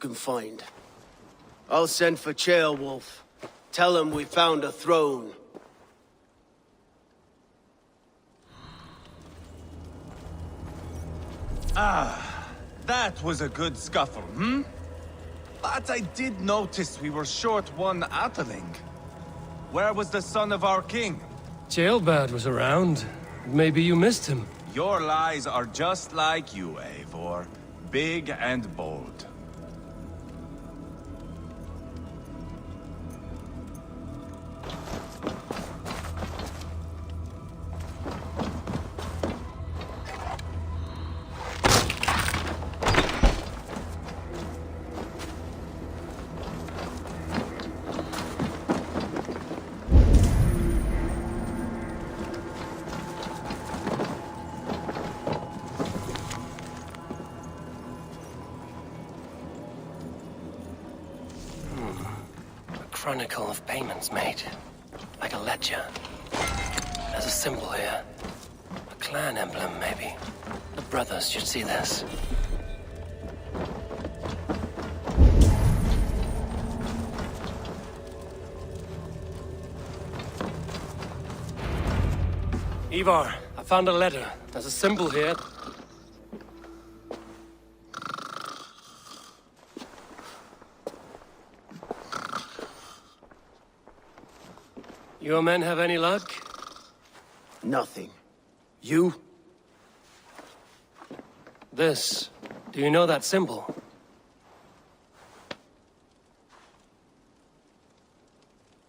can find. I'll send for Ceolwulf. Tell him we found a throne. That was a good scuffle, hmm? But I did notice we were short one Atheling. Where was the son of our king? Ceolbad was around. Maybe you missed him. Your lies are just like you, Eivor. Big and bold. Chronicle of payments made. Like a ledger. There's a symbol here. A clan emblem, maybe. The brothers should see this. Ivar, I found a letter. There's a symbol here. Your men have any luck? Nothing. You? This. Do you know that symbol?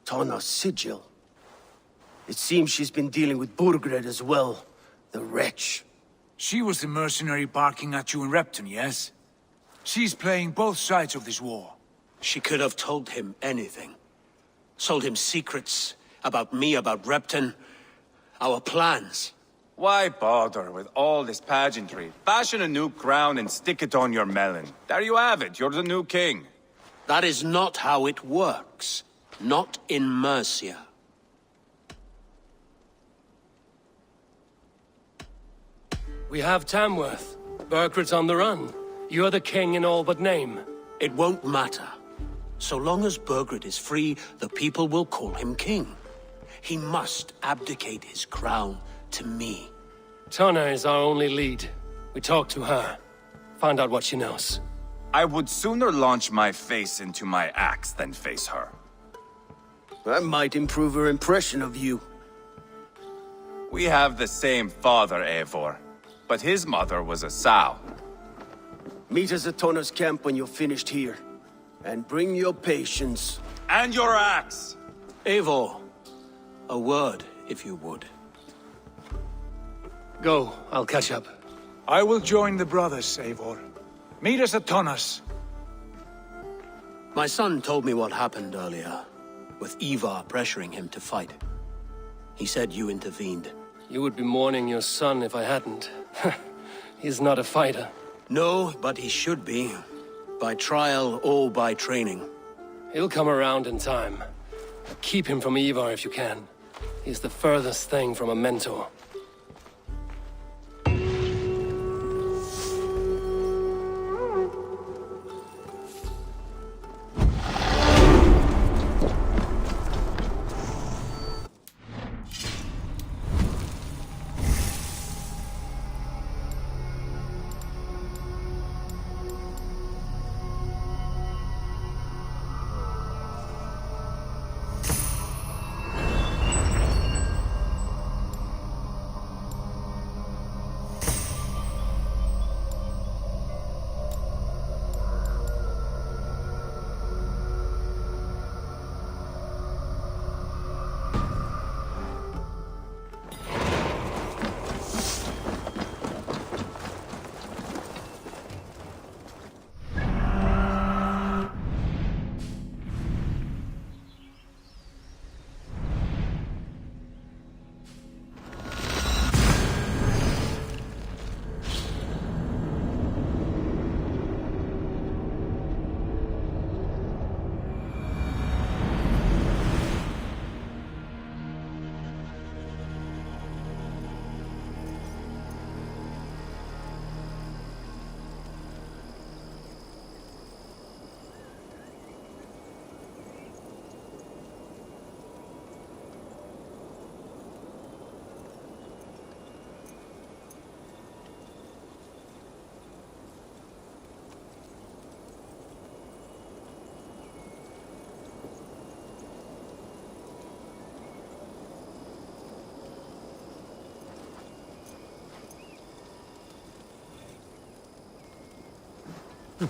Tana's sigil. It seems she's been dealing with Burgred as well. The wretch. She was the mercenary barking at you in Repton, yes? She's playing both sides of this war. She could have told him anything. Sold him secrets about me, about Repton, our plans. Why bother with all this pageantry? Fashion a new crown and stick it on your melon. There you have it, you're the new king. That is not how it works. Not in Mercia. We have Tamworth. Burgred's on the run. You're the king in all but name. It won't matter. So long as Burgred is free, the people will call him king. He must abdicate his crown to me. Tana is our only lead. We talk to her. Find out what she knows. I would sooner launch my face into my axe than face her. That might improve her impression of you. We have the same father, Eivor. But his mother was a sow. Meet us at Tana's camp when you're finished here. And bring your patience. And your axe! Eivor, a word, if you would. Go, I'll catch up. I will join the brothers, Eivor. Meet us at Tonnas. My son told me what happened earlier, with Ivar pressuring him to fight. He said you intervened. You would be mourning your son if I hadn't. He's not a fighter. No, but he should be. By trial or by training. He'll come around in time. Keep him from Ivar if you can. He's the furthest thing from a mentor. Sure!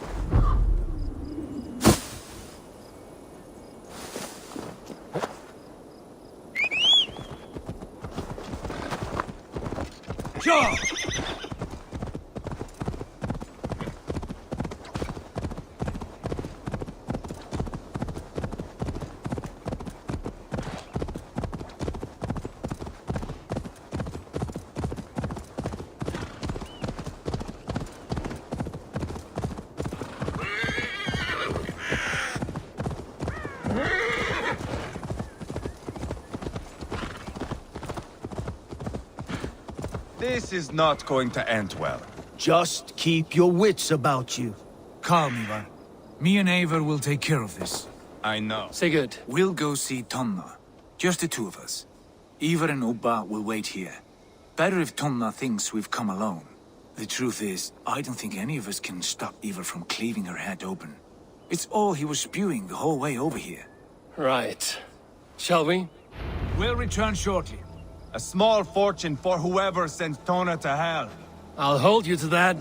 This is not going to end well. Just keep your wits about you. Calm, Ivar. Me and Eivor will take care of this. I know. Sigurd, We'll go see Tonna. Just the two of us. Ivar and Ubba will wait here. Better if Tonna thinks we've come alone. The truth is, I don't think any of us can stop Ivar from cleaving her head open. It's all he was spewing the whole way over here. right. Shall we? We'll return shortly. A small fortune for whoever sent Tona to hell. I'll hold you to that.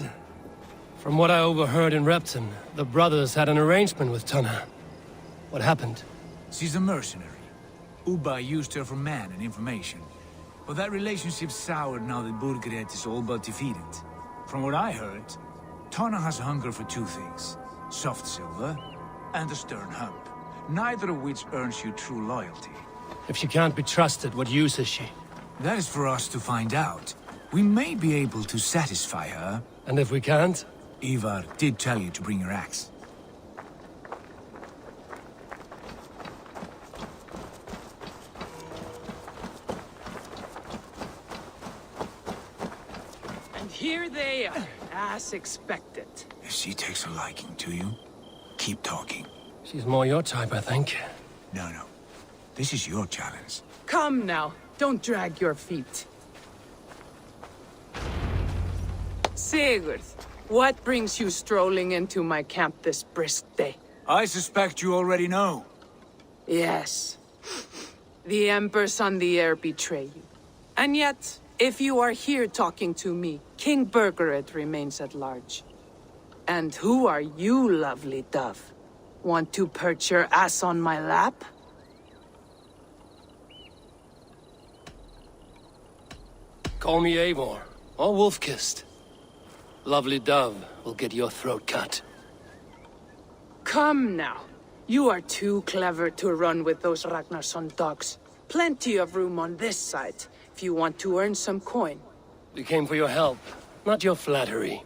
From what I overheard in Repton, the brothers had an arrangement with Tonna. What happened? She's a mercenary. Ubba used her for man and information. But that relationship soured now that Burgred is all but defeated. From what I heard, Tonna has hunger for two things. Soft silver and a stern hump. Neither of which earns you true loyalty. If she can't be trusted, what use is she? That is for us to find out. We may be able to satisfy her. And if we can't? Ivar did tell you to bring your axe. And here they are, as expected. If she takes a liking to you, keep talking. She's more your type, I think. No. This is your challenge. Come now, don't drag your feet. Sigurd, what brings you strolling into my camp this brisk day? I suspect you already know. Yes. The Emperor's on the air betray you. And yet, if you are here talking to me, King Burgred remains at large. And who are you, lovely dove? Want to perch your ass on my lap? Call me Eivor, or Wolf-Kissed. Lovely dove will get your throat cut. Come now. You are too clever to run with those Ragnarsson dogs. Plenty of room on this side, if you want to earn some coin. We came for your help, not your flattery.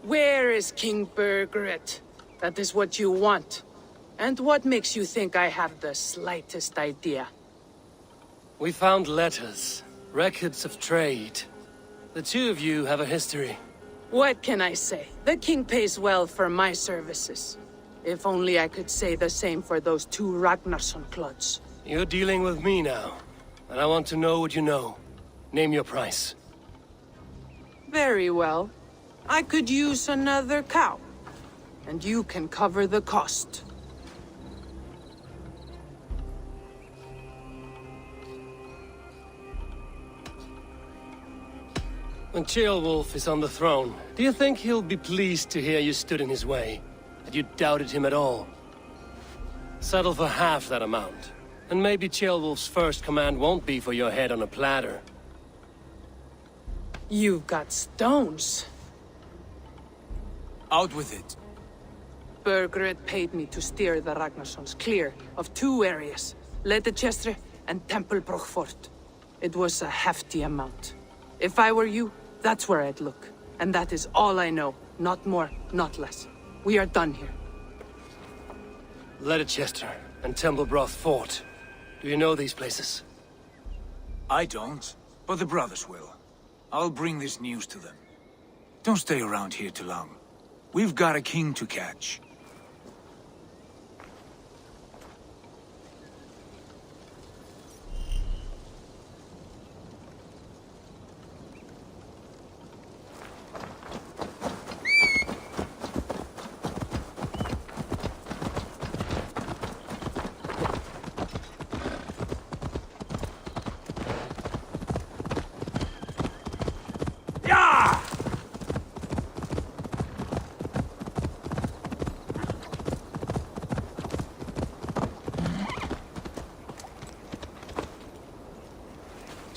Where is King Burgred? That is what you want. And what makes you think I have the slightest idea? We found letters, records of trade. The two of you have a history. What can I say? The king pays well for my services. If only I could say the same for those two Ragnarsson clods. You're dealing with me now, and I want to know what you know. Name your price. Very well. I could use another cow. And you can cover the cost. When Ceolwulf is on the throne, do you think he'll be pleased to hear you stood in his way? That you doubted him at all? Settle for half that amount. And maybe Ceolwulf's first command won't be for your head on a platter. You've got stones. Out with it. Burgred paid me to steer the Ragnarssons clear of two areas, Leitechestre and Temple Fort. It was a hefty amount. If I were you, that's where I'd look. And that is all I know. Not more, not less. We are done here. Leitechestre and Temple Fort. Do you know these places? I don't, but the brothers will. I'll bring this news to them. Don't stay around here too long. We've got a king to catch.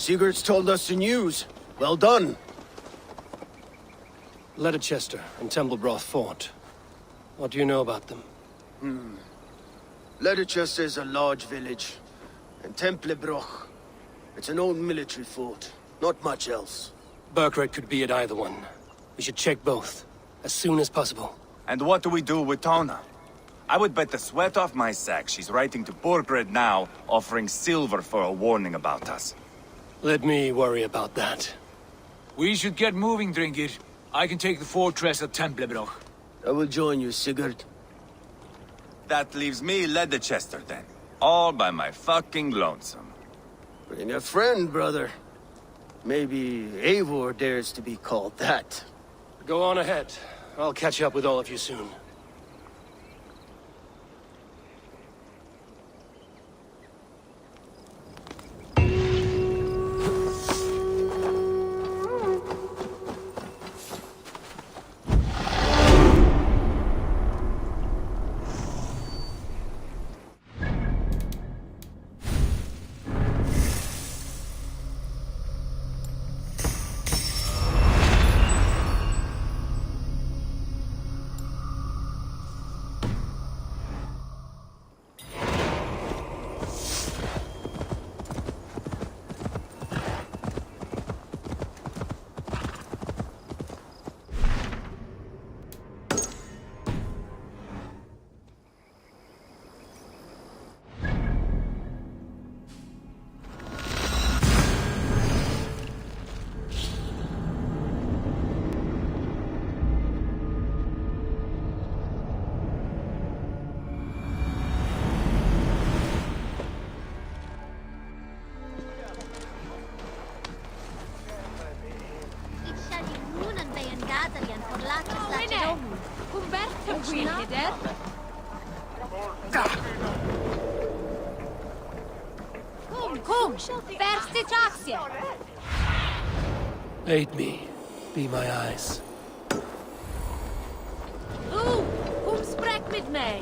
Sigurd's told us the news. Well done. Leicester and Templebroth fought. What do you know about them? Leicester is a large village. And Templebroch, it's an old military fort. Not much else. Burgred could be at either one. We should check both, as soon as possible. And what do we do with Tona? I would bet the sweat off my sack she's writing to Borgred now, offering silver for a warning about us. Let me worry about that. We should get moving, Dringir. I can take the fortress at Templebroch. I will join you, Sigurd. That leaves me Leicester then. All by my fucking lonesome. Bring a friend, brother. Maybe Eivor dares to be called that. Go on ahead. I'll catch up with all of you soon. Aid me. Be my eyes. Kom sprek met mij.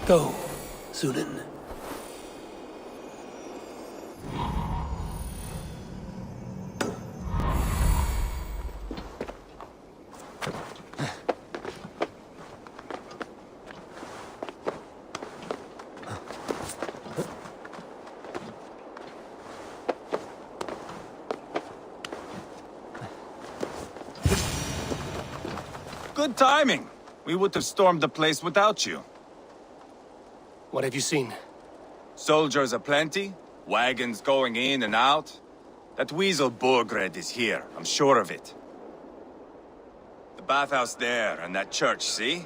Go, Zulin. Good timing. We would have stormed the place without you. What have you seen? Soldiers aplenty, wagons going in and out. That weasel Borgred is here, I'm sure of it. The bathhouse there and that church, see?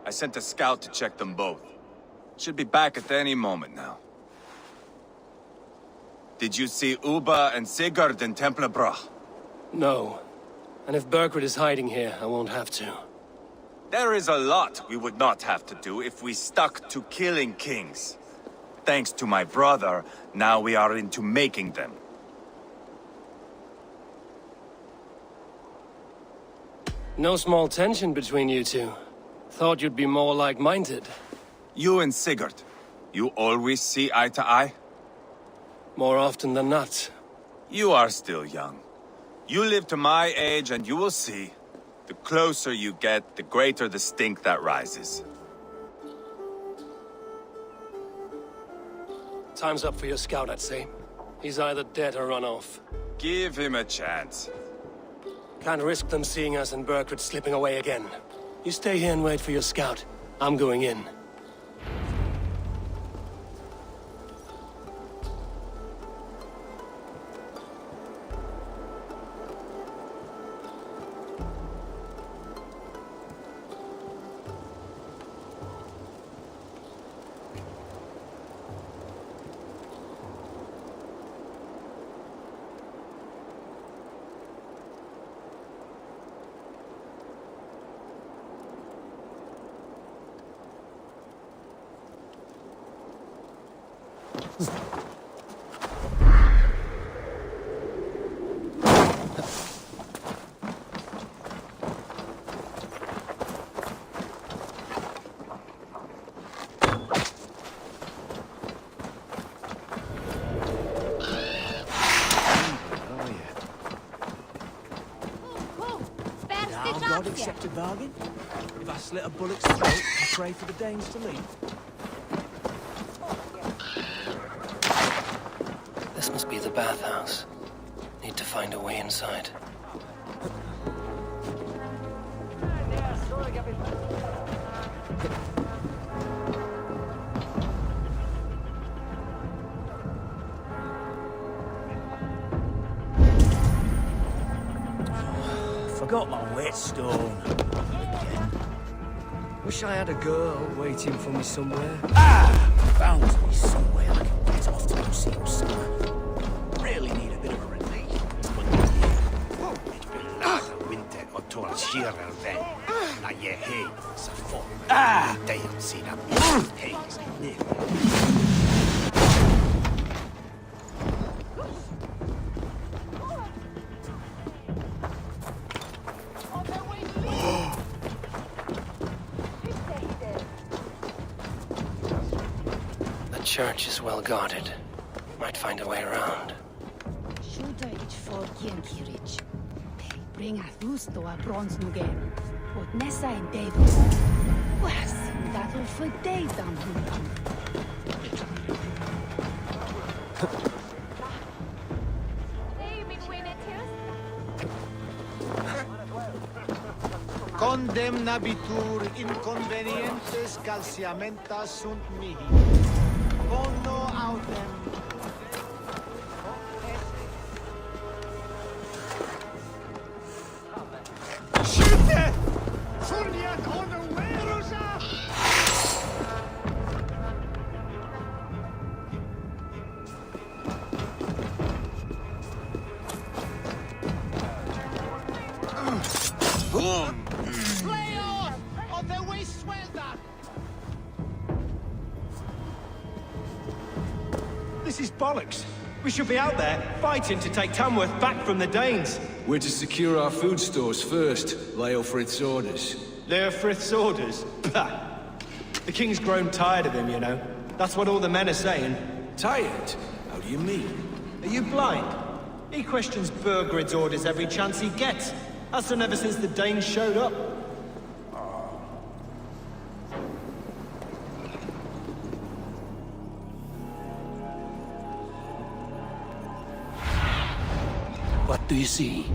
I sent a scout to check them both. Should be back at any moment now. Did you see Uba and Sigurd in Templebroch? No. And if Burgred is hiding here, I won't have to. There is a lot we would not have to do if we stuck to killing kings. Thanks to my brother, now we are into making them. No small tension between you two. Thought you'd be more like-minded. You and Sigurd, you always see eye to eye? More often than not. You are still young. You live to my age and you will see. The closer you get, the greater the stink that rises. Time's up for your scout, I'd say. He's either dead or run off. Give him a chance. Can't risk them seeing us and Burgred slipping away again. You stay here and wait for your scout. I'm going in. God accepted bargain? If I slit a bullock's throat, I pray for the Danes to leave. This must be the bathhouse. Need to find a way inside. Forgot my whetstone. Again. Wish I had a girl waiting for me somewhere. Found me somewhere I can get off to go see Osama. Really need a bit of a relief. It's been like winter or tall shearer then. Now you hate it's a full. Damn, see that haze. The church is well guarded. Might find a way around. Should I for Kinkirich? Bring a thusto a bronze nugen. What Nessa and David. Was that'll for day down Condemnabitur inconvenientes calciamentas sunt mihi. Bono autem. Schütte! Furiat unawarerosa! This is bollocks. We should be out there, fighting to take Tamworth back from the Danes. We're to secure our food stores first, Leofrith's orders. Leofrith's orders? Bah! The king's grown tired of him, you know. That's what all the men are saying. Tired? How do you mean? Are you blind? He questions Burgred's orders every chance he gets. Has done ever since the Danes showed up. What do you see?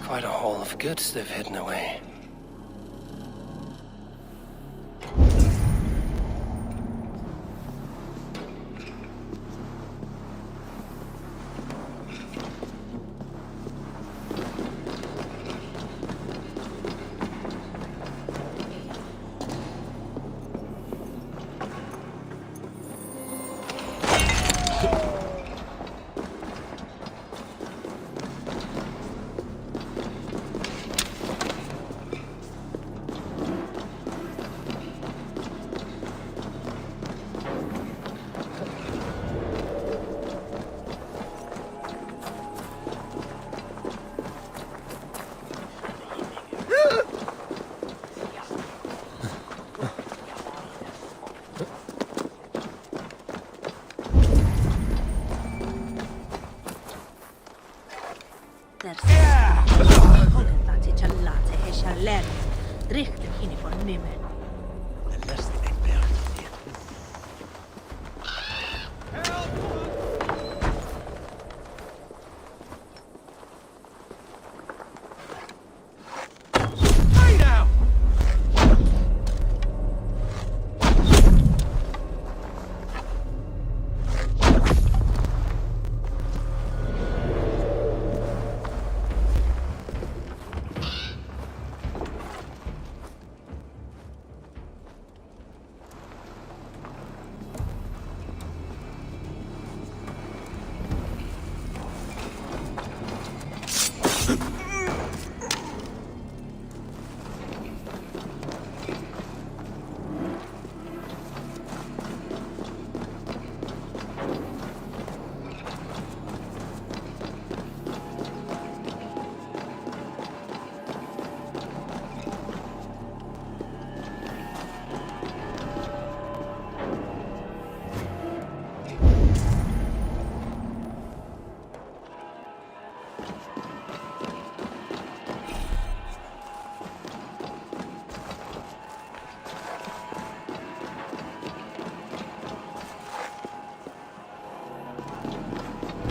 Quite a haul of goods they've hidden away. Master. Hogenvati chalate e chaler. Drichter hini for nimme.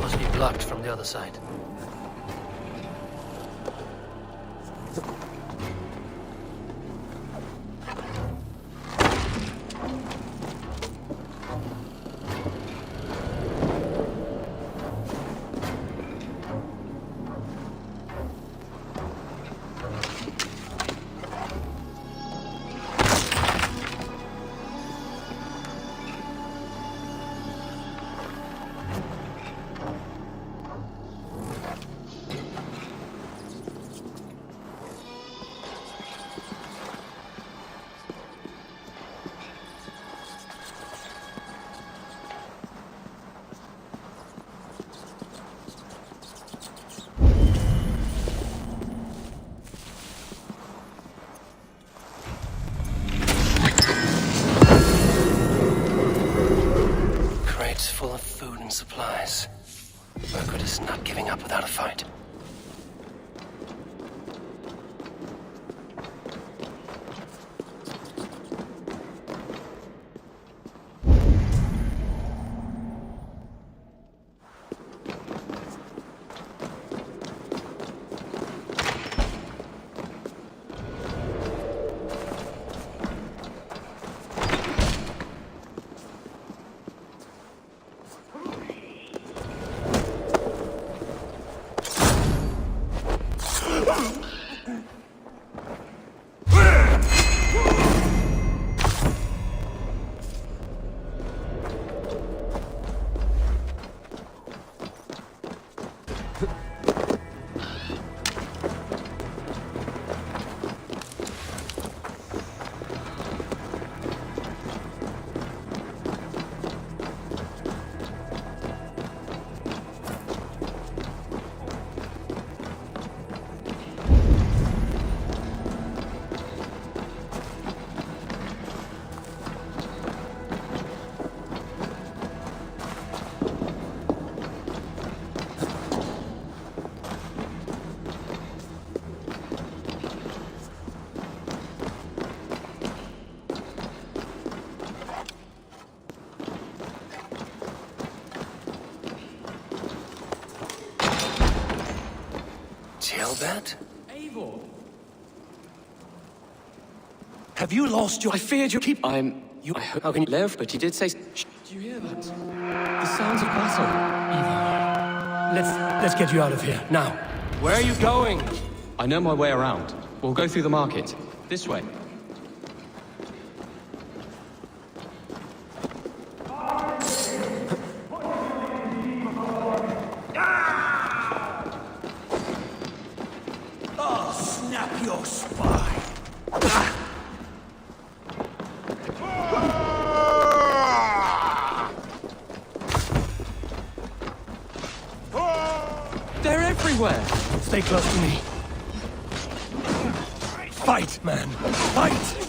Must be blocked from the other side. Crates full of food and supplies. Burgred is not giving up without a fight. That? Eivor! Have you lost your... I feared you keep... You... How can you live? But he did say... Shh, do you hear that? The sounds of battle. Eivor, let's get you out of here, now. Where are you going? I know my way around. We'll go through the market. This way. Your spine. They're everywhere. Stay close to me. Fight, man. Fight!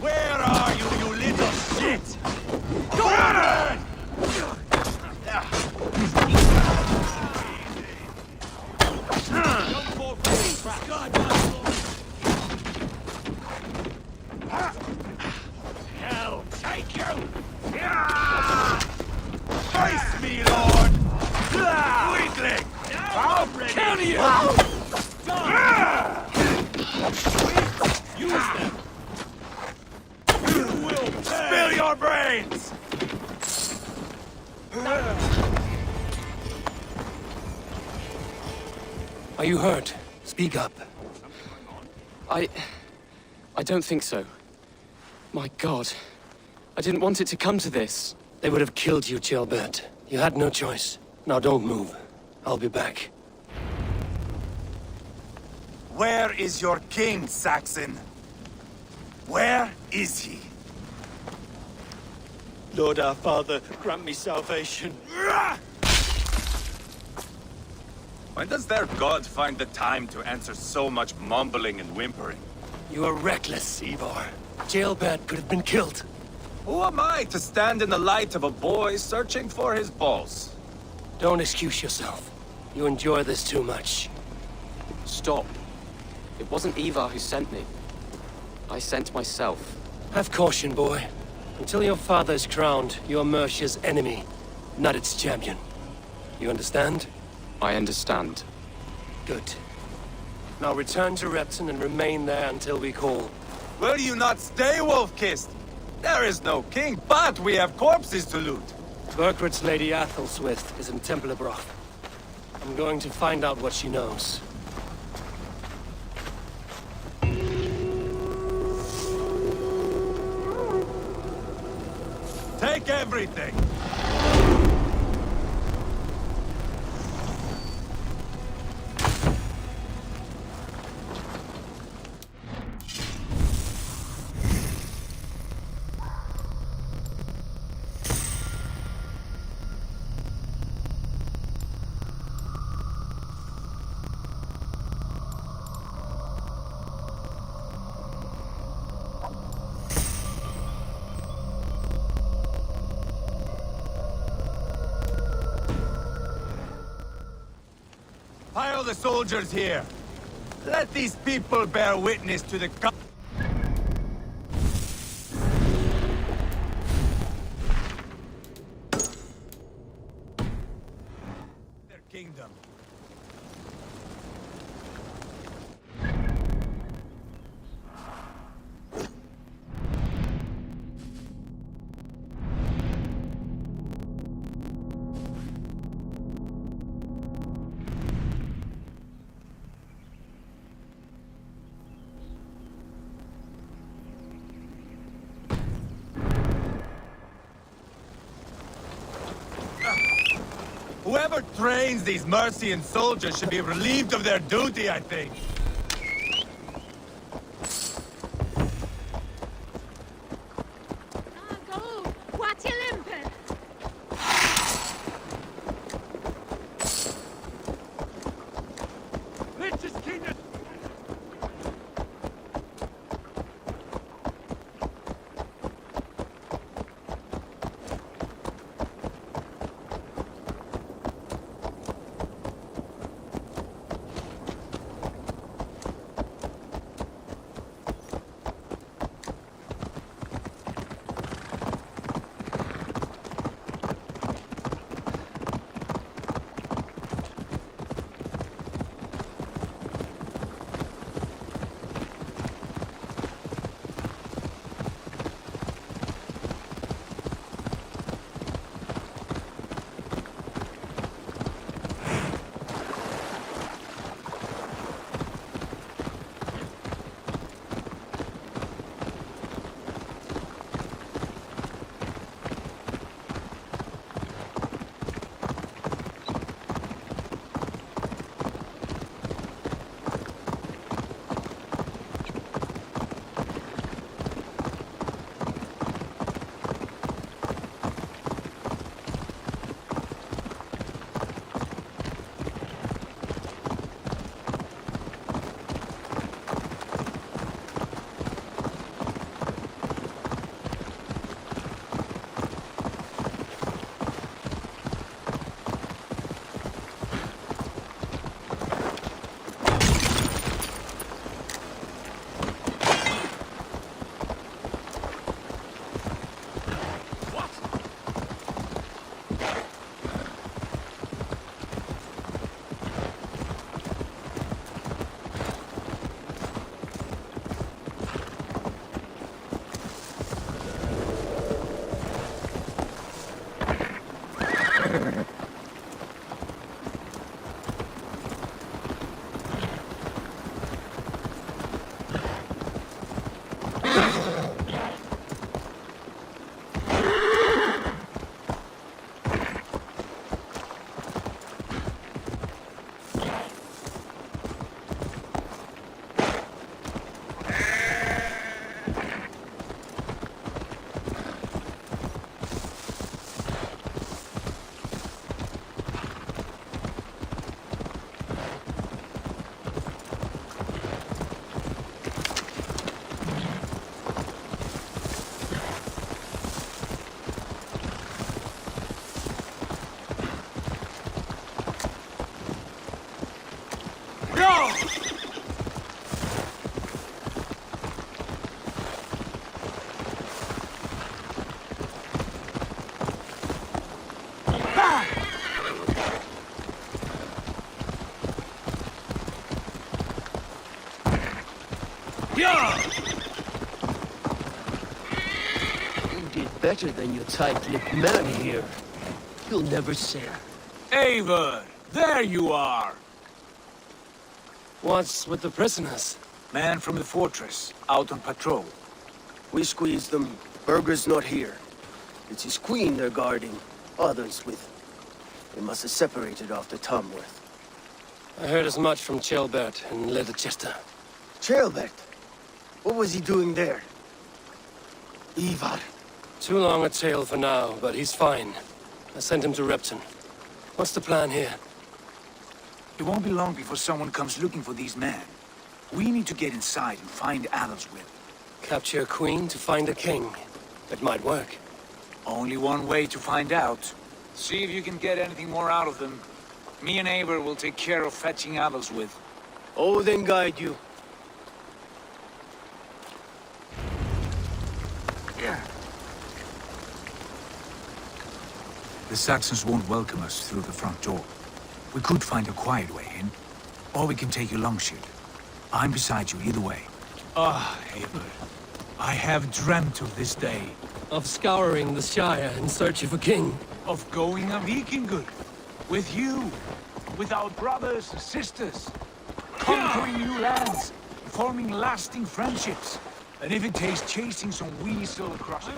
Where are you, you little shit? Go on! Hell, take you! Face me, Lord! Weakling! I'll kill you! Use them! You will pay! Spill your brains! Are you hurt? Speak up. I don't think so. My God. I didn't want it to come to this. They would have killed you, Gilbert. You had no choice. Now don't move. I'll be back. Where is your king, Saxon? Where is he? Lord our Father, grant me salvation. When does their god find the time to answer so much mumbling and whimpering? You are reckless, Ivar. Jailbird could have been killed. Who am I to stand in the light of a boy searching for his balls? Don't excuse yourself. You enjoy this too much. Stop. It wasn't Ivar who sent me. I sent myself. Have caution, boy. Until your father is crowned, you are Mercia's enemy, not its champion. You understand? I understand. Good. Now return to Repton and remain there until we call. Will you not stay, Wolf-Kissed? There is no king, but we have corpses to loot. Burkhart's Lady Athelstwith is in Templebroch. I'm going to find out what she knows. Take everything! Pile the soldiers here. Let these people bear witness to the their kingdom. Whoever trains these Mercian soldiers should be relieved of their duty, I think. You did better than your tight-lipped man here. You'll never say. Eivor, there you are! What's with the prisoners? Man from the fortress, out on patrol. We squeezed them. Berger's not here. It's his queen they're guarding. Others with... They must have separated after Tamworth. I heard as much from Chelbert and Leicester. Chelbert? What was he doing there? Ivar. Too long a tale for now, but he's fine. I sent him to Repton. What's the plan here? It won't be long before someone comes looking for these men. We need to get inside and find Adelswith. Capture a queen to find a king. It might work. Only one way to find out. See if you can get anything more out of them. Me and Eivor will take care of fetching Adelswith. Odin guide you. The Saxons won't welcome us through the front door. We could find a quiet way in, or we can take your longship. I'm beside you either way. Ah, Eivor. I have dreamt of this day. Of scouring the Shire in search of a king. Of going a Vikingur. With you. With our brothers and sisters. Conquering new lands. Forming lasting friendships. And if it takes chasing some weasel across...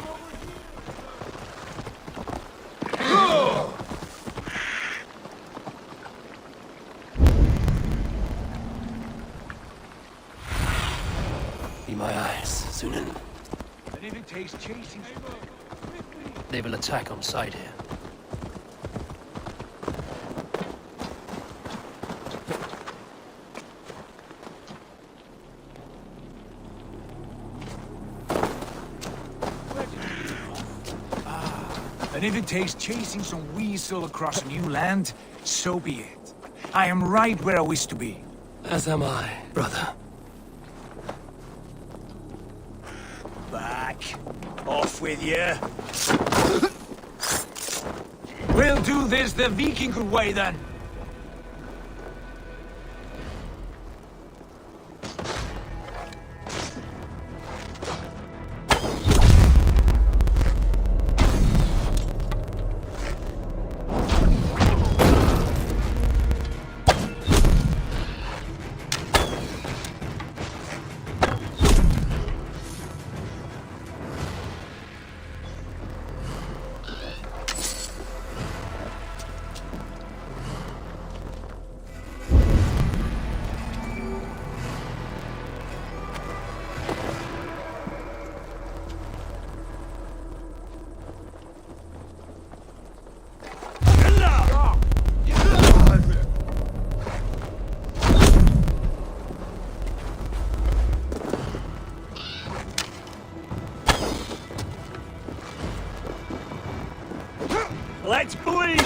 Be my eyes, Sunan. And if it takes chasing... They will attack on sight here. And if it takes chasing some weasel across a new land, so be it. I am right where I wish to be. As am I, brother. Back. Off with you. We'll do this the Vikingur way, then. Let's bleed!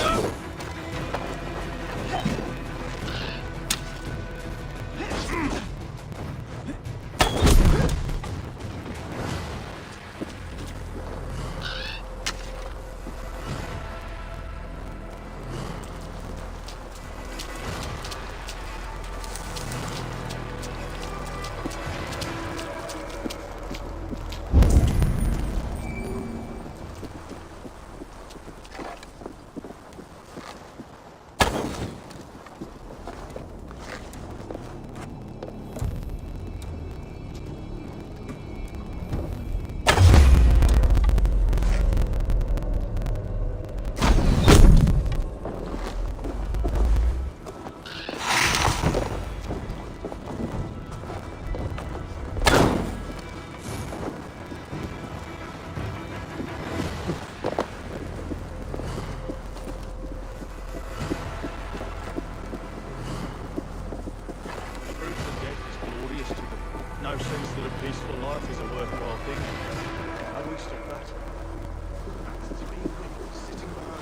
No sense that a peaceful life is a worthwhile thing. How do we stop that? Sitting behind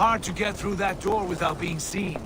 hard to get through that door without being seen.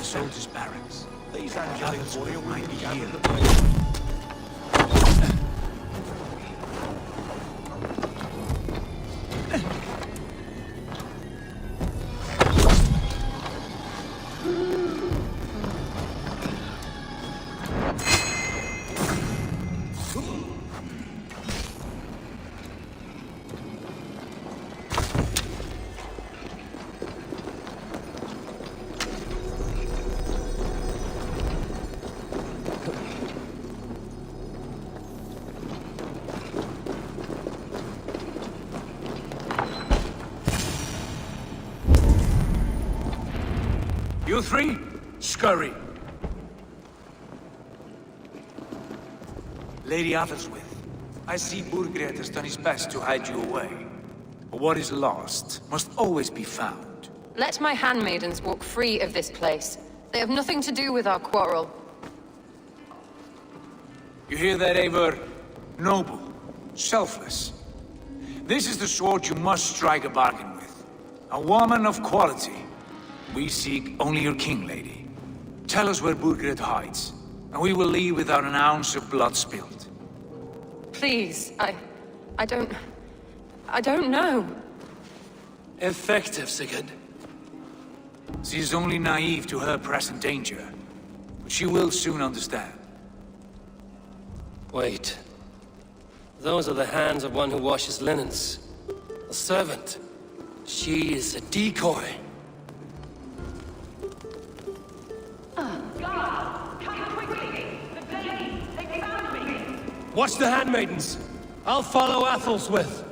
Soldiers' barracks. These Others angelic will might be here. You three, scurry. Lady Athelstwith, I see Burgred has done his best to hide you away. But what is lost must always be found. Let my handmaidens walk free of this place. They have nothing to do with our quarrel. You hear that, Eivor? Noble, selfless. This is the sword you must strike a bargain with. A woman of quality. We seek only your king, lady. Tell us where Burgred hides, and we will leave without an ounce of blood spilled. Please, I don't know. Effective, Sigurd. She is only naive to her present danger, but she will soon understand. Wait. Those are the hands of one who washes linens. A servant. She is a decoy. Watch the handmaidens. I'll follow Athelstwith.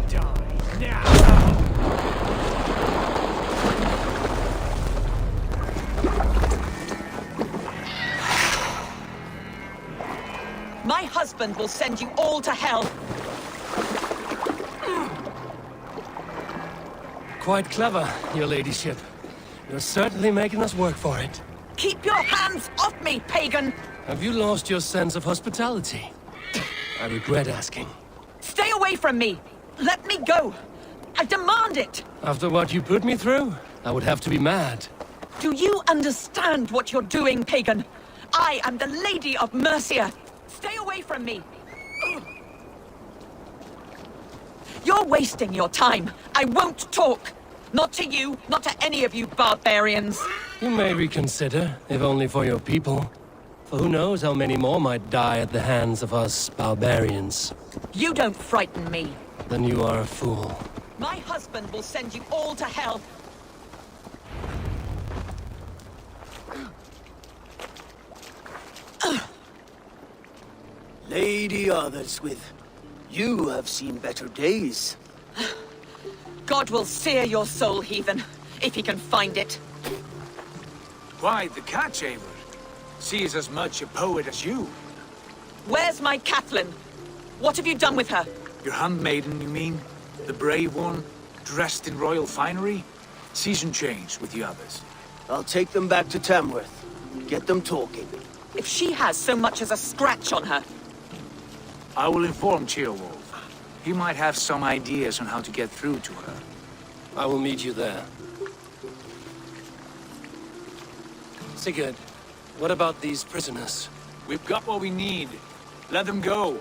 Die now! My husband will send you all to hell. Quite clever, your ladyship. You're certainly making us work for it. Keep your hands off me, pagan! Have you lost your sense of hospitality? I regret asking. Stay away from me! Let me go! I demand it! After what you put me through, I would have to be mad. Do you understand what you're doing, pagan? I am the Lady of Mercia! Stay away from me! You're wasting your time. I won't talk. Not to you, not to any of you barbarians. You may reconsider, if only for your people. For who knows how many more might die at the hands of us barbarians. You don't frighten me. Then you are a fool. My husband will send you all to hell. Lady Otherswith, you have seen better days. God will sear your soul, heathen, if he can find it. Why, the catch, Eivor? She is as much a poet as you. Where's my Catelyn? What have you done with her? Your handmaiden, you mean? The brave one, dressed in royal finery? Season change with the others. I'll take them back to Tamworth. Get them talking. If she has so much as a scratch on her. I will inform Ceolwulf. He might have some ideas on how to get through to her. I will meet you there. Sigurd, what about these prisoners? We've got what we need. Let them go.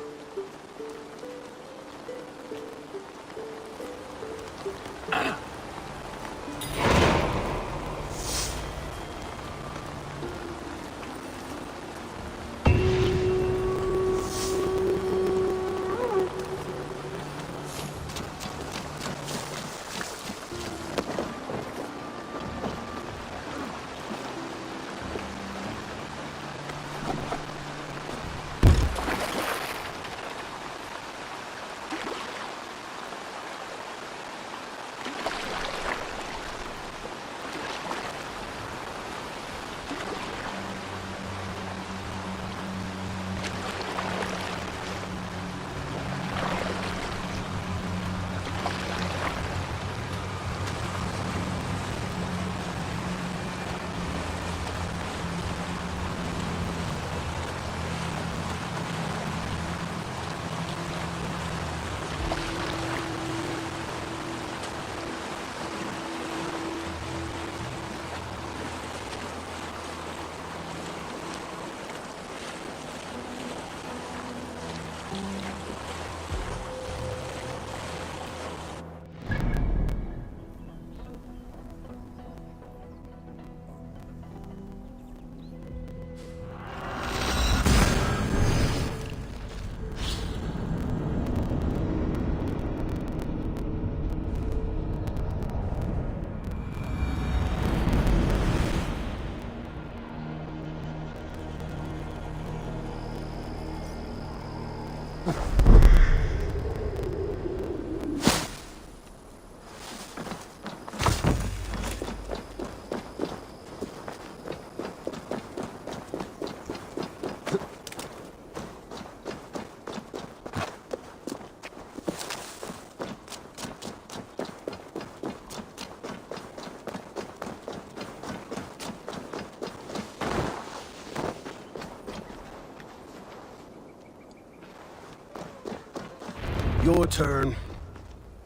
Your turn.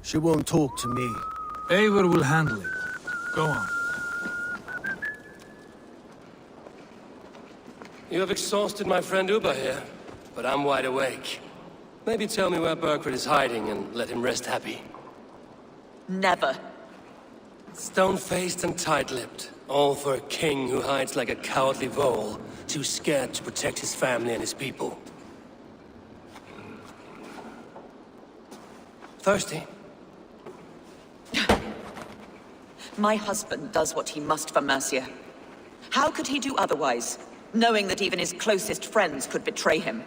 She won't talk to me. Eivor will handle it. Go on. You have exhausted my friend Uba here, but I'm wide awake. Maybe tell me where Burkred is hiding and let him rest happy. Never. Stone-faced and tight-lipped. All for a king who hides like a cowardly vole, too scared to protect his family and his people. Thirsty? My husband does what he must for Mercia. How could he do otherwise, knowing that even his closest friends could betray him?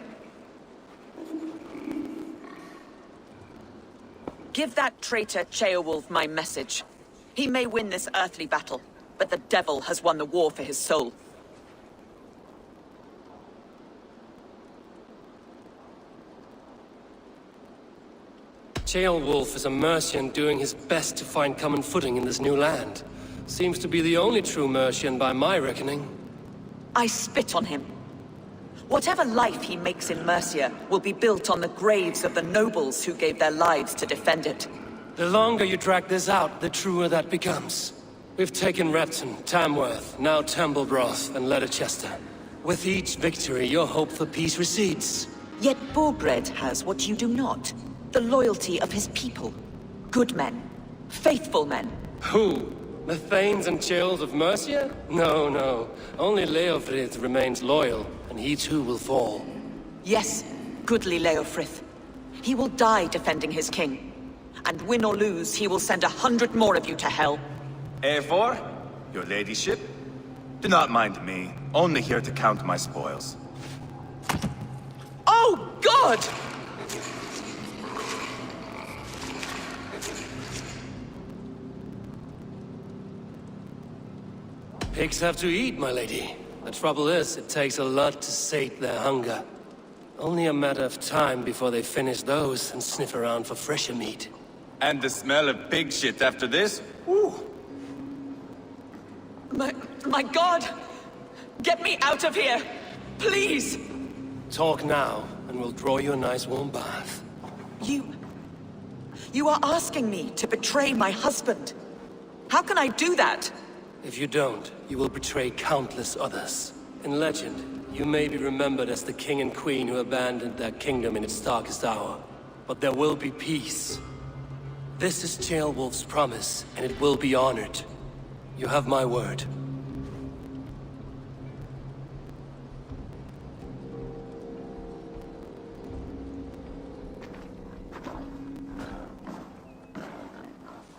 Give that traitor Ceolwulf my message. He may win this earthly battle, but the devil has won the war for his soul. Ceolwulf is a Mercian doing his best to find common footing in this new land. Seems to be the only true Mercian by my reckoning. I spit on him. Whatever life he makes in Mercia will be built on the graves of the nobles who gave their lives to defend it. The longer you drag this out, the truer that becomes. We've taken Repton, Tamworth, now Temblebroth, and Leicester. With each victory, your hope for peace recedes. Yet Borgred has what you do not. The loyalty of his people. Good men. Faithful men. Who? The Thanes and Chills of Mercia? No, no. Only Leofrith remains loyal, and he too will fall. Yes, goodly Leofrith. He will die defending his king. And win or lose, he will send 100 more of you to hell. Eivor, your ladyship? Do not mind me. Only here to count my spoils. Oh, God! Pigs have to eat, my lady. The trouble is, it takes a lot to sate their hunger. Only a matter of time before they finish those and sniff around for fresher meat. And the smell of pig shit after this? Woo! My God! Get me out of here! Please! Talk now, and we'll draw you a nice warm bath. You are asking me to betray my husband. How can I do that? If you don't, you will betray countless others. In legend, you may be remembered as the king and queen who abandoned their kingdom in its darkest hour. But there will be peace. This is Ceolwulf's promise, and it will be honored. You have my word.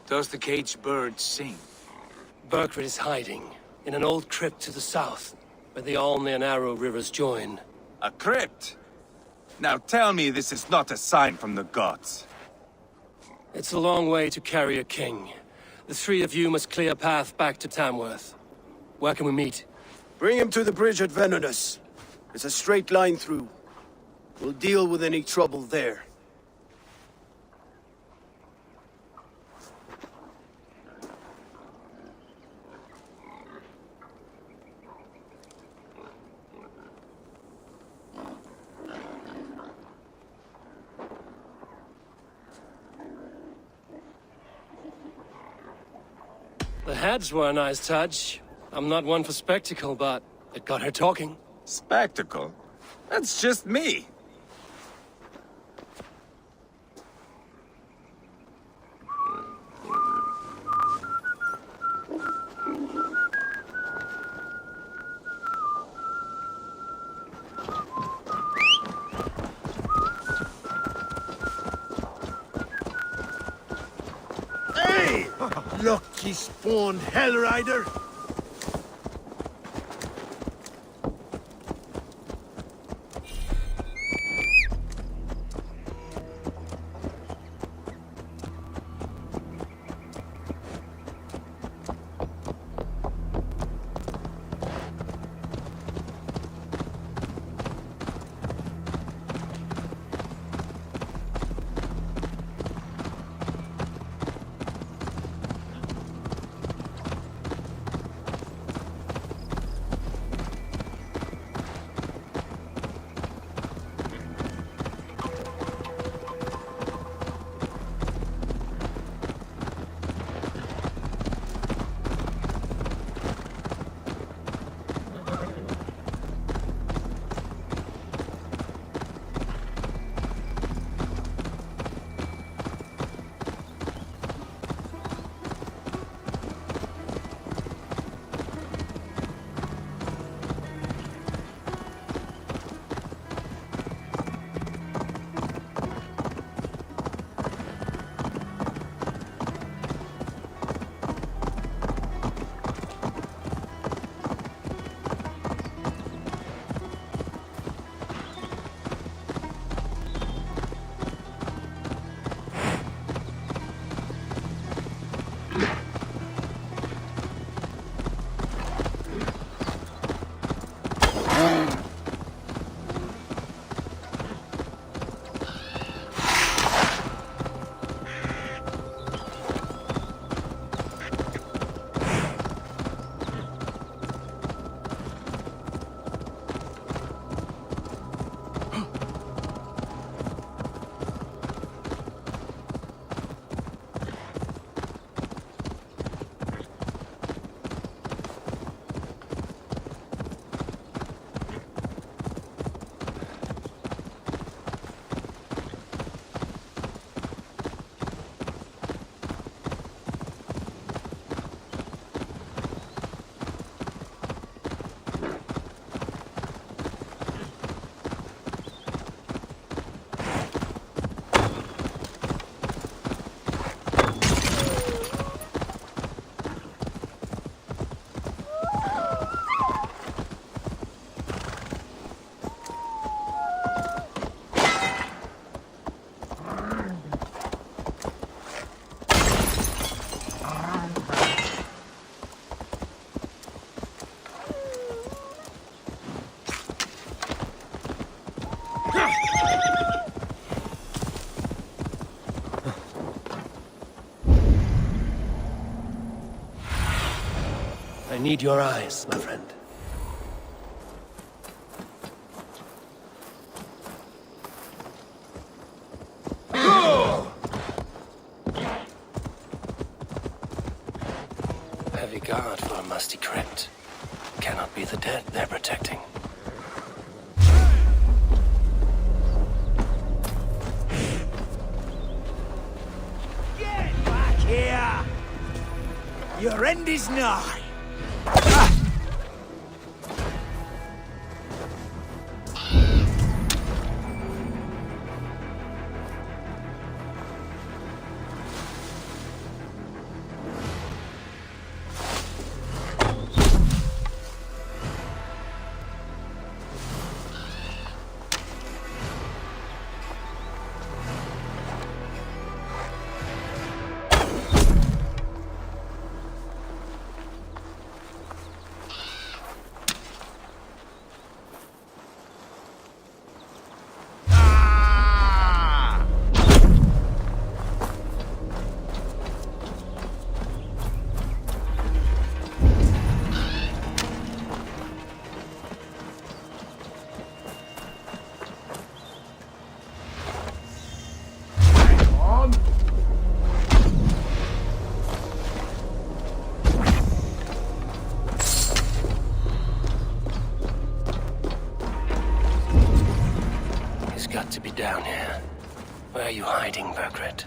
Does the caged bird sing? Burgred is hiding in an old crypt to the south, where the Alne and Arrow rivers join. A crypt? Now tell me this is not a sign from the gods. It's a long way to carry a king. The three of you must clear a path back to Tamworth. Where can we meet? Bring him to the bridge at Venonus. It's a straight line through. We'll deal with any trouble there. The heads were a nice touch. I'm not one for spectacle, but it got her talking. Spectacle? That's just me. Hey! Lucky spawned Hellrider! I need your eyes, my friend. Heavy guard for a musty crypt. Cannot be the dead they're protecting. Get back here! Your end is nigh. Got to be down here. Where are you hiding, Bergred?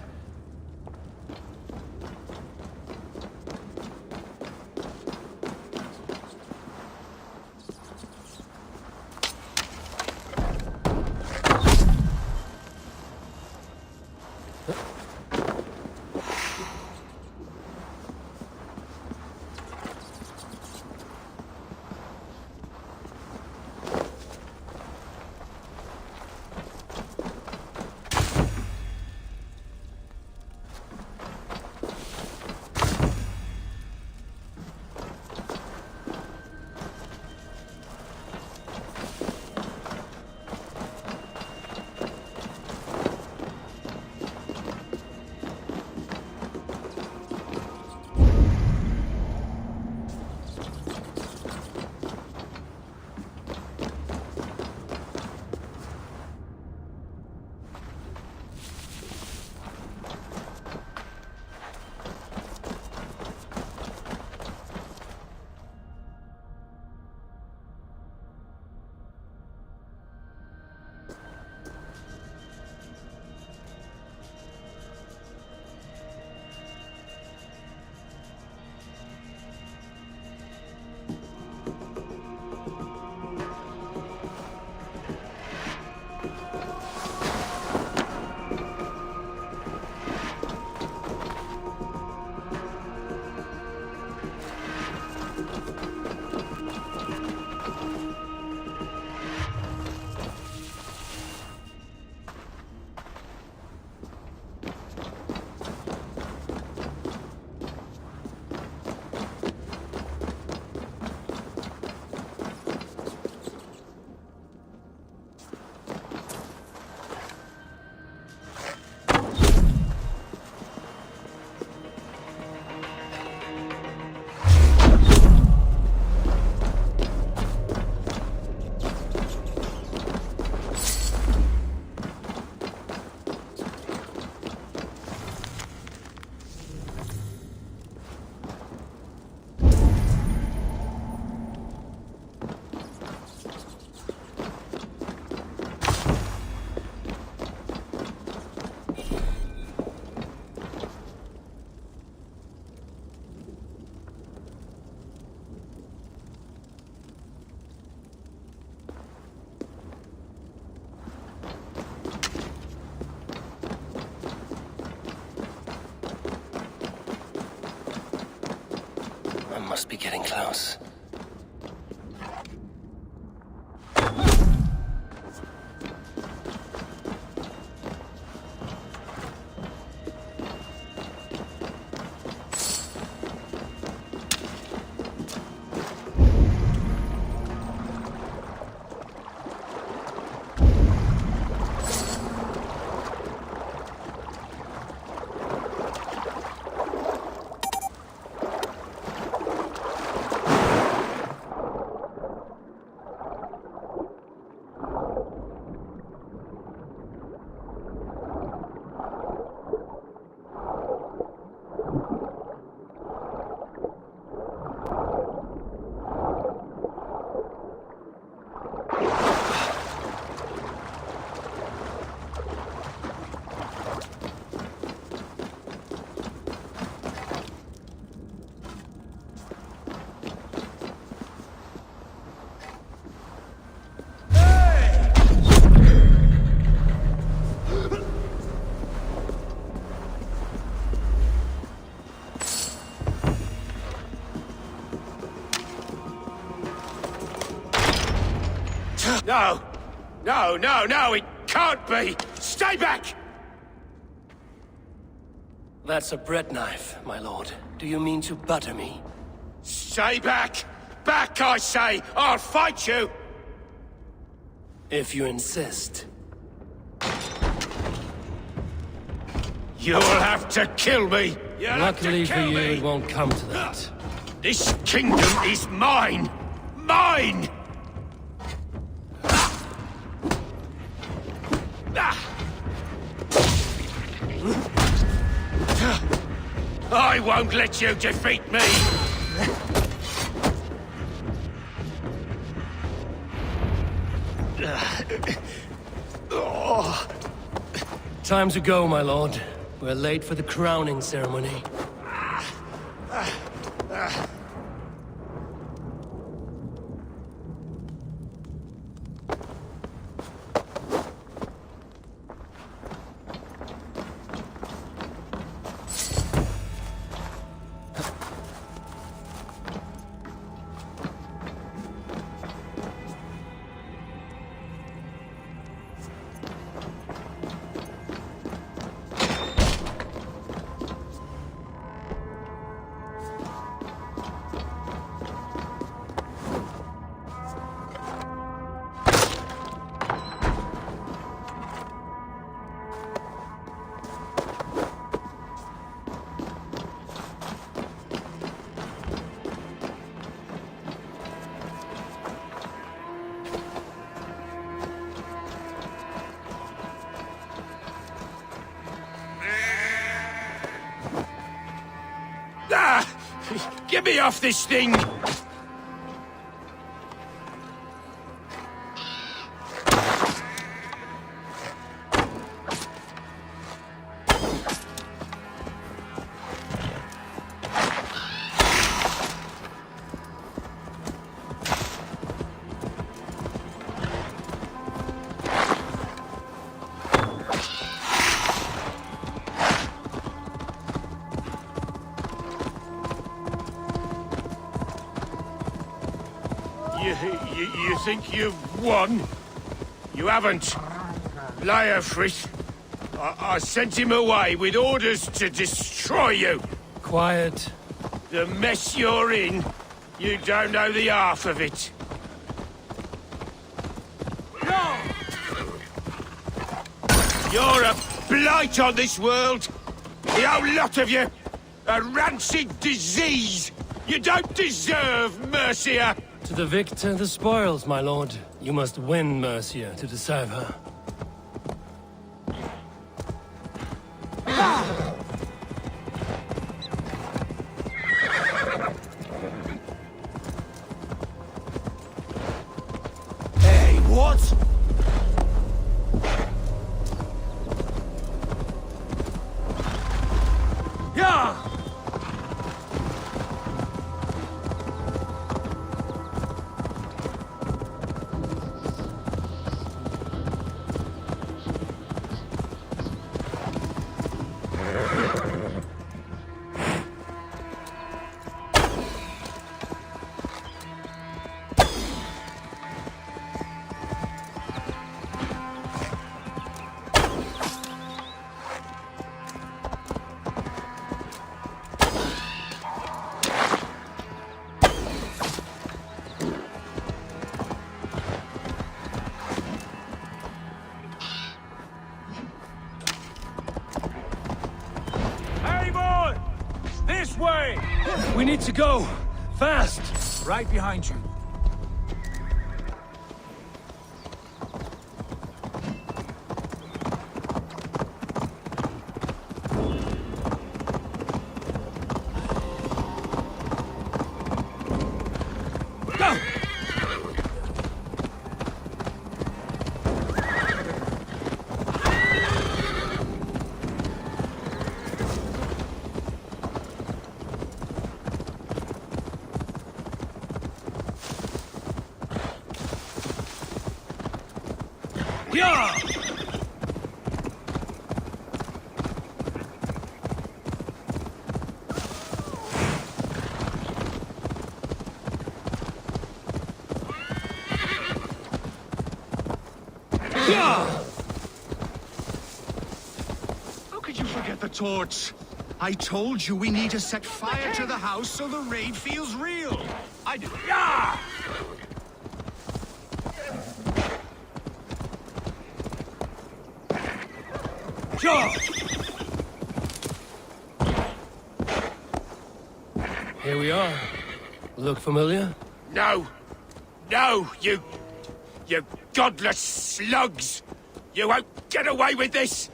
must be getting close. No! No, no, no, it can't be! Stay back! That's a bread knife, my lord. Do you mean to butter me? Stay back! Back, I say! I'll fight you! If you insist. You'll have to kill me! Luckily for you, it won't come to that. This kingdom is mine! Mine! I won't let you defeat me! Time to go, my lord. We're late for the crowning ceremony. Get me off this thing! You think you've won? You haven't. Leofrith. I sent him away with orders to destroy you. Quiet. The mess you're in, you don't know the half of it. No! You're a blight on this world. The whole lot of you. A rancid disease. You don't deserve Mercia. To the victor, the spoils, my lord. You must win Mercia to deserve her. Hey, what? Yeah! This way! We need to go! Fast! Right behind you. How could you forget the torch? I told you we need to set fire to the house so the raid feels real. I did. Yeah! Here we are. Look familiar? No! No, you godless slugs! You won't get away with this!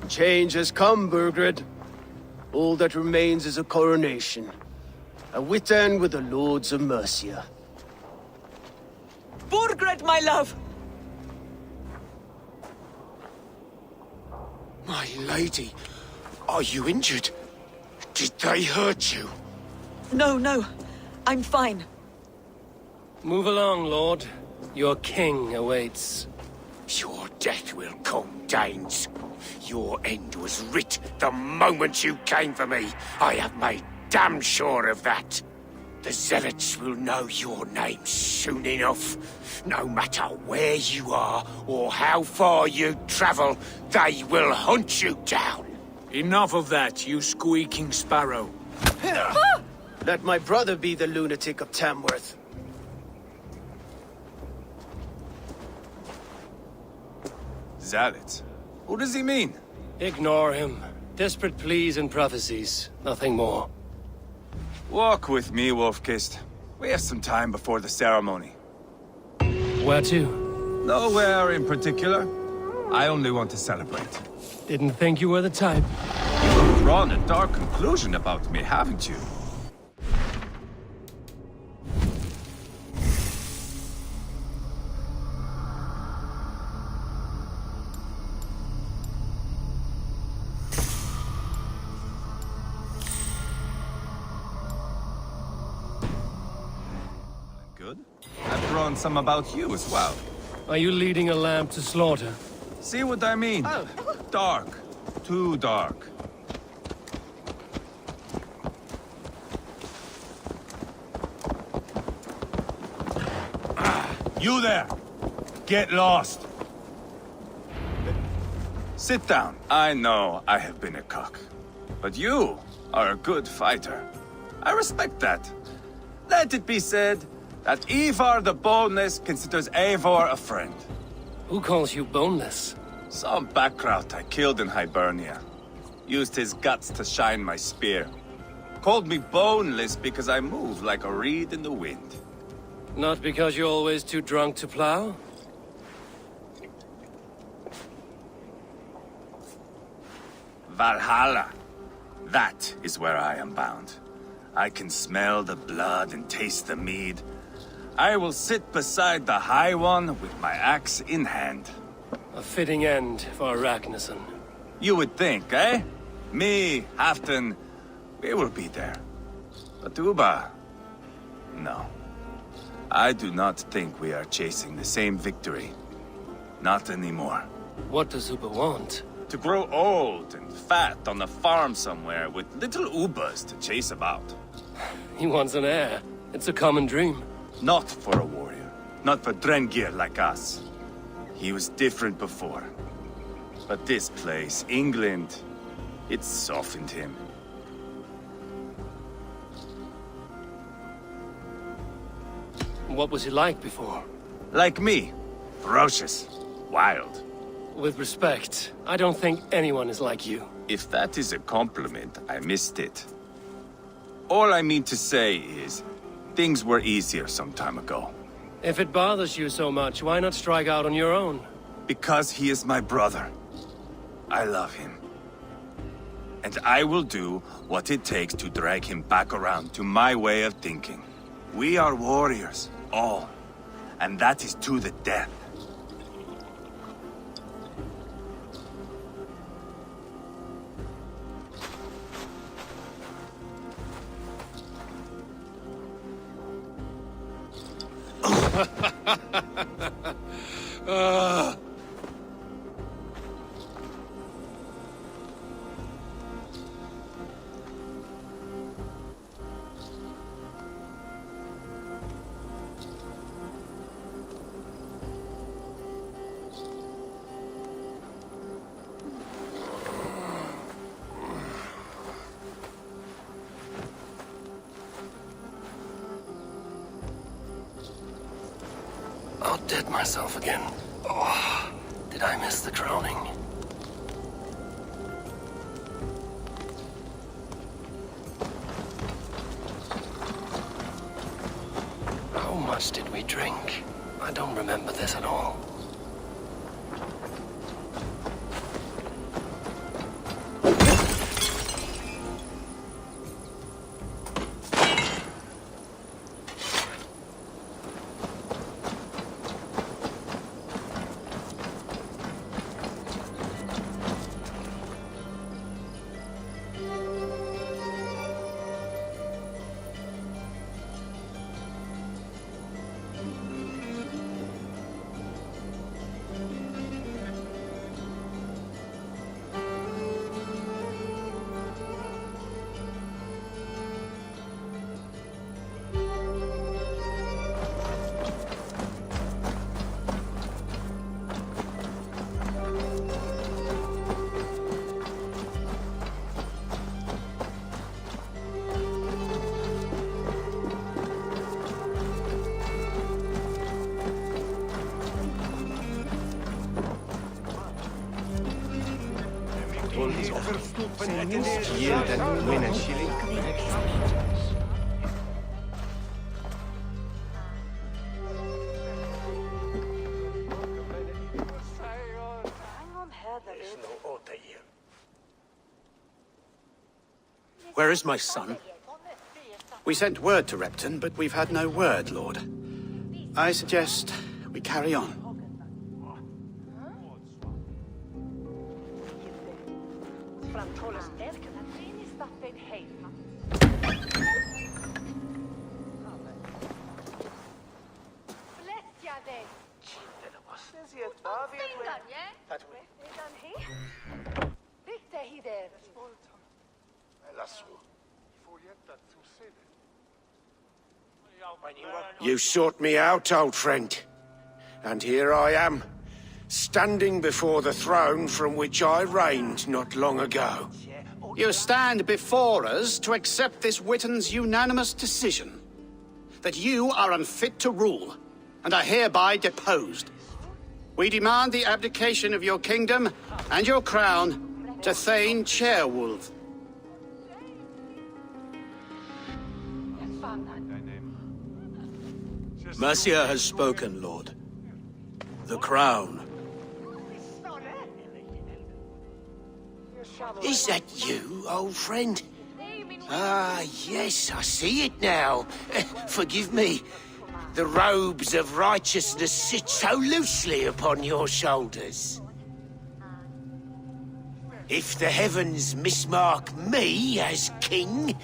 Change has come, Burgred. All that remains is a coronation. A Witan with the Lords of Mercia. Burgred, my love! My lady, are you injured? Did they hurt you? No, no. I'm fine. Move along, Lord. Your king awaits. Your death will come, Danes. Your end was writ the moment you came for me. I have made damn sure of that. The Zealots will know your name soon enough. No matter where you are or how far you travel, they will hunt you down. Enough of that, you squeaking sparrow. Let my brother be the lunatic of Tamworth. Zealots? What does he mean? Ignore him. Desperate pleas and prophecies. Nothing more. Walk with me, Wolf-Kissed. We have some time before the ceremony. Where to? Nowhere in particular. I only want to celebrate. Didn't think you were the type. You've drawn a dark conclusion about me, haven't you? Good. I've drawn some about you as well. Are you leading a lamb to slaughter? See what I mean? Oh. Dark. Too dark. You there! Get lost! Sit down. I know I have been a cock. But you are a good fighter. I respect that. Let it be said that Ivar the Boneless considers Eivor a friend. Who calls you boneless? Some backrout I killed in Hibernia. Used his guts to shine my spear. Called me boneless because I move like a reed in the wind. Not because you're always too drunk to plow? Valhalla. That is where I am bound. I can smell the blood and taste the mead. I will sit beside the High One with my axe in hand. A fitting end for Ragnarsson. You would think, eh? Me, Halfdan, we will be there. But Uba... no. I do not think we are chasing the same victory. Not anymore. What does Uba want? To grow old and fat on a farm somewhere with little Ubas to chase about. He wants an heir. It's a common dream. Not for a warrior. Not for Drengir like us. He was different before. But this place, England, it softened him. What was he like before? Like me. Ferocious. Wild. With respect, I don't think anyone is like you. If that is a compliment, I missed it. All I mean to say is, things were easier some time ago. If it bothers you so much, why not strike out on your own? Because he is my brother. I love him. And I will do what it takes to drag him back around to my way of thinking. We are warriors, all. And that is to the death. Outdid myself again. Oh, did I miss the drowning? How much did we drink? I don't remember this at all. Where is my son? We sent word to Repton, but we've had no word, Lord. I suggest we carry on. You sought me out, old friend. And here I am, standing before the throne from which I reigned not long ago. You stand before us to accept this Witten's unanimous decision. That you are unfit to rule, and are hereby deposed. We demand the abdication of your kingdom and your crown to Thane Chairwolf. Mercia has spoken, Lord. The crown. Is that you, old friend? Ah, yes, I see it now. Forgive me. The robes of righteousness sit so loosely upon your shoulders. If the heavens mismark me as king,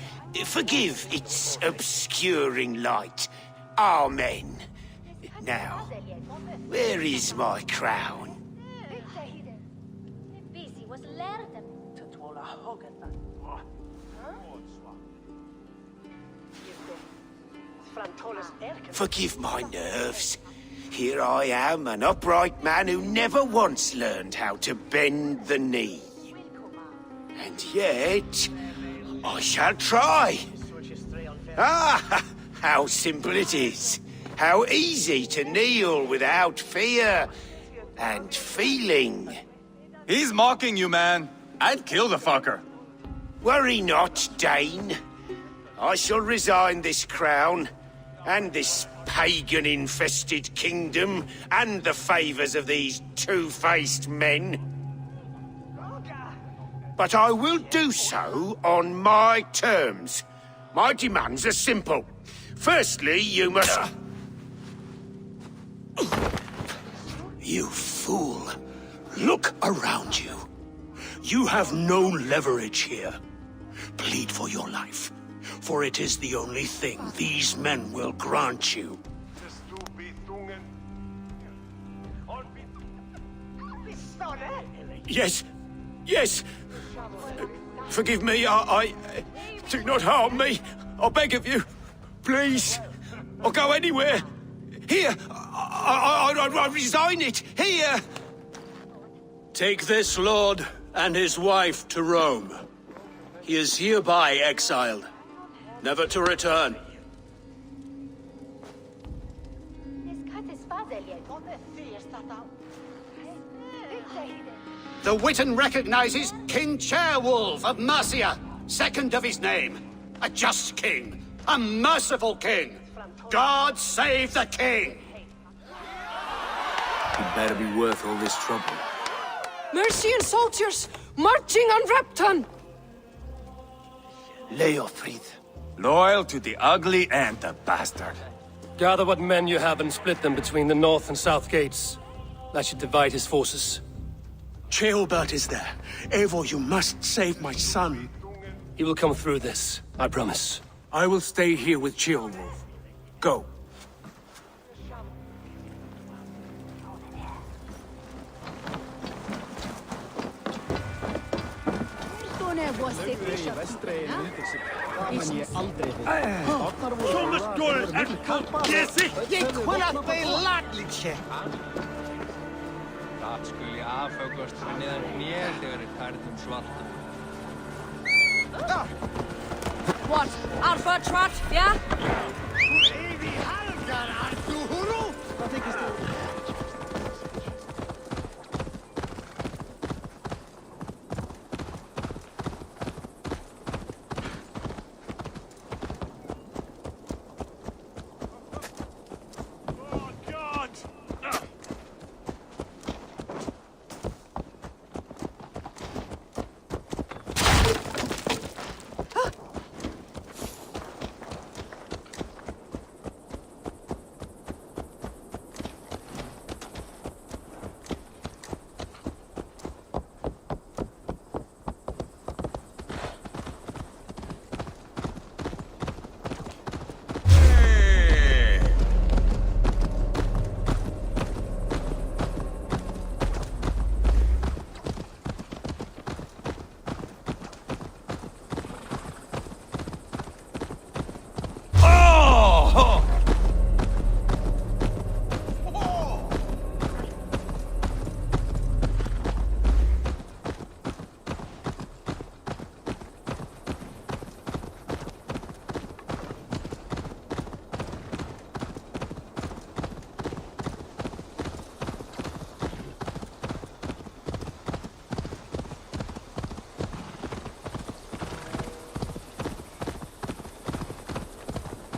forgive its obscuring light. Amen. Now, where is my crown? Forgive my nerves. Here I am, an upright man who never once learned how to bend the knee. And yet, I shall try. Ah, how simple it is. How easy to kneel without fear and feeling. He's mocking you, man. I'd kill the fucker. Worry not, Dane. I shall resign this crown, and this pagan-infested kingdom, and the favors of these two-faced men. But I will do so on my terms. My demands are simple. Firstly, you must... You fool. Look around you. You have no leverage here. Plead for your life, for it is the only thing these men will grant you. Yes, yes. Forgive me, I... Do not harm me. I beg of you. Please. I'll go anywhere. Here. I resign it. Here. Take this lord and his wife to Rome. He is hereby exiled, never to return. The Witan recognizes King Chairwolf of Mercia, second of his name. A just king, a merciful king. God save the king! It better be worth all this trouble. Mercian soldiers marching on Repton! Leofrid. Loyal to the ugly and the bastard. Gather what men you have and split them between the north and south gates. That should divide his forces. Ceolbert is there. Eivor, you must save my son. He will come through this, I promise. I will stay here with Ceolwulf. Go. Það skuli afhöggast fyrir neðan hné þegar kærðum svartum. What? Alpha Trot, yeah?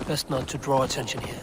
Best not to draw attention here.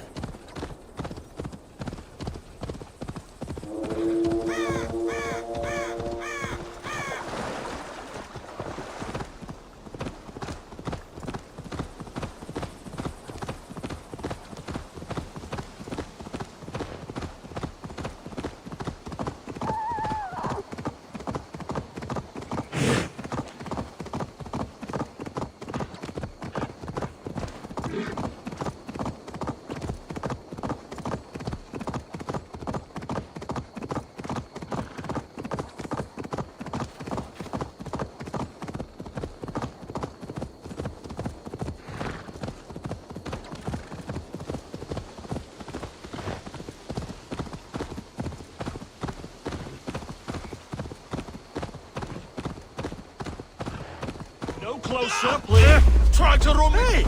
Closer, please. Try to run me!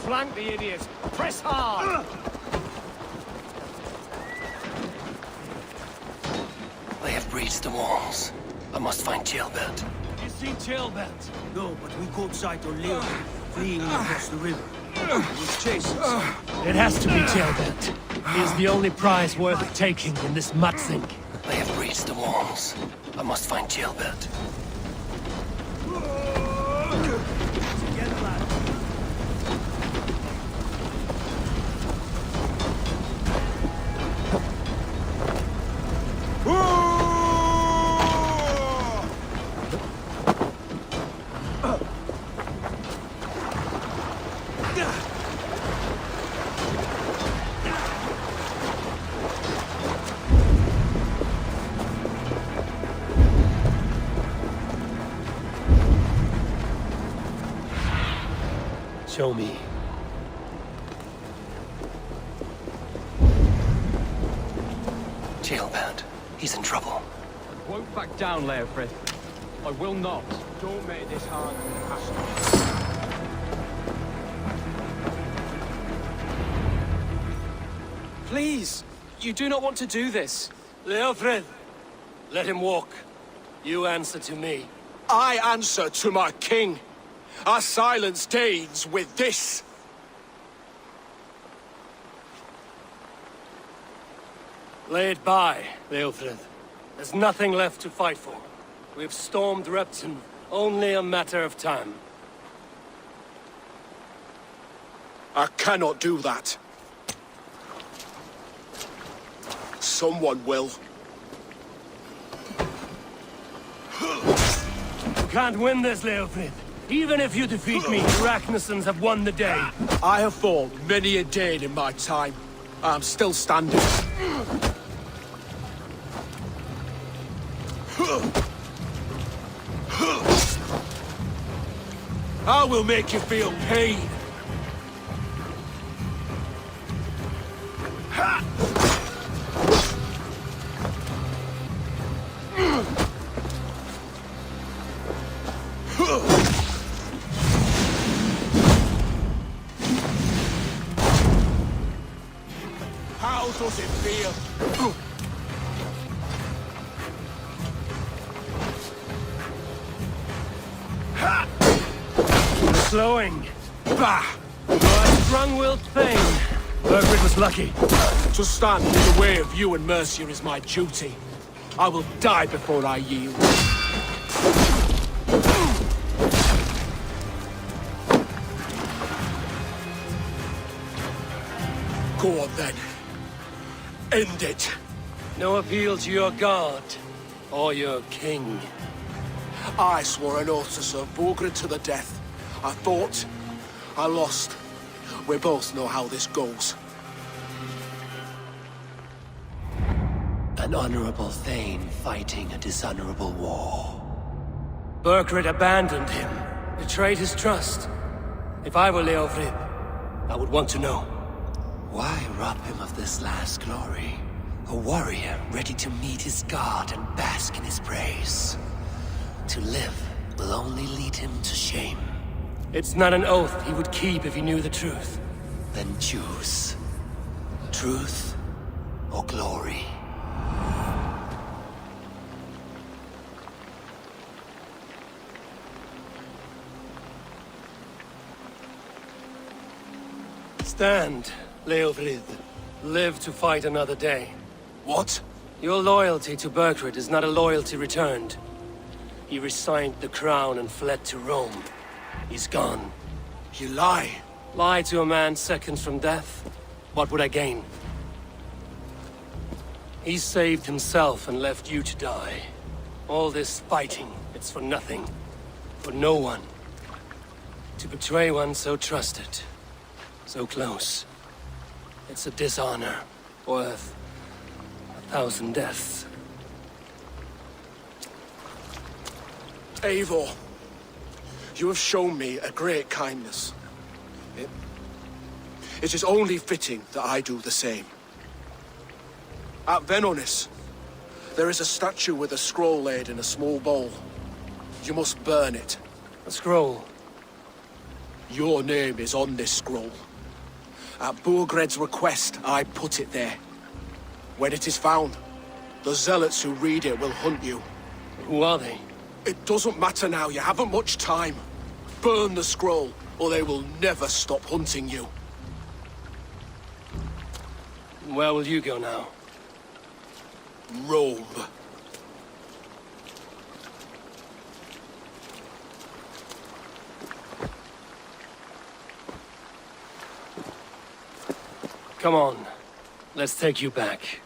Flank the idiots! Press hard! They have breached the walls. I must find Jailbert. You see Jailbert? No, but we caught sight of Leon fleeing across the river. He was chasing us. It has to be Jailbert. He is the only prize worth taking in this mudsink. They have breached the walls. I must find Jailbert. Together, lad. Show me. Jailbound. He's in trouble. I won't back down, Leofrith. I will not. Don't make this hard for the pastor. Please! You do not want to do this. Leofrith, let him walk. You answer to me. I answer to my king. I silence Danes with this. Lay it by, Leofrith. There's nothing left to fight for. We've stormed Repton. Only a matter of time. I cannot do that. Someone will. You can't win this, Leofrith. Even if you defeat me, the Ragnarsons have won the day. I have fought many a Dane in my time. I'm still standing. I will make you feel pain. How does it feel? Slowing. Bah! You're a strong-willed thing. Burgred was lucky. To stand in the way of you and Mercia is my duty. I will die before I yield. Go on then. End it. No appeal to your god or your king. I swore an oath to serve Burgred to the death. I fought. I lost. We both know how this goes. An honorable Thane fighting a dishonorable war. Burgred abandoned him, betrayed his trust. If I were Leofrith, I would want to know. Why rob him of this last glory? A warrior ready to meet his god and bask in his praise. To live will only lead him to shame. It's not an oath he would keep if he knew the truth. Then choose. Truth or glory. Stand, Leofrith. Live to fight another day. What? Your loyalty to Burgred is not a loyalty returned. He resigned the crown and fled to Rome. He's gone. You lie. Lie to a man seconds from death? What would I gain? He saved himself and left you to die. All this fighting, it's for nothing. For no one. To betray one so trusted. So close. It's a dishonor worth 1,000 deaths. Eivor, you have shown me a great kindness. It is only fitting that I do the same. At Venonis, there is a statue with a scroll laid in a small bowl. You must burn it. A scroll? Your name is on this scroll. At Burgred's request, I put it there. When it is found, the zealots who read it will hunt you. Who are they? It doesn't matter now, you haven't much time. Burn the scroll, or they will never stop hunting you. Where will you go now? Rome. Come on. Let's take you back.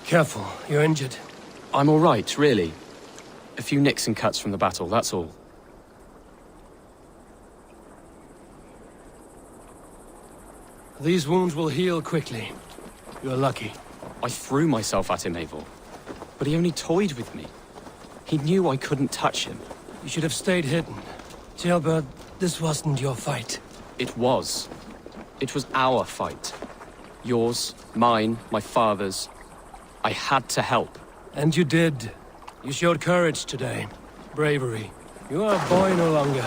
Careful, you're injured. I'm all right, really. A few nicks and cuts from the battle, that's all. These wounds will heal quickly. You're lucky. I threw myself at him, Eivor. But he only toyed with me. He knew I couldn't touch him. You should have stayed hidden. Jailbird, this wasn't your fight. It was. It was our fight. Yours, mine, my father's. I had to help. And you did. You showed courage today. Bravery. You are a boy no longer.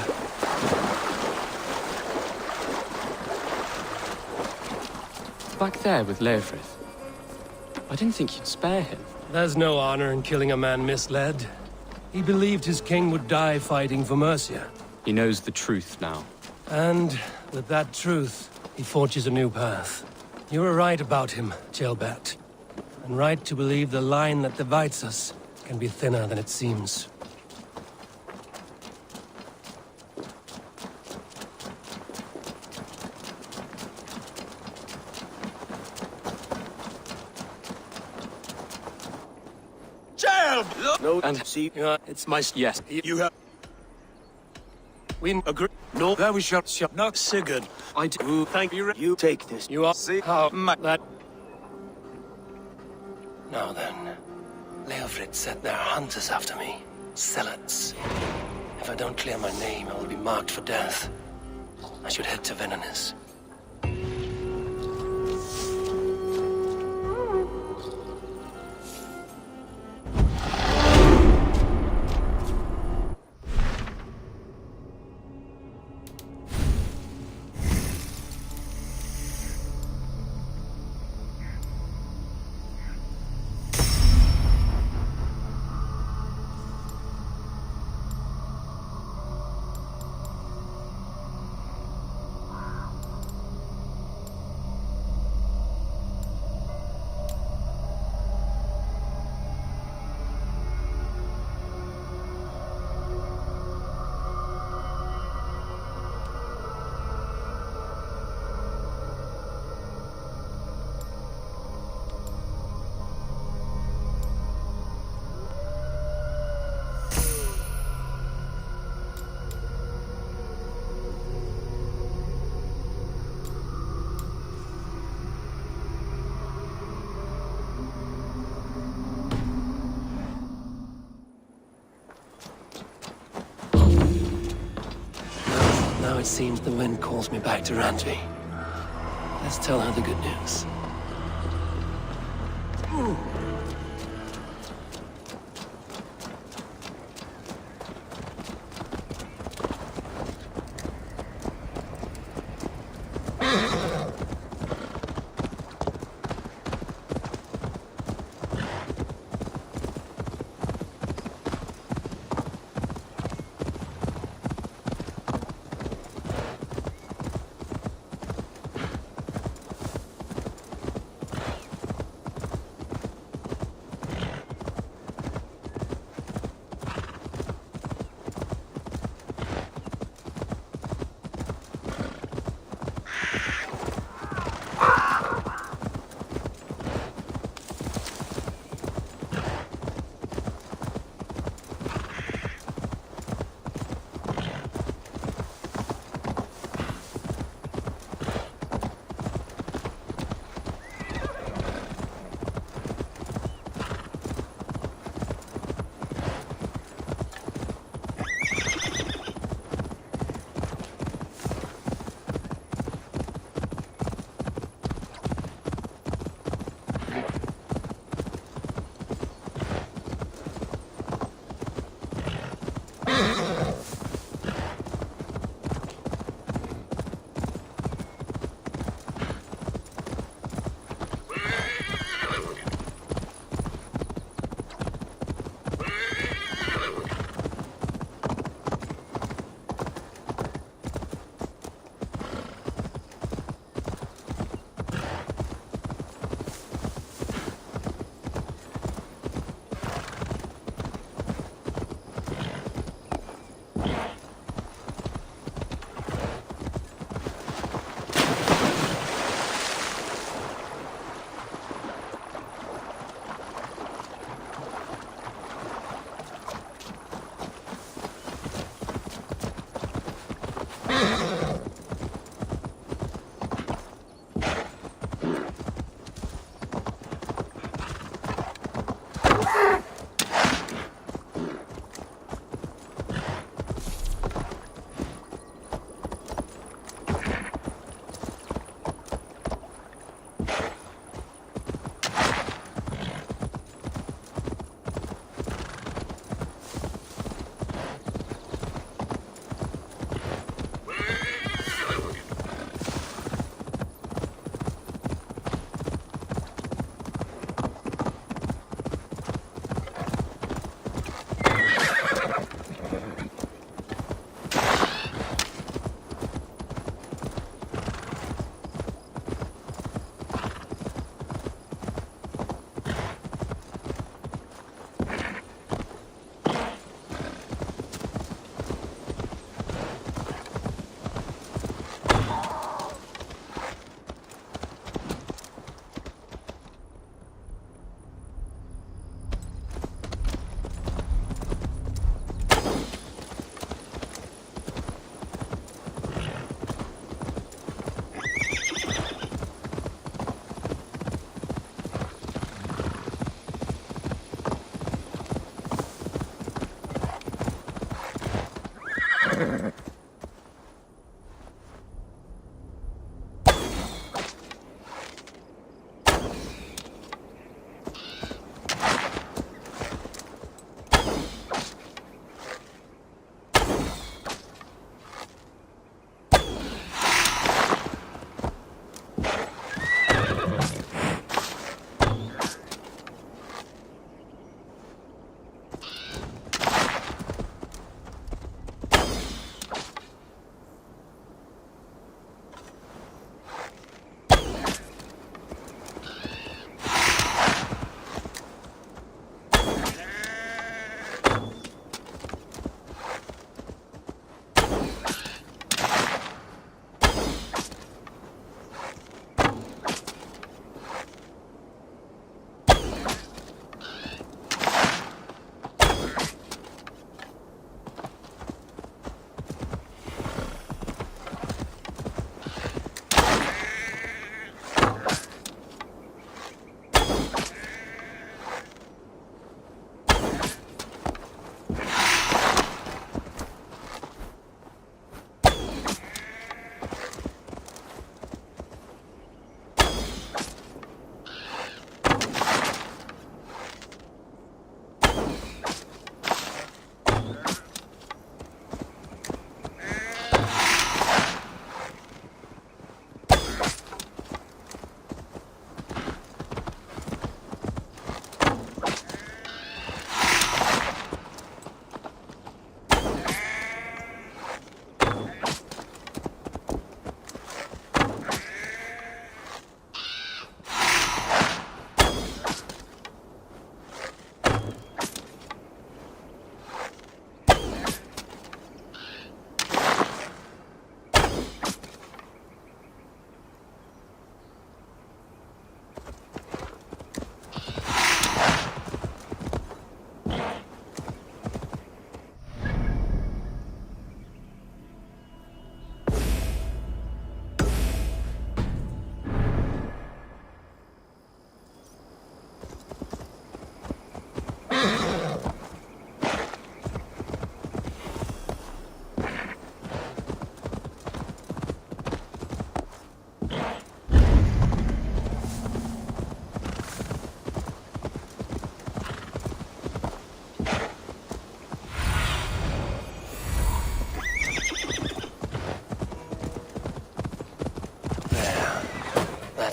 Back there with Leofrith. I didn't think you'd spare him. There's no honor in killing a man misled. He believed his king would die fighting for Mercia. He knows the truth now. And with that truth, he forges a new path. You were right about him, Jailbert. And right to believe the line that divides us can be thinner than it seems. No, and see, it's my... Yes. You have... We agree. No, that was shot not Sigurd. I do. Thank you. You take this. You are... See how that... Now then. Leofrid said there are hunters after me. Zealots. If I don't clear my name, I will be marked for death. I should head to Venanis. Now it seems the wind calls me back to Randvi. Let's tell her the good news.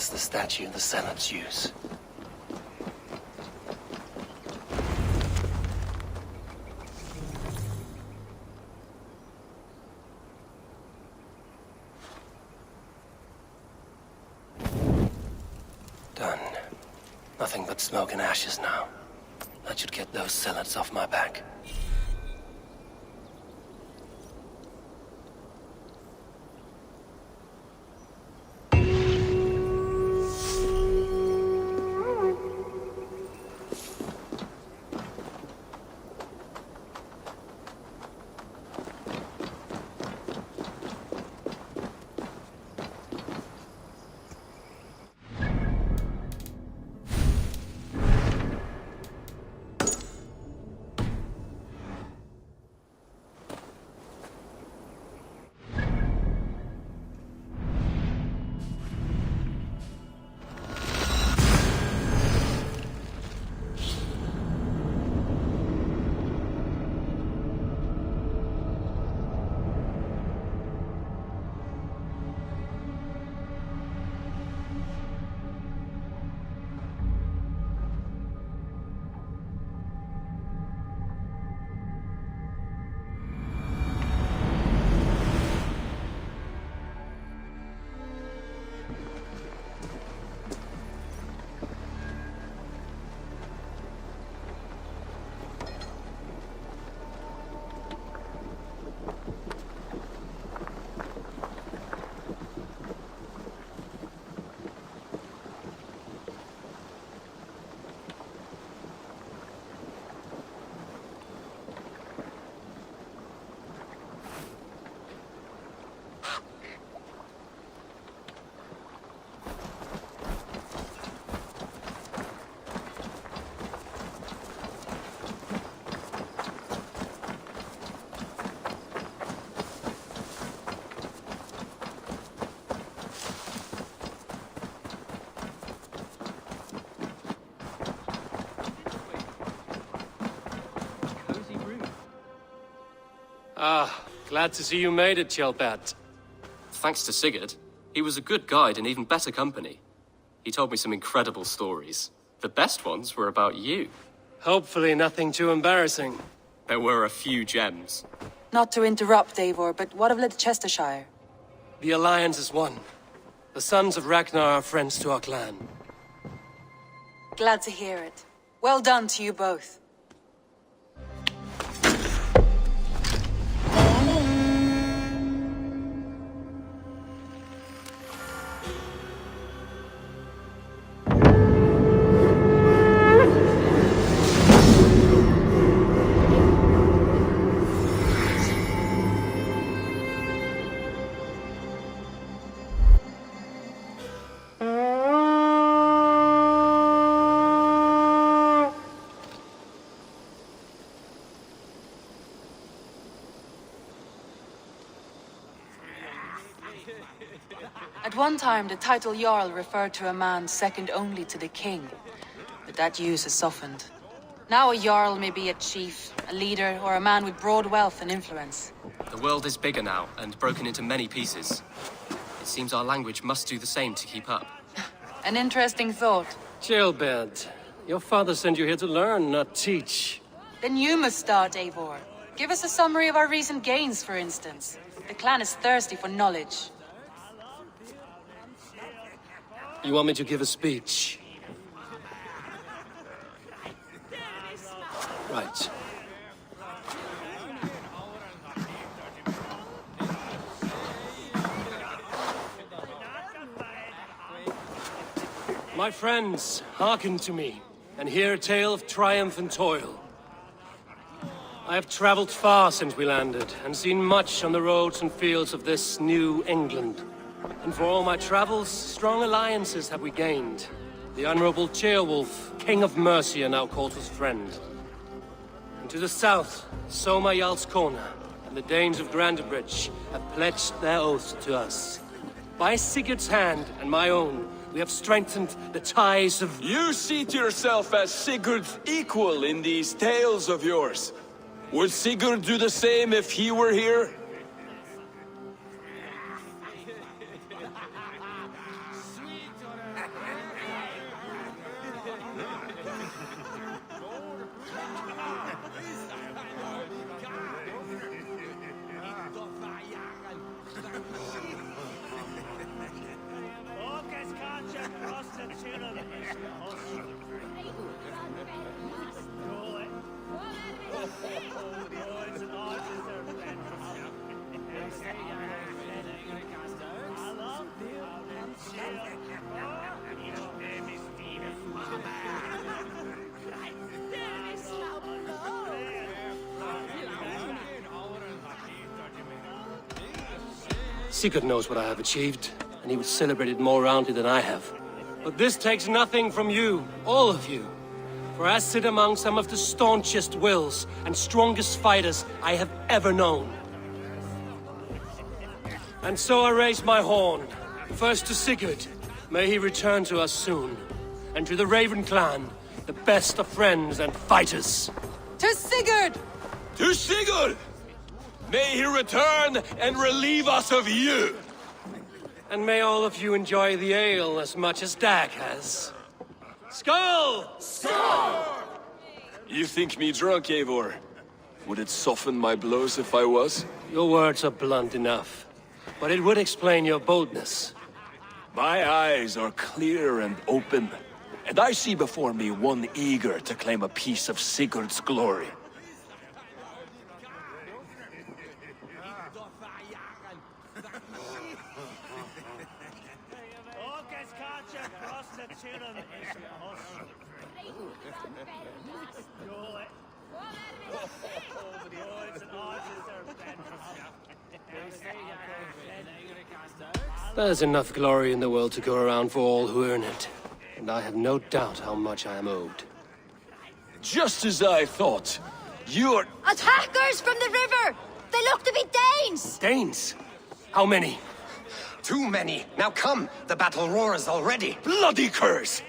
That's the statue the Senates use. Done. Nothing but smoke and ashes now. That should get those Senates off my back. Ah, glad to see you made it, Chelbat. Thanks to Sigurd. He was a good guide and even better company. He told me some incredible stories. The best ones were about you. Hopefully nothing too embarrassing. There were a few gems. Not to interrupt, Eivor, but what of Leicestershire? The Alliance is one. The sons of Ragnar are friends to our clan. Glad to hear it. Well done to you both. At one time, the title Jarl referred to a man second only to the king, but that use has softened. Now a Jarl may be a chief, a leader, or a man with broad wealth and influence. The world is bigger now, and broken into many pieces. It seems our language must do the same to keep up. An interesting thought. Chelbat, your father sent you here to learn, not teach. Then you must start, Eivor. Give us a summary of our recent gains, for instance. The clan is thirsty for knowledge. You want me to give a speech? Right. My friends, hearken to me, and hear a tale of triumph and toil. I have traveled far since we landed, and seen much on the roads and fields of this new England. And for all my travels, strong alliances have we gained. The Honorable Ceolwulf, King of Mercia, now calls us friend. And to the south, Soma Jarl's Corner, and the Danes of Grandebridge have pledged their oaths to us. By Sigurd's hand and my own, we have strengthened the ties of... You see to yourself as Sigurd's equal in these tales of yours. Would Sigurd do the same if he were here? Sigurd knows what I have achieved, and he would celebrate it more roundly than I have. But this takes nothing from you, all of you. For I sit among some of the staunchest wills and strongest fighters I have ever known. And so I raise my horn, first to Sigurd, may he return to us soon, and to the Raven clan, the best of friends and fighters. To Sigurd! To Sigurd! May he return and relieve us of you! And may all of you enjoy the ale as much as Dag has. Skull! Skull! You think me drunk, Eivor? Would it soften my blows if I was? Your words are blunt enough, but it would explain your boldness. My eyes are clear and open, and I see before me one eager to claim a piece of Sigurd's glory. There's enough glory in the world to go around for all who earn it, and I have no doubt how much I am owed. Just as I thought. You're... Attackers from the river! They look to be Danes! Danes? How many? Too many. Now come, the battle roars already. Bloody curse!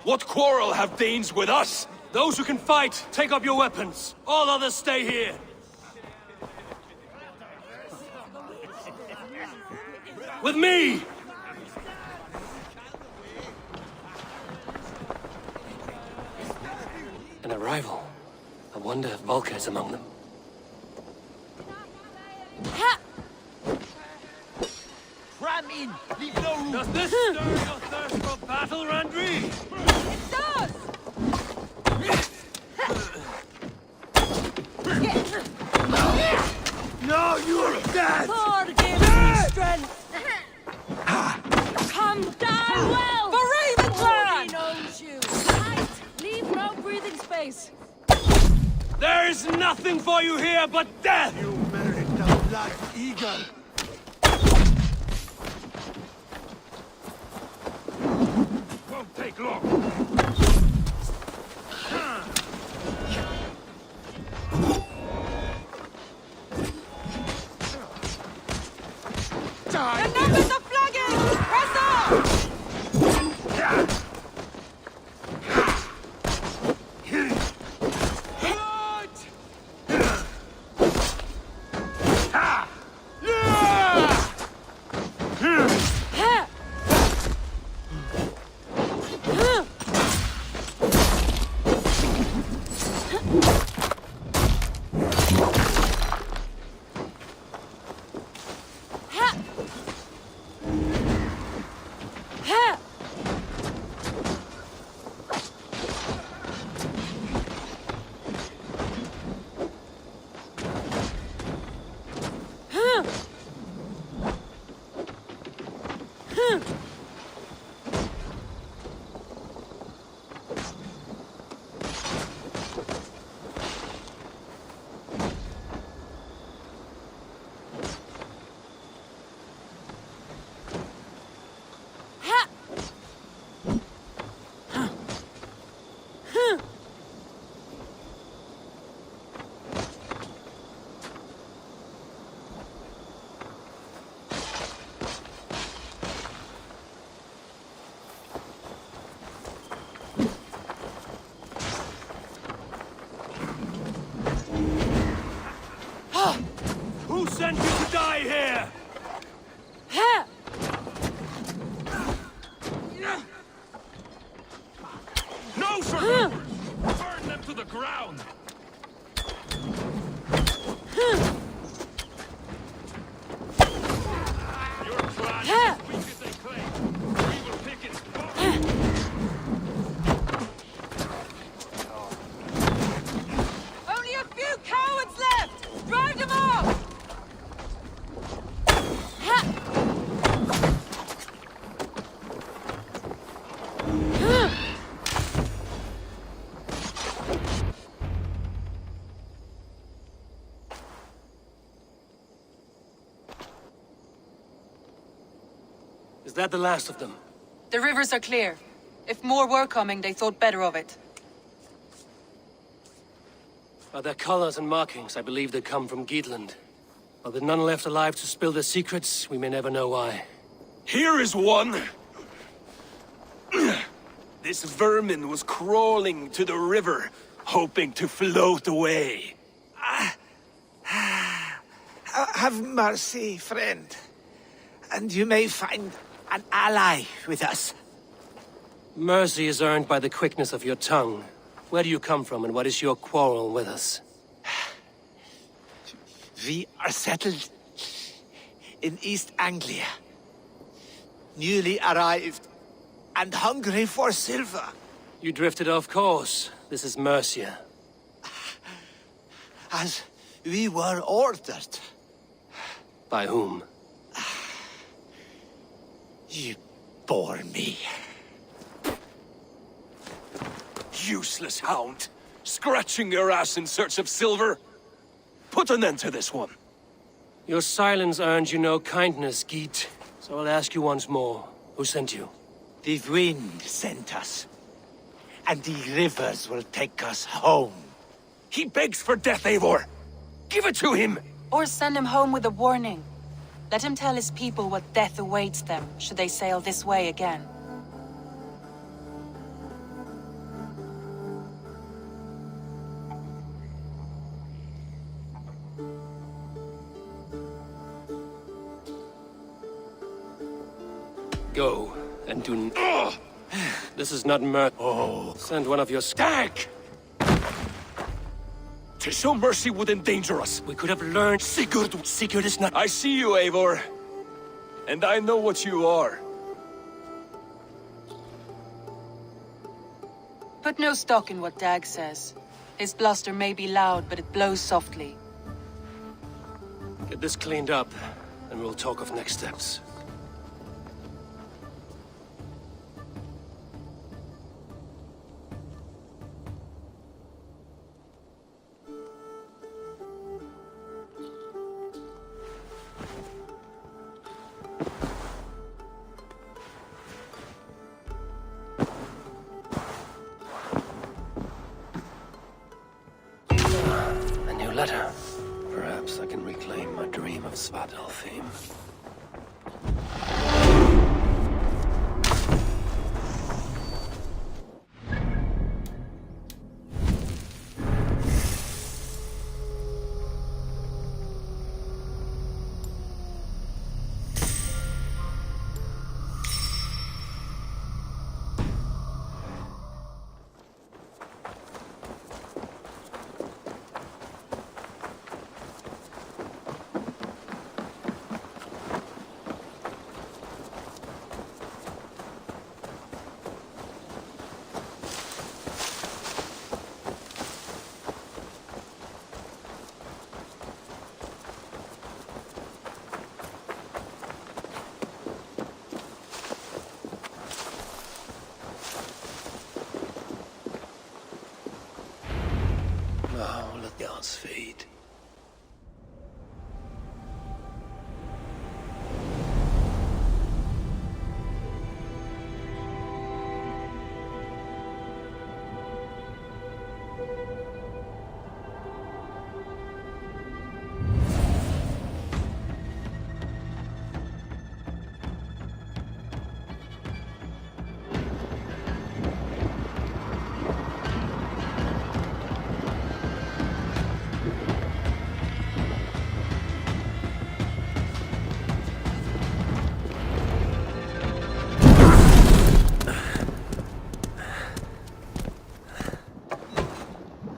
What quarrel have Danes with us? Those who can fight, take up your weapons. All others stay here. With me! An arrival. I wonder if Volker is among them. Ram in! Leave no room! Does this stir your thirst for battle, Randri? It does! No, you're dead! Thor gave me strength! Come down well! For Ravenclan! He knows you! Tight! Leave no breathing space! There is nothing for you here but death! You merit the blood eagle! Won't take long! The numbers are flagging! Press on! Who sent you to die here? No survivors! Burn them to the ground! Your clan is as weak as they claim. We will pick its Is that the last of them? The rivers are clear. If more were coming, they thought better of it. By their colors and markings, I believe they come from Geatland. But with none left alive to spill their secrets, we may never know why. Here is one! This vermin was crawling to the river, hoping to float away. Have mercy, friend. And you may find an ally with us. Mercy is earned by the quickness of your tongue. Where do you come from, and what is your quarrel with us? We are settled in East Anglia. Newly arrived and hungry for silver. You drifted off course. This is Mercia. As we were ordered. By whom? You bore me. Useless hound! Scratching your ass in search of silver! Put an end to this one! Your silence earned you no kindness, Geet. So I'll ask you once more. Who sent you? The wind sent us. And the rivers will take us home. He begs for death, Eivor! Give it to him! Or send him home with a warning. Let him tell his people what death awaits them, should they sail this way again. Go, and do This is not Send one of your stag! To show mercy would endanger us. We could have learned. Sigurd is not. I see you, Eivor. And I know what you are. Put no stock in what Dag says. His bluster may be loud, but it blows softly. Get this cleaned up, and we'll talk of next steps. Letter. Perhaps I can reclaim my dream of Svartalfheim. Now let the odds fade.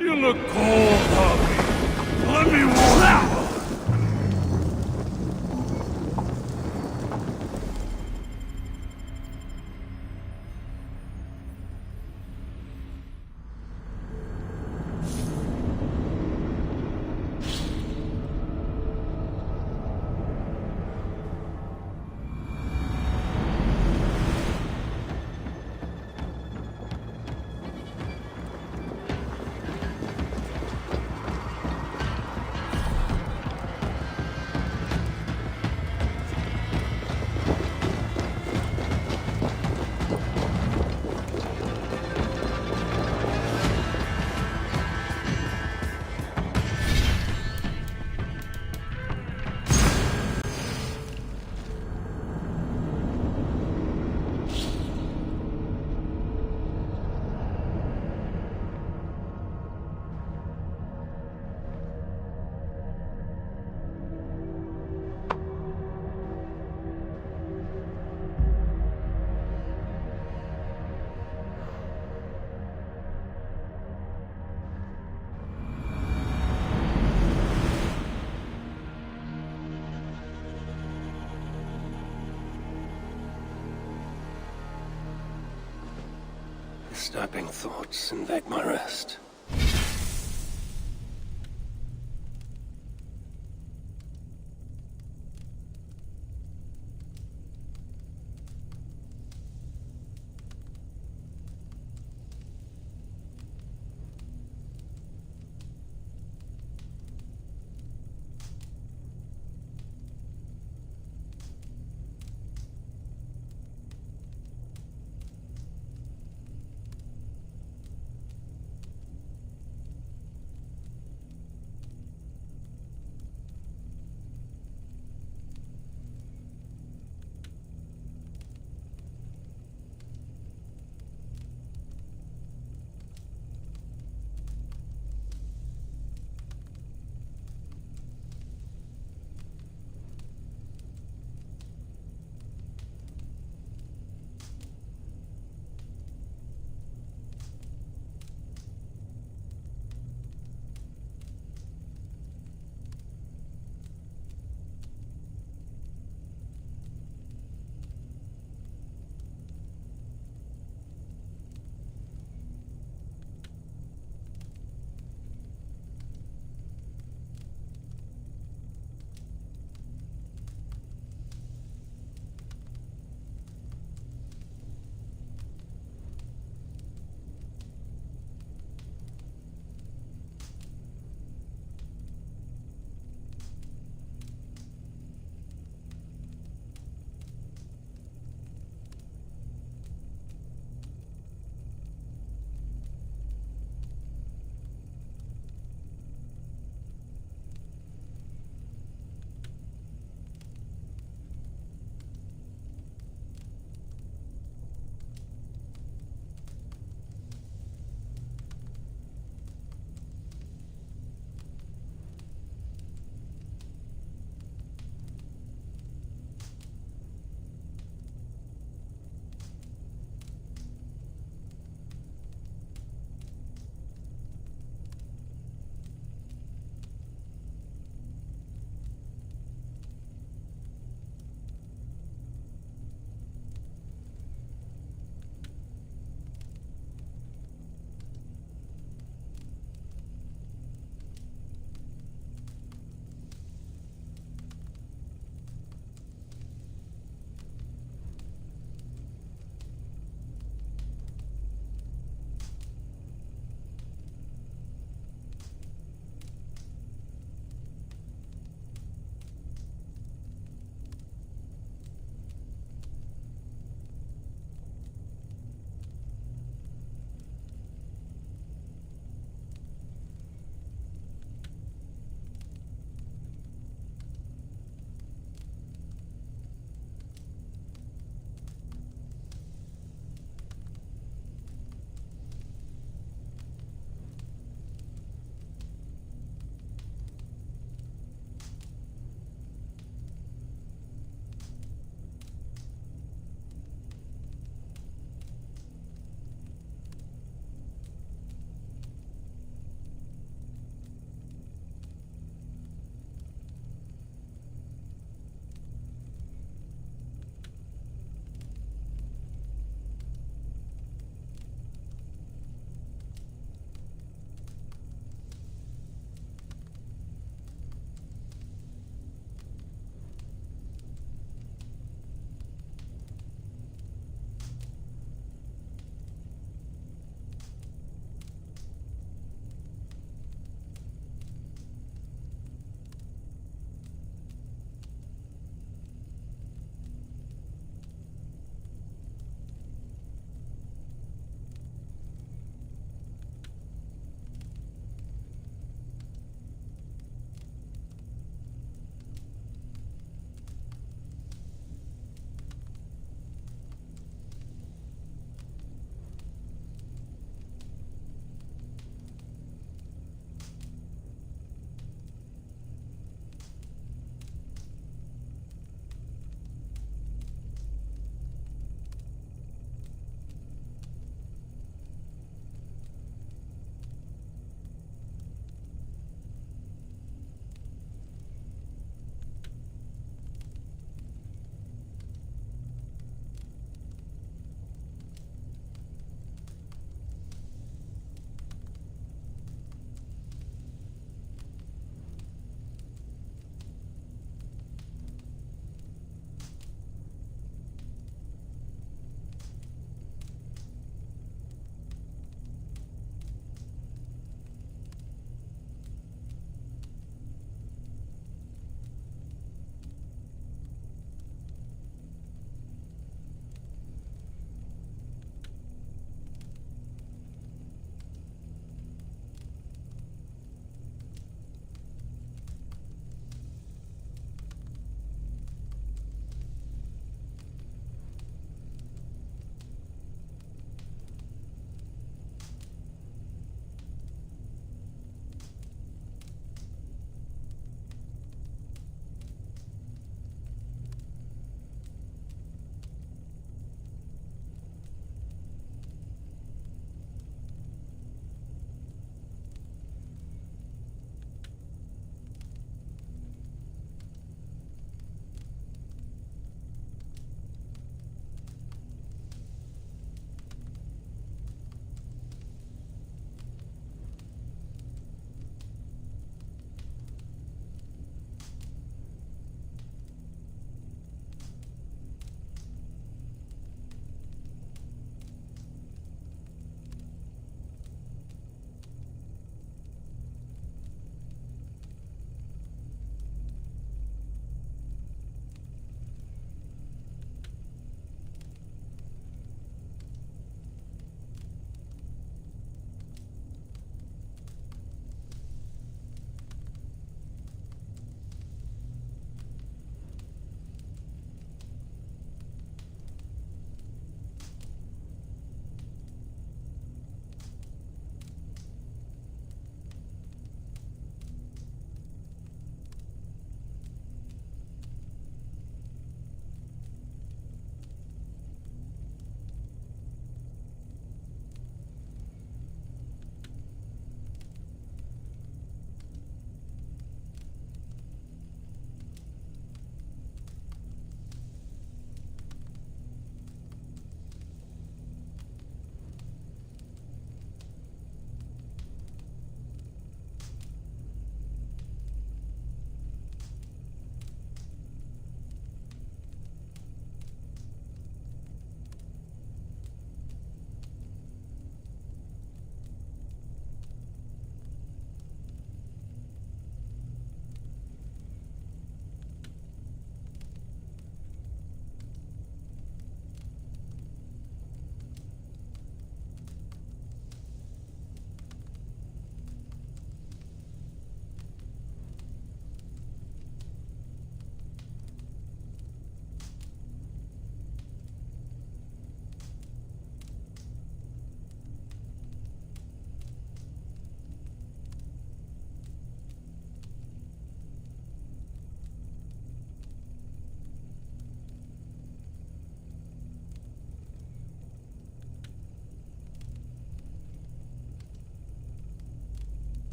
You look cold, Bobby. Let me warm you. Disturbing thoughts invade my rest.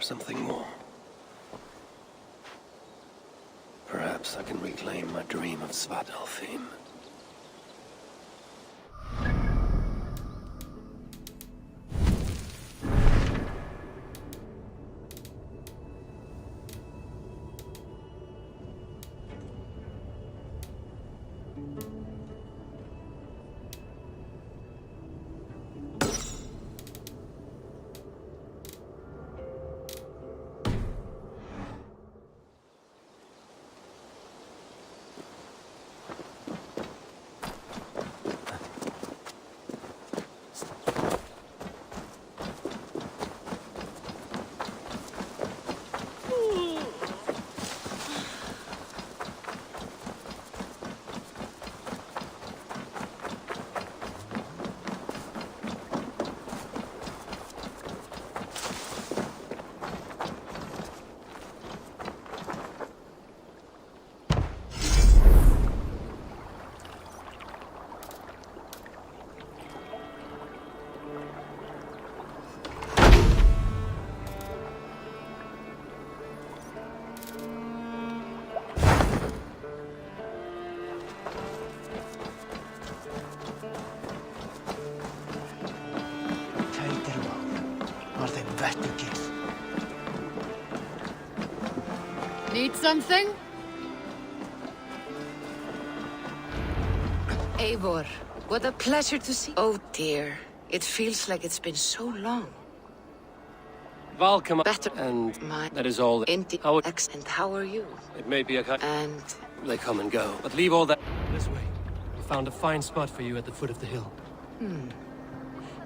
something more. Perhaps I can reclaim my dream of Svartalfheim. Need something? Eivor, what a pleasure to see. Oh dear, it feels like it's been so long. Welcome. Better. And My that is all. Inti. How And how are you? it may be a cut. And They come and go. But leave all that this way. We found a fine spot for you at the foot of the hill.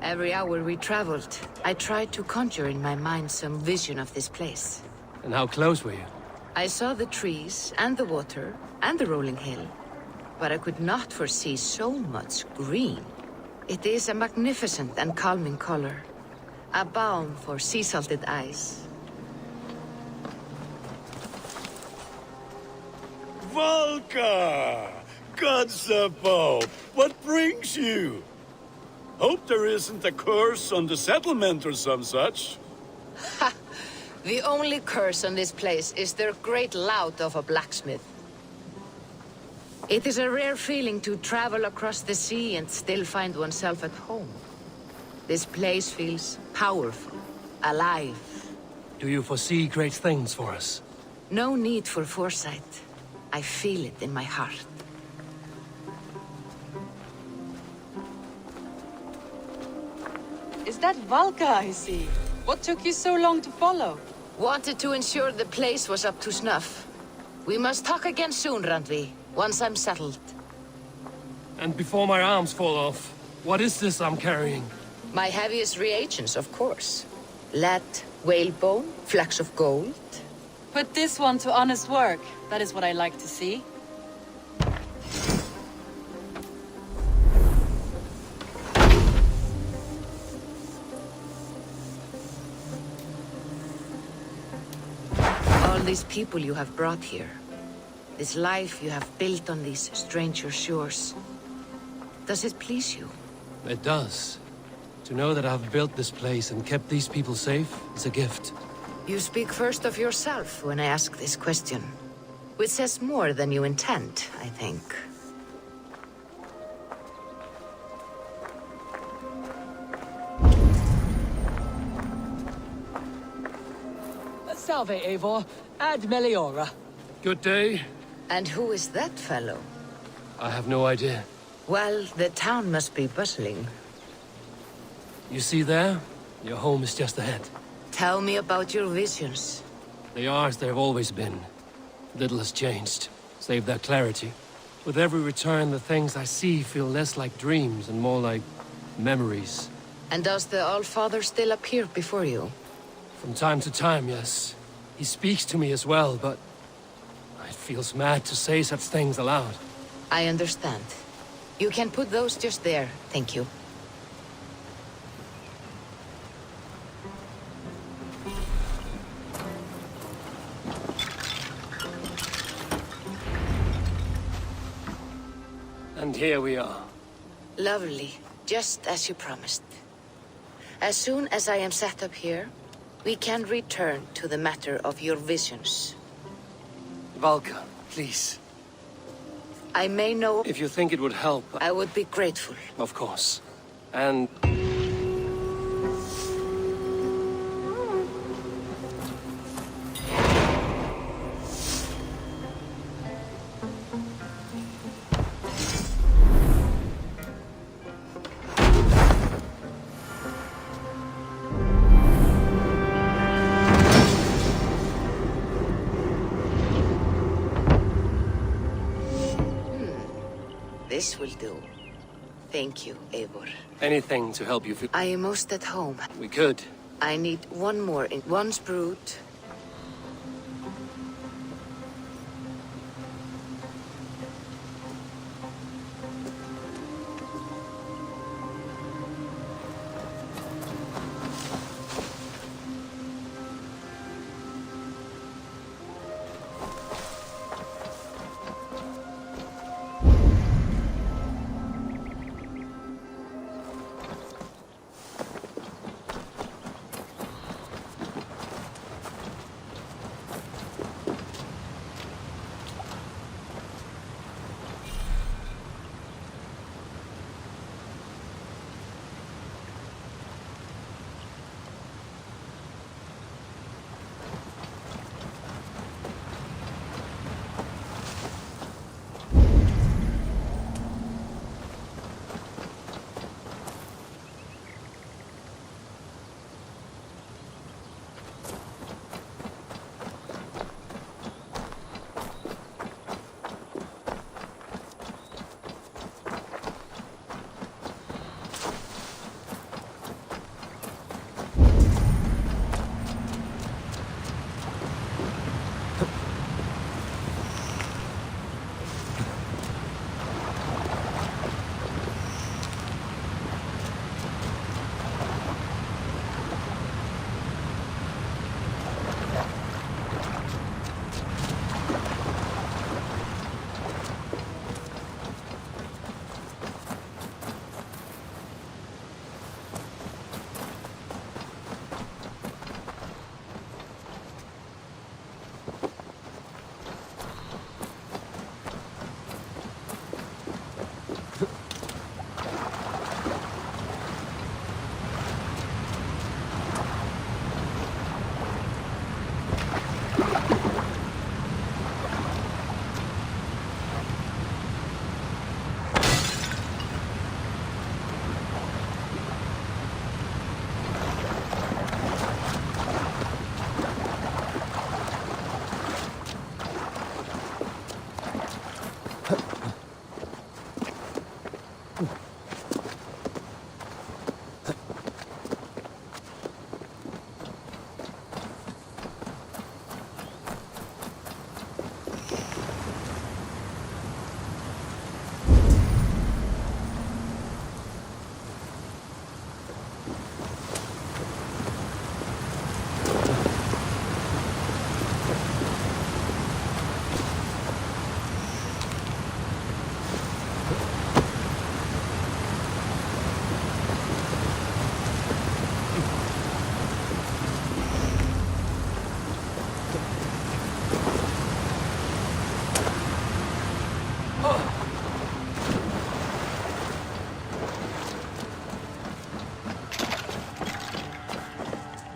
Every hour we traveled, I tried to conjure in my mind some vision of this place. And how close were you? I saw the trees and the water and the rolling hill, but I could not foresee so much green. It is a magnificent and calming color, a balm for sea-salted eyes. Volka! God's Pope, what brings you? Hope there isn't a curse on the settlement or some such. Ha! The only curse on this place is their great lout of a blacksmith. It is a rare feeling to travel across the sea and still find oneself at home. This place feels powerful, alive. Do you foresee great things for us? No need for foresight. I feel it in my heart. Is that Valka I see? What took you so long to follow? Wanted to ensure the place was up to snuff. We must talk again soon, Randvi, once I'm settled. And before my arms fall off, what is this I'm carrying? My heaviest reagents, of course. Lead, whalebone, flecks of gold. Put this one to honest work. That is what I like to see. All these people you have brought here. This life you have built on these stranger shores. Does it please you? It does. To know that I've built this place and kept these people safe is a gift. You speak first of yourself when I ask this question. Which says more than you intend, I think. Salve, Eivor. Ad Meliora. Good day. And who is that fellow? I have no idea. Well, the town must be bustling. You see there? Your home is just ahead. Tell me about your visions. They are as they've always been. Little has changed, save their clarity. With every return, the things I see feel less like dreams and more like memories. And does the Allfather still appear before you? From time to time, yes. He speaks to me as well, but it feels mad to say such things aloud. I understand. You can put those just there, thank you. And here we are. Lovely, just as you promised. As soon as I am set up here, We can return to the matter of your visions. Valka, please. I may know... If you think it would help... I would be grateful. Of course. And... This will do. Thank you, Eivor. anything to help you feel... I am most at home. We could. I need one more in one's brute.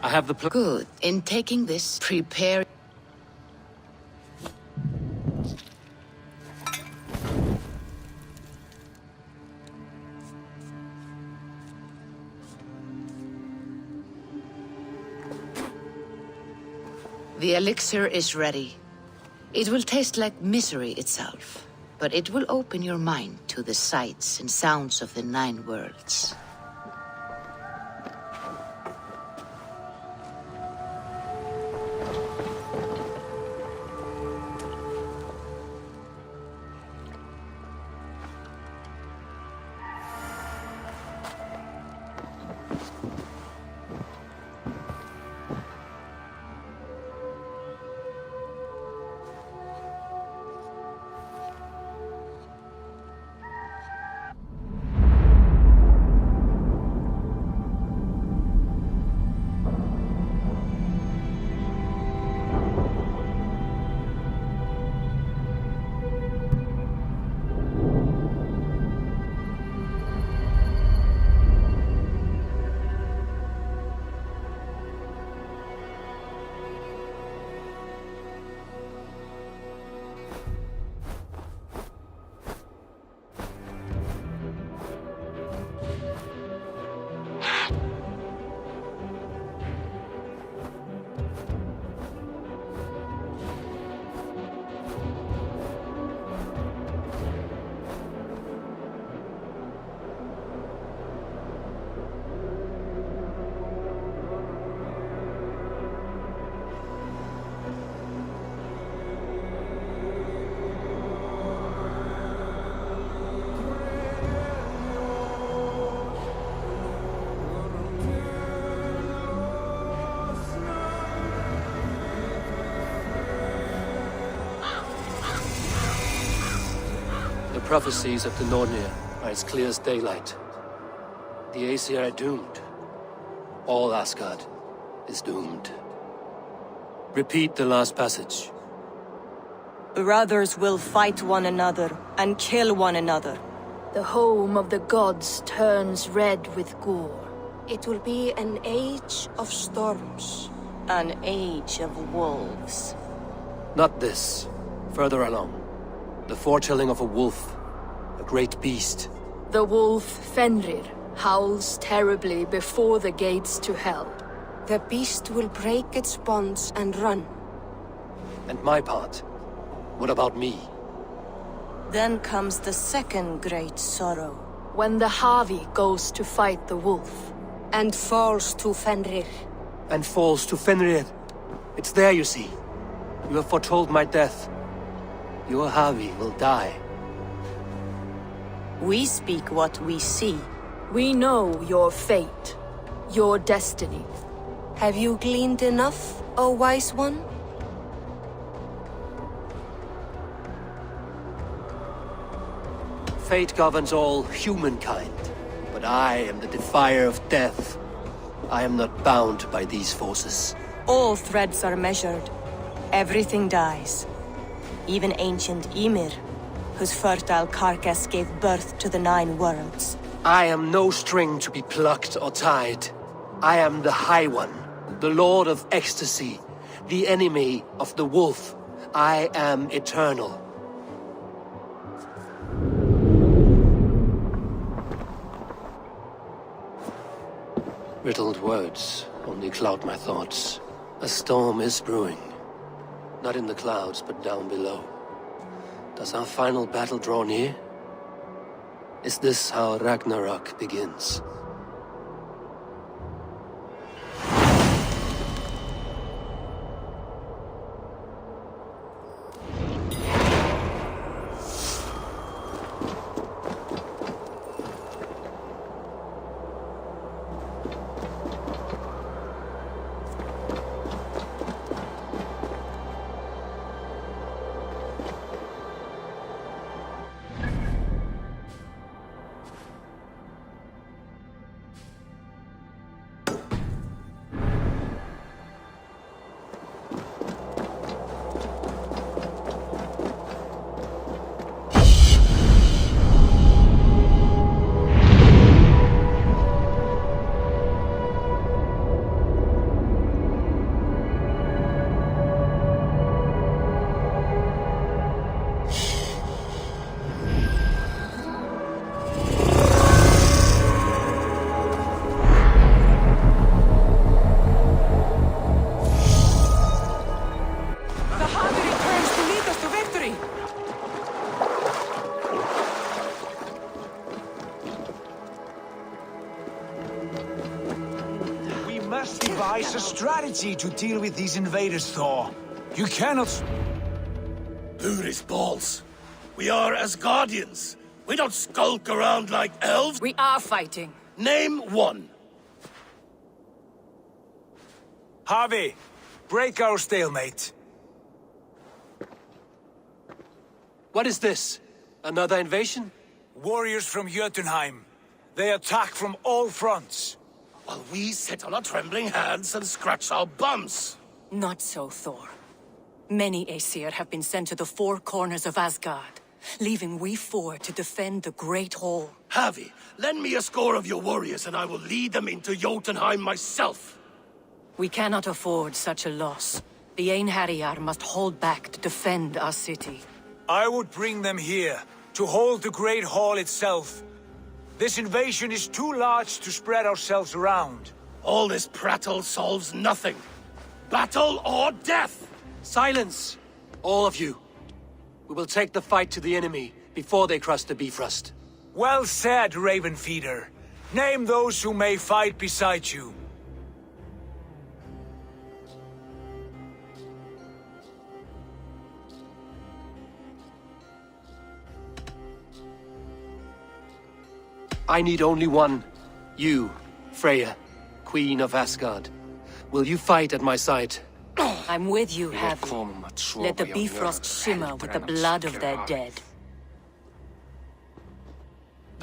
I have the Good. In taking this, prepare... The elixir is ready. It will taste like misery itself, but it will open your mind to the sights and sounds of the 9 worlds. prophecies of the Nornir are as clear as daylight. The Aesir are doomed. All Asgard is doomed. Repeat the last passage. Brothers will fight one another and kill one another. The home of the gods turns red with gore. It will be an age of storms. An age of wolves. Not this. Further along. The foretelling of a wolf. A great beast. The wolf Fenrir howls terribly before the gates to hell. The beast will break its bonds and run. And my part? What about me? Then comes the second great sorrow. When the Havi goes to fight the wolf. And falls to Fenrir. And falls to Fenrir. It's there, you see. You have foretold my death. Your Havi will die. We speak what we see. We know your fate. Your destiny. Have you gleaned enough, O wise one? Fate governs all humankind, but I am the defier of death. I am not bound by these forces. All threads are measured. Everything dies. Even ancient Ymir, whose fertile carcass gave birth to the 9 worlds. I am no string to be plucked or tied. I am the High One, the Lord of Ecstasy, the enemy of the wolf. I am eternal. Riddled words only cloud my thoughts. A storm is brewing. Not in the clouds, but down below. Does our final battle draw near? Is this how Ragnarok begins? Devise a strategy to deal with these invaders, Thor. You cannot... Booty's balls. We are Asgardians. We don't skulk around like elves. We are fighting. Name one. Havi, break our stalemate. What is this? Another invasion? Warriors from Jotunheim. They attack from all fronts. While we sit on our trembling hands and scratch our bums. Not so, Thor. Many Aesir have been sent to the 4 corners of Asgard, leaving we 4 to defend the Great Hall. Havi, lend me a score of your warriors and I will lead them into Jotunheim myself. We cannot afford such a loss. The Einherjar must hold back to defend our city. I would bring them here, to hold the Great Hall itself. This invasion is too large to spread ourselves around. All this prattle solves nothing. Battle or death! Silence! All of you. We will take the fight to the enemy before they cross the Bifrost. Well said, Ravenfeeder. Name those who may fight beside you. I need only one. You, Freya, Queen of Asgard. Will you fight at my side? I'm with you, Havi. Let the Bifrost shimmer with the blood of their dead.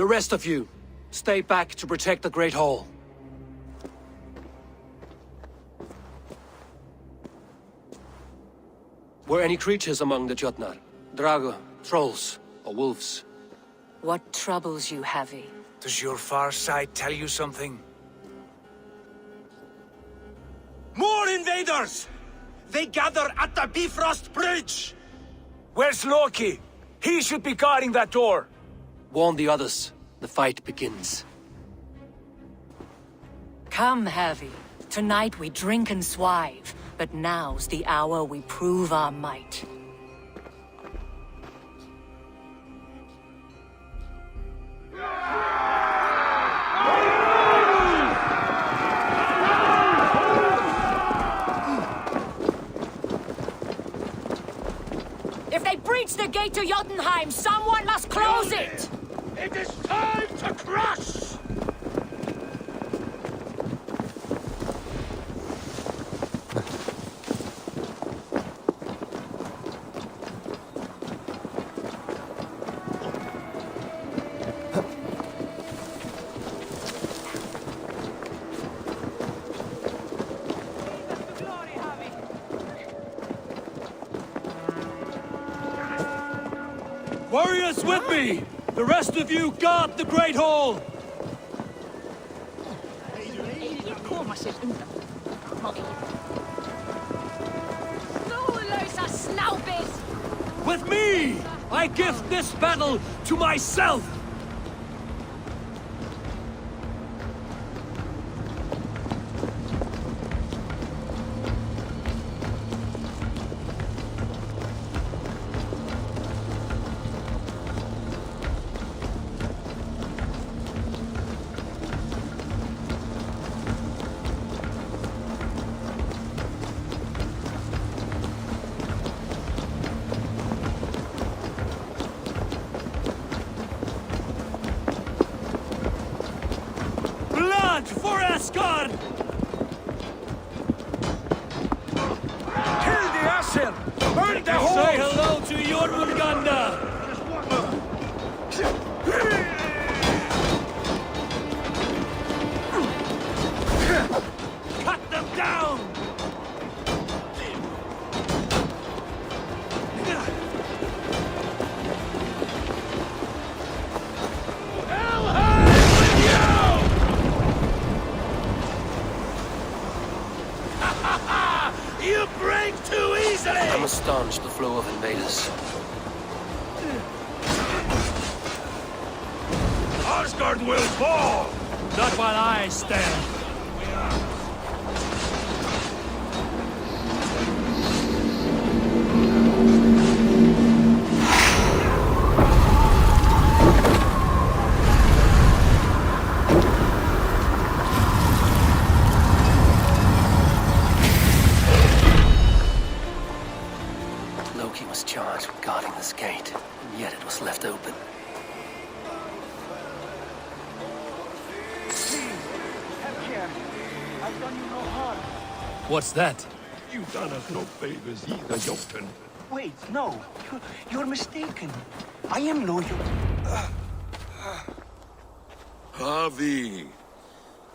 The rest of you, stay back to protect the Great Hall. Were any creatures among the Jotnar? Drago, trolls, or wolves? What troubles you, Heavy? Does your far sight tell you something? More invaders! They gather at the Bifrost Bridge! Where's Loki? He should be guarding that door. Warn the others. The fight begins. Come, Heavy. Tonight we drink and swive, but now's the hour we prove our might. If they breach the gate to Jotunheim, someone must close it! It is time to crush! Warriors with me! The rest of you guard the Great Hall! With me! I give this battle to myself! For Asgard! Kill the Asher! Burn the hole! Say hello to Jormungandr! Cut them down! You break too easily! I'm astonished the flow of invaders. Asgard will fall! Not while I stand. Loki was charged with guarding this gate, and yet it was left open. I've done you no harm. What's that? You've done us no favors either, Jotun. Wait, no. You're mistaken. I am loyal. Harvey.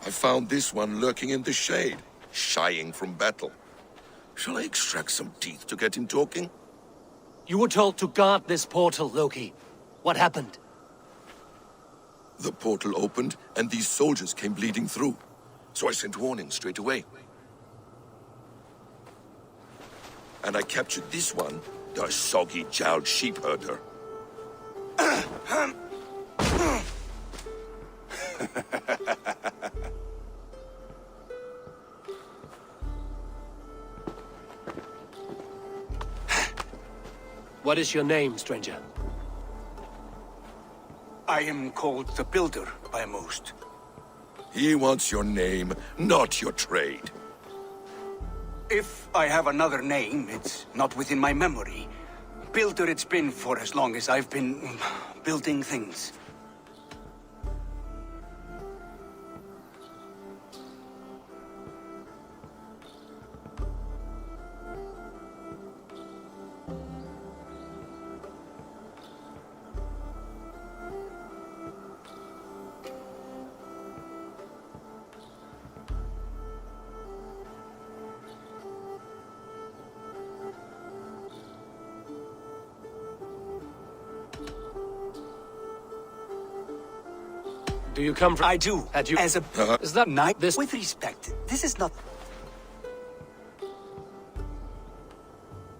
I found this one lurking in the shade, shying from battle. Shall I extract some teeth to get him talking? You were told to guard this portal, Loki. What happened? The portal opened, and these soldiers came bleeding through. So I sent warning straight away. And I captured this one, the soggy-jowled sheep herder. What is your name, stranger? I am called the Builder by most. He wants your name, not your trade. If I have another name, it's not within my memory. Builder it's been for as long as I've been building things. Do you come from... I do. Had you... As a... Is that knight? this... With respect, this is not...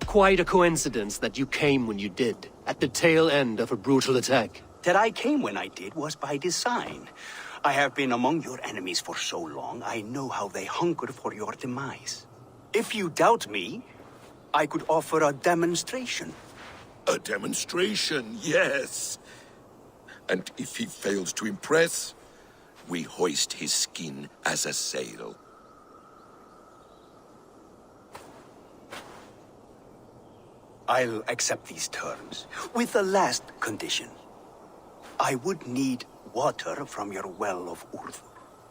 Quite a coincidence that you came when you did, at the tail end of a brutal attack. That I came when I did was by design. I have been among your enemies for so long, I know how they hunger for your demise. If you doubt me, I could offer a demonstration. A demonstration, yes. And if he fails to impress, we hoist his skin as a sail. I'll accept these terms, with the last condition. I would need water from your well of Urth.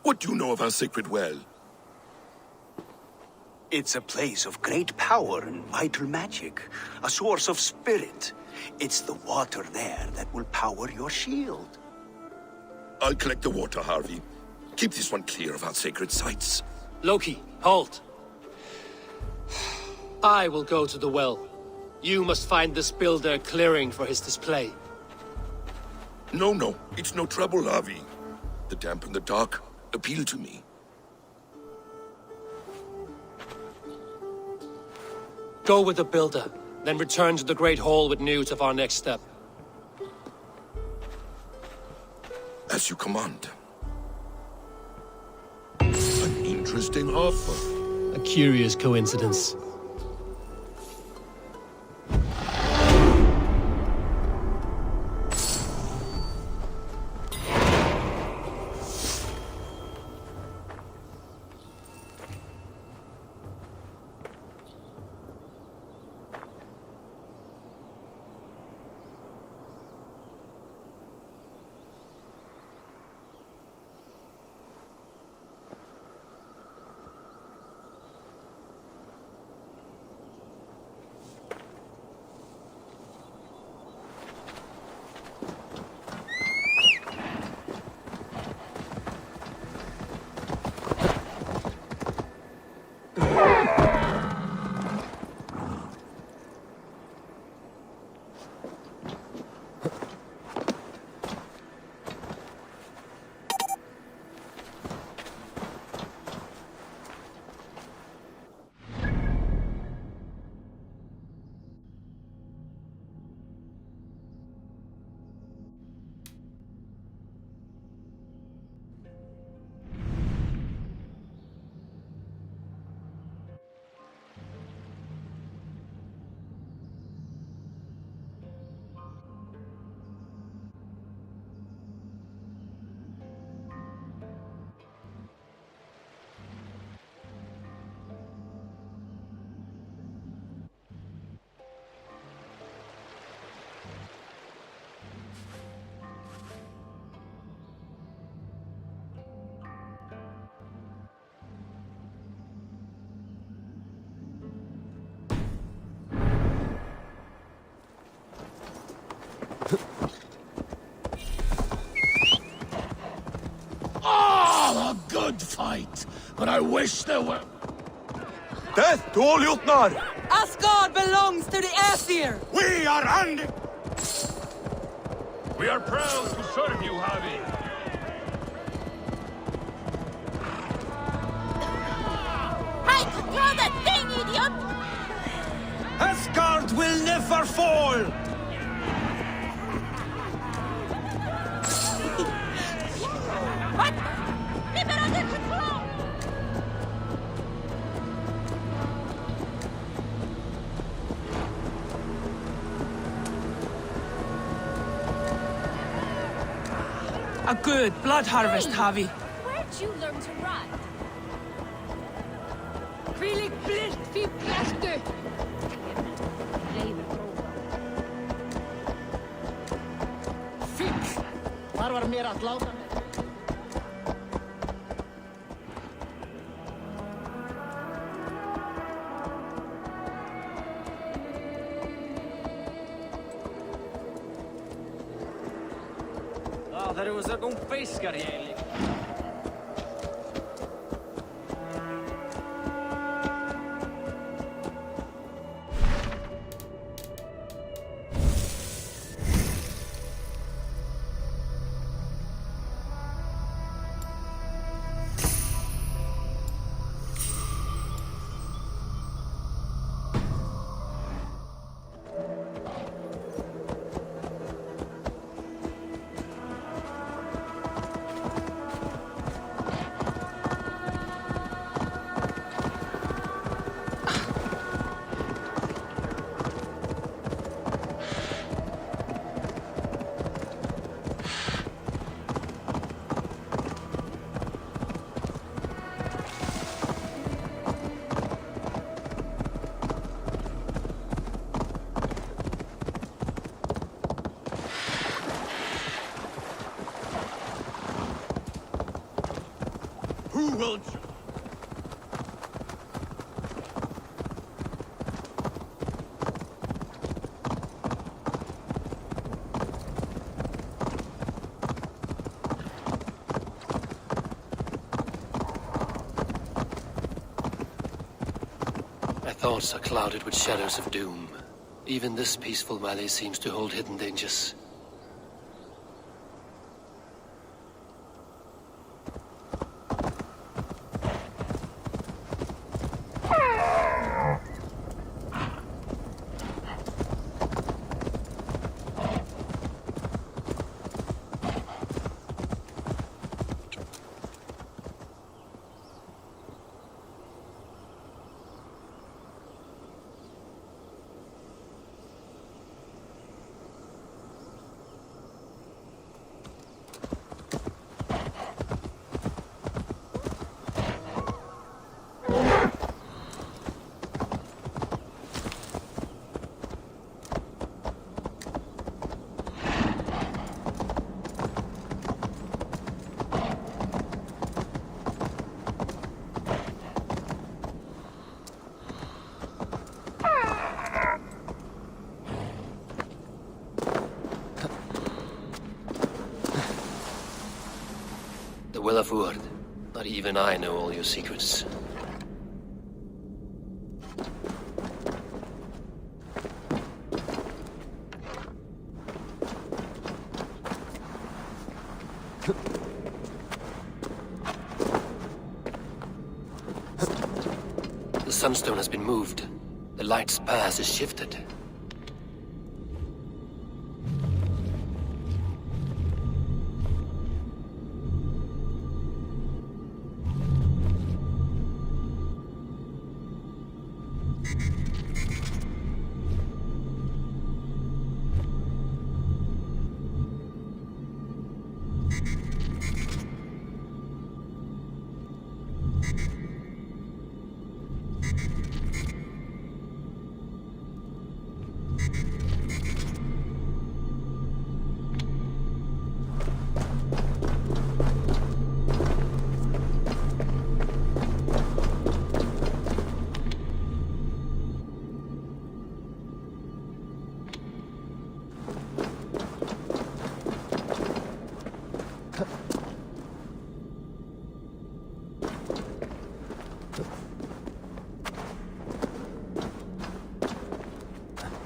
What do you know of our sacred well? It's a place of great power and vital magic, a source of spirit. It's the water there that will power your shield. I'll collect the water, Harvey. Keep this one clear of our sacred sites. Loki, halt. I will go to the well. You must find this builder clearing for his display. No, it's no trouble, Harvey. The damp and the dark appeal to me. Go with the builder, then return to the Great Hall with news of our next step. As you command. An interesting offer. A curious coincidence. A good fight, but I wish there were... Death to all Jotnar! Asgard belongs to the Aesir! We are under... We are proud to serve you, Harvey. I control that thing, idiot! Asgard will never fall! What? Keep it under control! A good blood harvest, Harvey. Where'd you learn to ride? Hvílík blitt því blettu! Fík! Þar var mér að láta mig. Þeir eru svo góð fiskar hér líka. will... My thoughts are clouded with shadows of doom. Even this peaceful valley seems to hold hidden dangers. Well of word. Not even I know all your secrets. The sunstone has been moved. The light's path is shifted.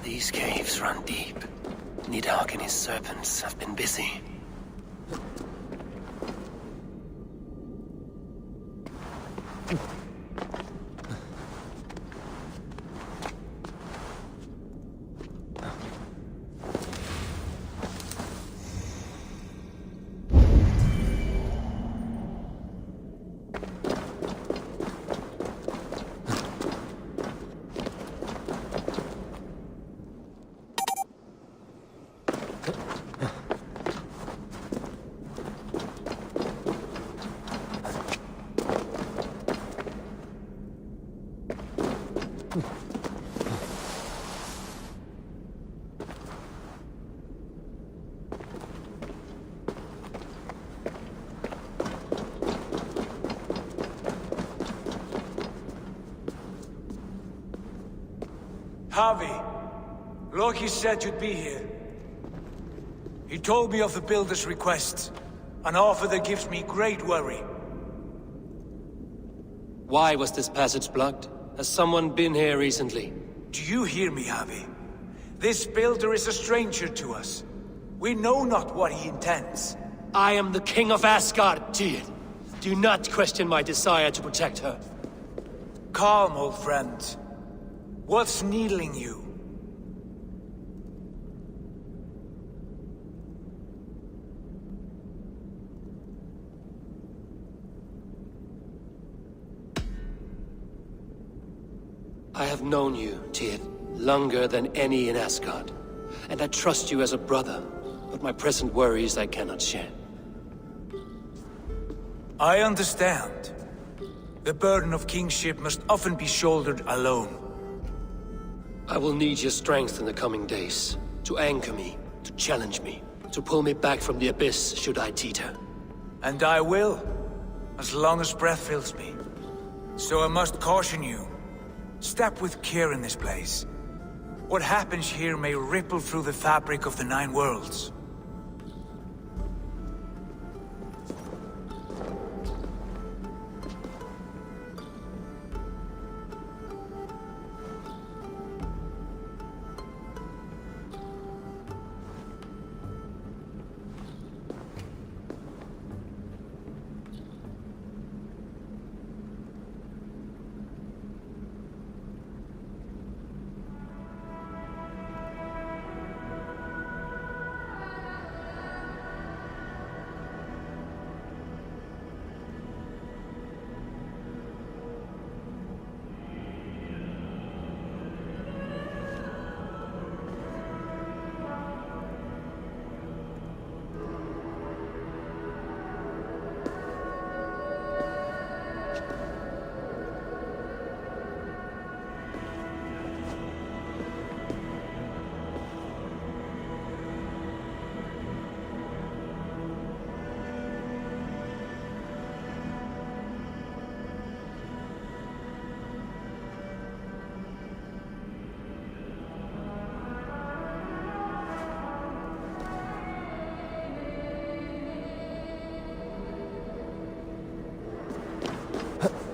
These caves run deep. Nidhogg and his serpents have been busy. Harvey, Loki said you'd be here. He told me of the Builder's request, an offer that gives me great worry. Why was this passage blocked? Has someone been here recently? Do you hear me, Harvey? This Builder is a stranger to us. We know not what he intends. I am the King of Asgard, Tyr. Do not question my desire to protect her. Calm, old friend. What's needling you? I have known you, Tyr, longer than any in Asgard. And I trust you as a brother, but my present worries I cannot share. I understand. The burden of kingship must often be shouldered alone. I will need your strength in the coming days, to anchor me, to challenge me, to pull me back from the abyss should I teeter. And I will. as long as breath fills me. So I must caution you. Step with care in this place. What happens here may ripple through the fabric of the Nine Worlds.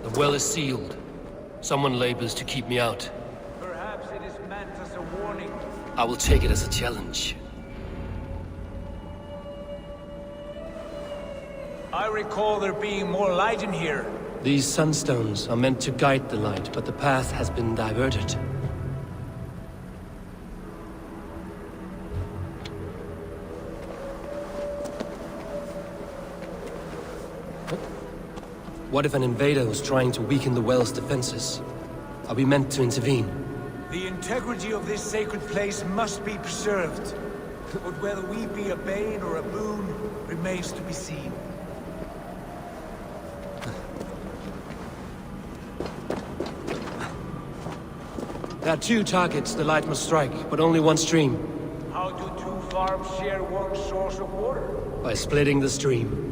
The well is sealed. Someone labors to keep me out. Perhaps it is meant as a warning. I will take it as a challenge. I recall there being more light in here. These sunstones are meant to guide the light, but the path has been diverted. What if an invader was trying to weaken the well's defenses? Are we meant to intervene? The integrity of this sacred place must be preserved. But whether we be a bane or a boon remains to be seen. There are two targets the light must strike, but only one stream. How do two farms share one source of water? By splitting the stream.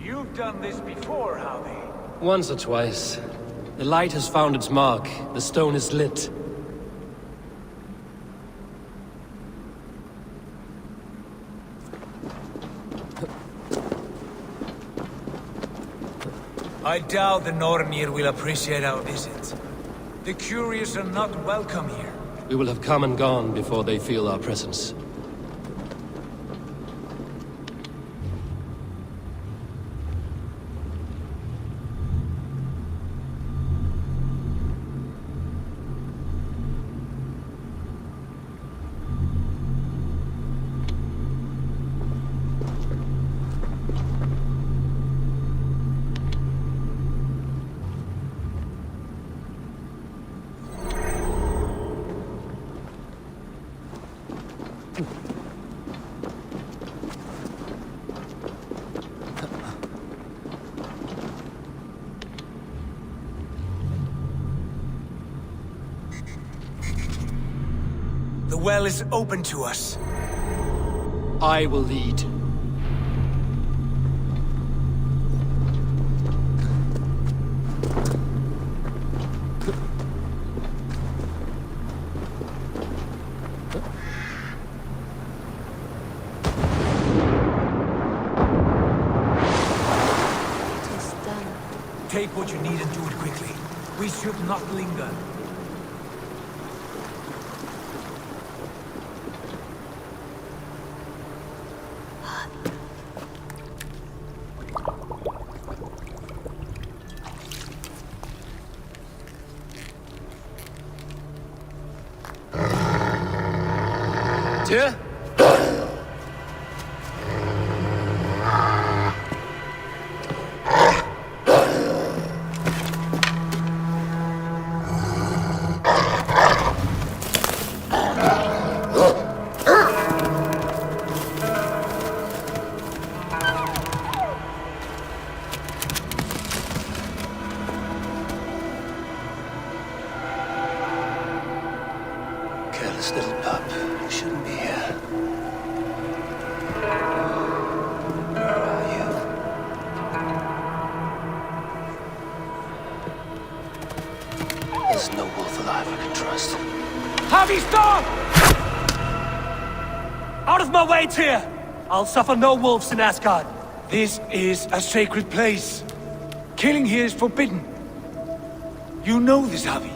You've done this before, Howie. Once or twice. The light has found its mark. The stone is lit. I doubt the Nornir will appreciate our visit. The curious are not welcome here. We will have come and gone before they feel our presence. The well is open to us. I will lead. Take what you need and do it quickly. We should not linger. Tyr? Careless little pup. You shouldn't be here. Where are you? There's no wolf alive I can trust. Javi, stop! Out of my way, Tyr! I'll suffer no wolves in Asgard. This is a sacred place. Killing here is forbidden. You know this, Javi.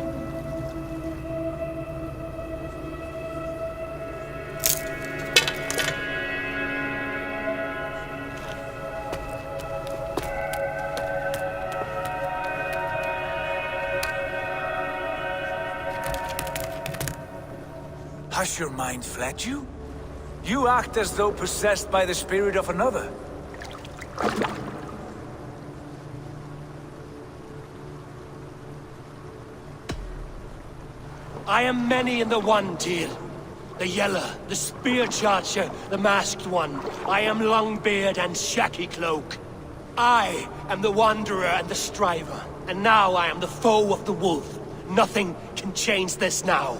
Has your mind fled you? You act as though possessed by the spirit of another. I am many in the one, Tyr. The Yeller, the Spear Charger, the Masked One. I am Longbeard and Shaky Cloak. I am the Wanderer and the Striver. And now I am the foe of the Wolf. Nothing can change this now.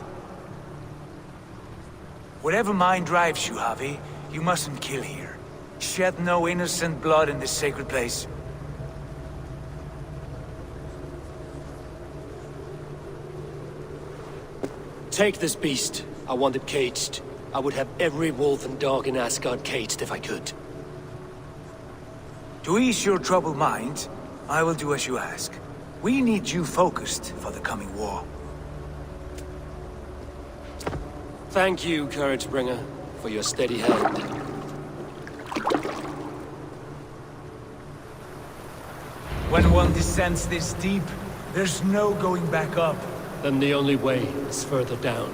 Whatever mind drives you, Javi, you mustn't kill here. Shed no innocent blood in this sacred place. Take this beast. I want it caged. I would have every wolf and dog in Asgard caged if I could. To ease your troubled mind, I will do as you ask. We need you focused for the coming war. Thank you, Couragebringer, for your steady hand. When one descends this deep, there's no going back up. Then the only way is further down.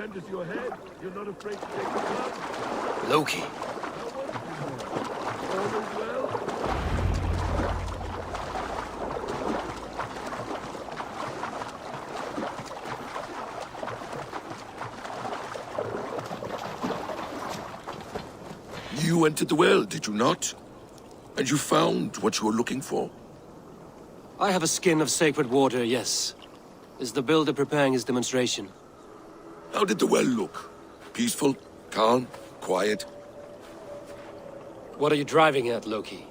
Enters your head, you're not afraid to take the blood? Loki. All is well? You entered the well, did you not? And you found what you were looking for? I have a skin of sacred water, yes. Is the builder preparing his demonstration? How did the well look? Peaceful? Calm? Quiet? What are you driving at, Loki?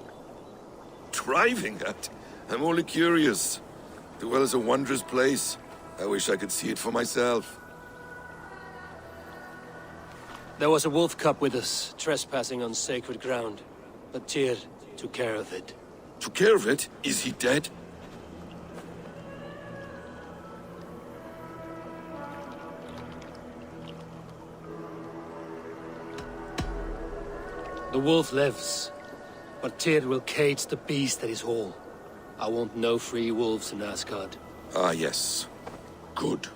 Driving at? I'm only curious. The well is a wondrous place. I wish I could see it for myself. There was a wolf cub with us, trespassing on sacred ground. But Tyr took care of it. Took care of it? Is he dead? The wolf lives, but Tyr will cage the beast at his hall. I want no free wolves in Asgard. Ah, yes. Good.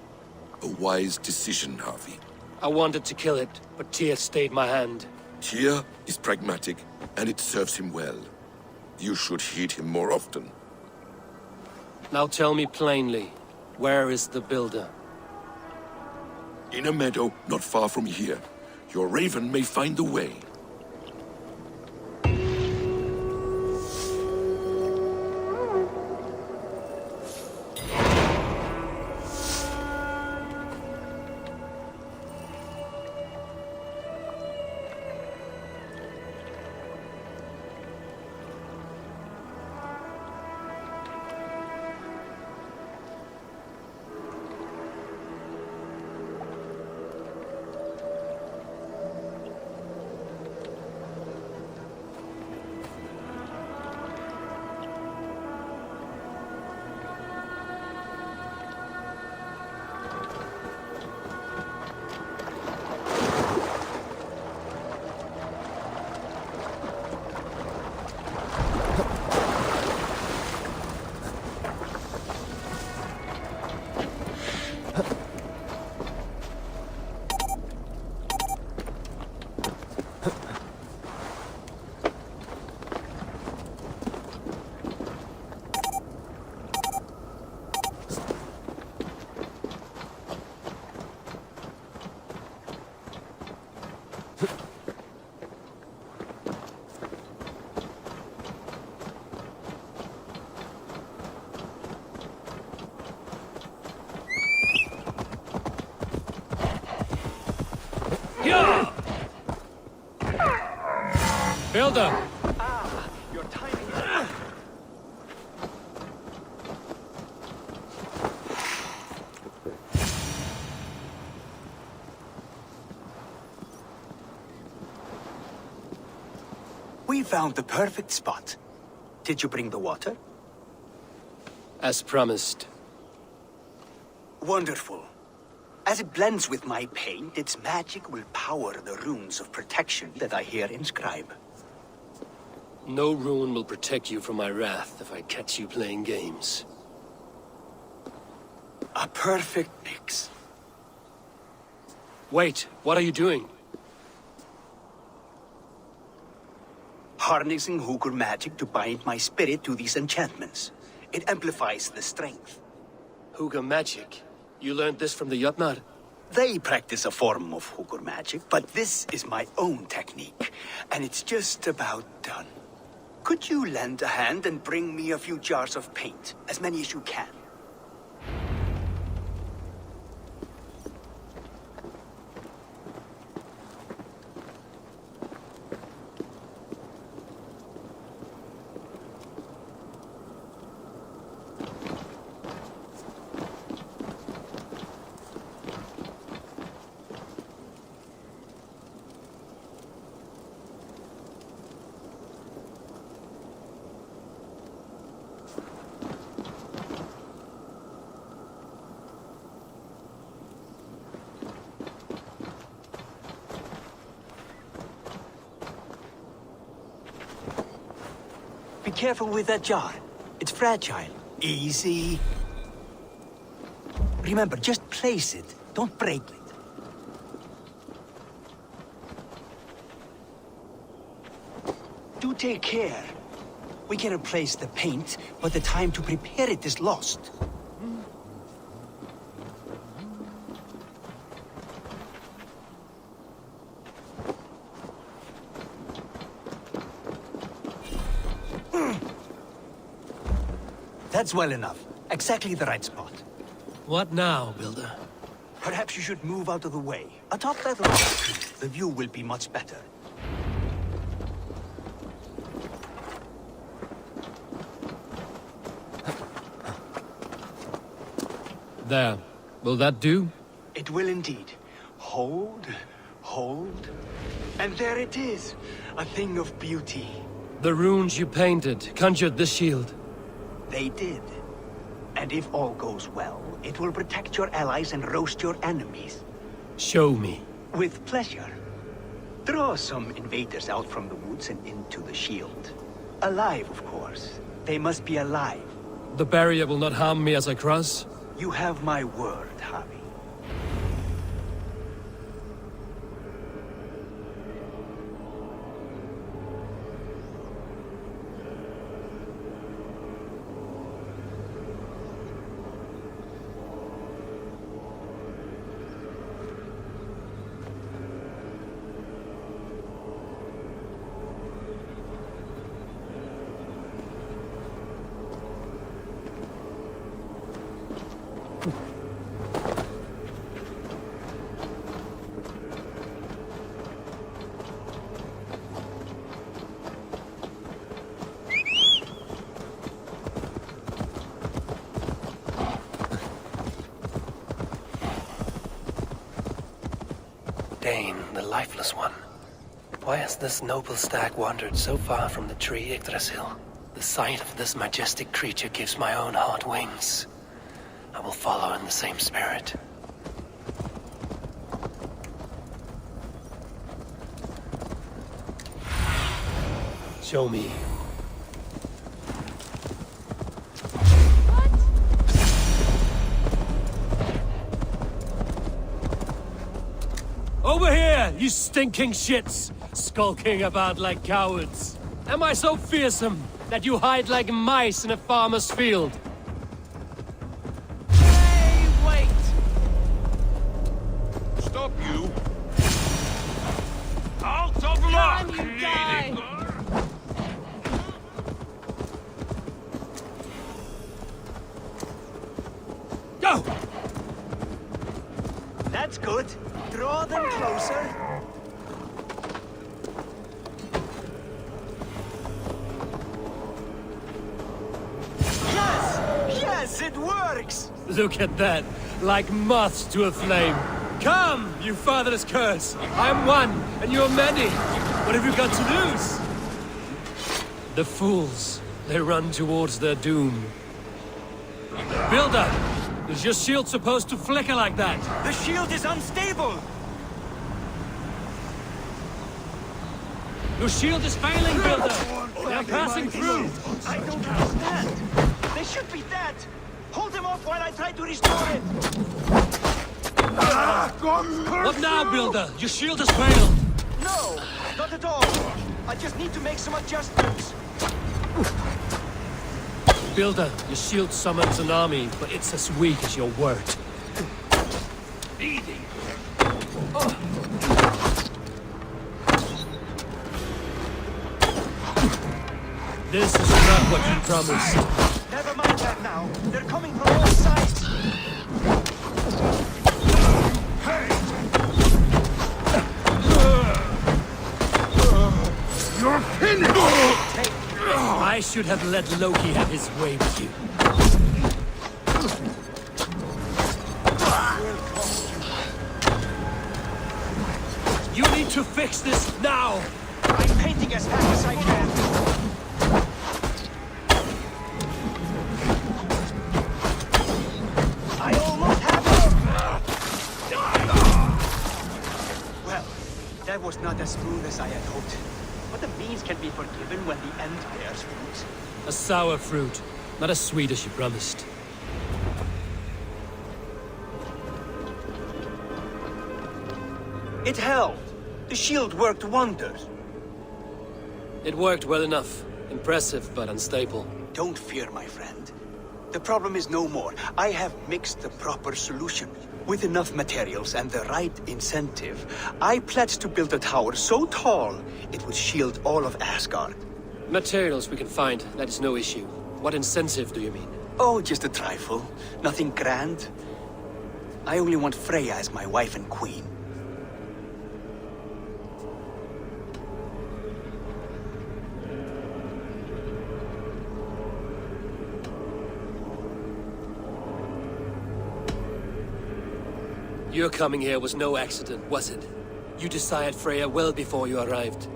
A wise decision, Harvey. I wanted to kill it, but Tyr stayed my hand. Tyr is pragmatic, and it serves him well. You should heed him more often. Now tell me plainly, where is the Builder? In a meadow not far from here. Your raven may find the way. Builder! Your timing is... We found the perfect spot. Did you bring the water? As promised. Wonderful. As it blends with my paint, its magic will power the runes of protection that I hear inscribe. No rune will protect you from my wrath if I catch you playing games. A perfect mix. Wait, what are you doing? Harnessing Hooker magic to bind my spirit to these enchantments. It amplifies the strength. Hooker magic? You learned this from the Jotnar? They practice a form of Hooker magic, but this is my own technique, and it's just about done. Could you lend a hand and bring me a few jars of paint? As many as you can. Be careful with that jar. It's fragile. Easy. Remember, just place it. Don't break it. Do take care. We can replace the paint, but the time to prepare it is lost. That's well enough. Exactly the right spot. What now, Builder? Perhaps you should move out of the way. Atop that rock, the view will be much better. There. Will that do? It will indeed. Hold, hold, and there it is. A thing of beauty. The runes you painted conjured this shield. They did. And if all goes well, it will protect your allies and roast your enemies. Show me. With pleasure. Draw some invaders out from the woods and into the shield. Alive, of course. They must be alive. The barrier will not harm me as I cross? You have my word, Javi. the lifeless one. Why has this noble stag wandered so far from the tree Yggdrasil? The sight of this majestic creature gives my own heart wings. I will follow in the same spirit. Show me. Over here, you stinking shits! Skulking about like cowards. Am I so fearsome that you hide like mice in a farmer's field? Hey, wait! Stop you! Out of luck! You die! Go! That's good. Draw them closer. Yes! Yes, it works! Look at that, like moths to a flame. Come, you fatherless curse! I'm one, and you're many. What have you got to lose? The fools, they run towards their doom. Builder, is your shield supposed to flicker like that? The shield is unstable! Your shield is failing, Builder! They're passing through! I don't understand! They should be dead! Hold them off while I try to restore it! What now, Builder? Your shield has failed! No! Not at all! I just need to make some adjustments. Builder, your shield summons an army, but it's as weak as your word. Easy. This is not what you promised. Never mind that now. They're coming from all sides. You're finished! I should have let Loki have his way with you. You need to fix this now! I'm painting as fast as I can. I almost have it! Well, that was not as smooth as I had hoped. But the means can be forgiven when the end bears fruit. A sour fruit, not as sweet as you promised. It held. The shield worked wonders. It worked well enough. Impressive, but unstable. Don't fear, my friend. The problem is no more. I have mixed the proper solution. With enough materials and the right incentive, I pledge to build a tower so tall it would shield all of Asgard. Materials we can find, that is no issue. What incentive do you mean? Oh, just a trifle. Nothing grand. I only want Freya as my wife and queen. Your coming here was no accident, was it? You desired Freya well before you arrived.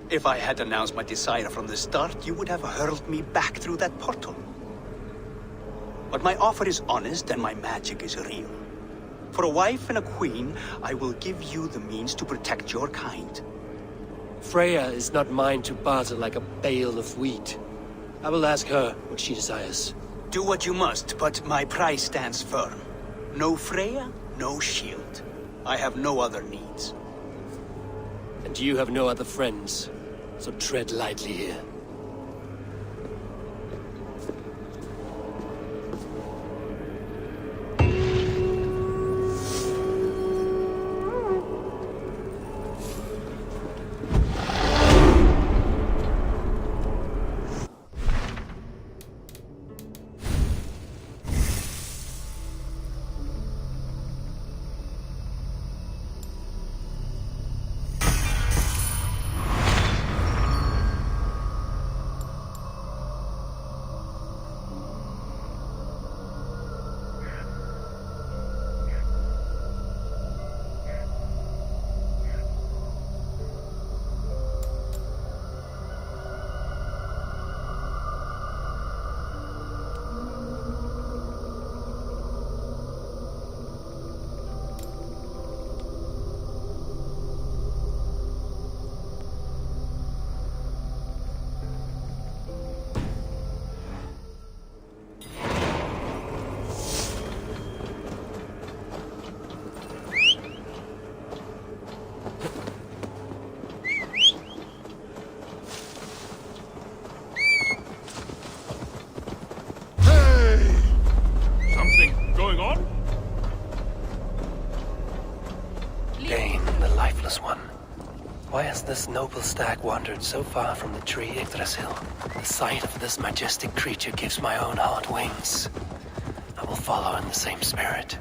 If I had announced my desire from the start, you would have hurled me back through that portal. But my offer is honest and my magic is real. For a wife and a queen, I will give you the means to protect your kind. Freya is not mine to barter like a bale of wheat. I will ask her what she desires. Do what you must, but my price stands firm. No Freya, no shield. I have no other needs. And you have no other friends, so tread lightly here. this noble stag wandered so far from the tree Yggdrasil, the sight of this majestic creature gives my own heart wings. I will follow in the same spirit.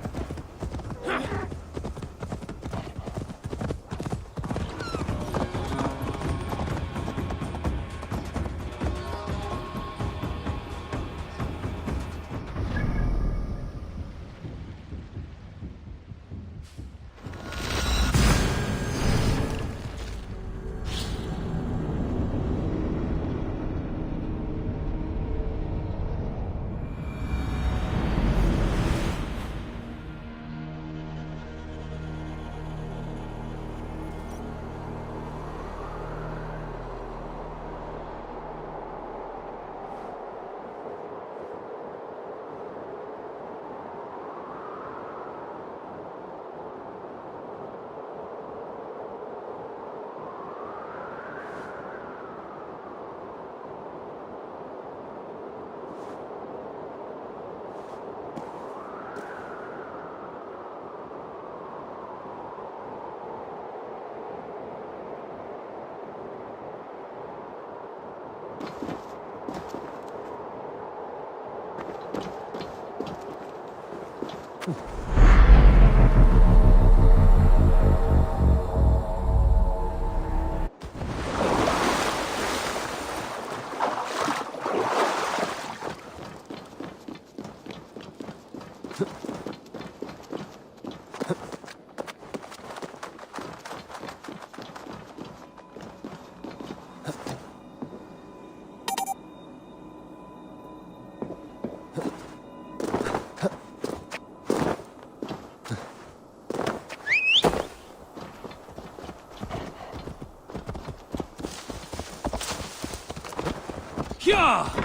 Yeah!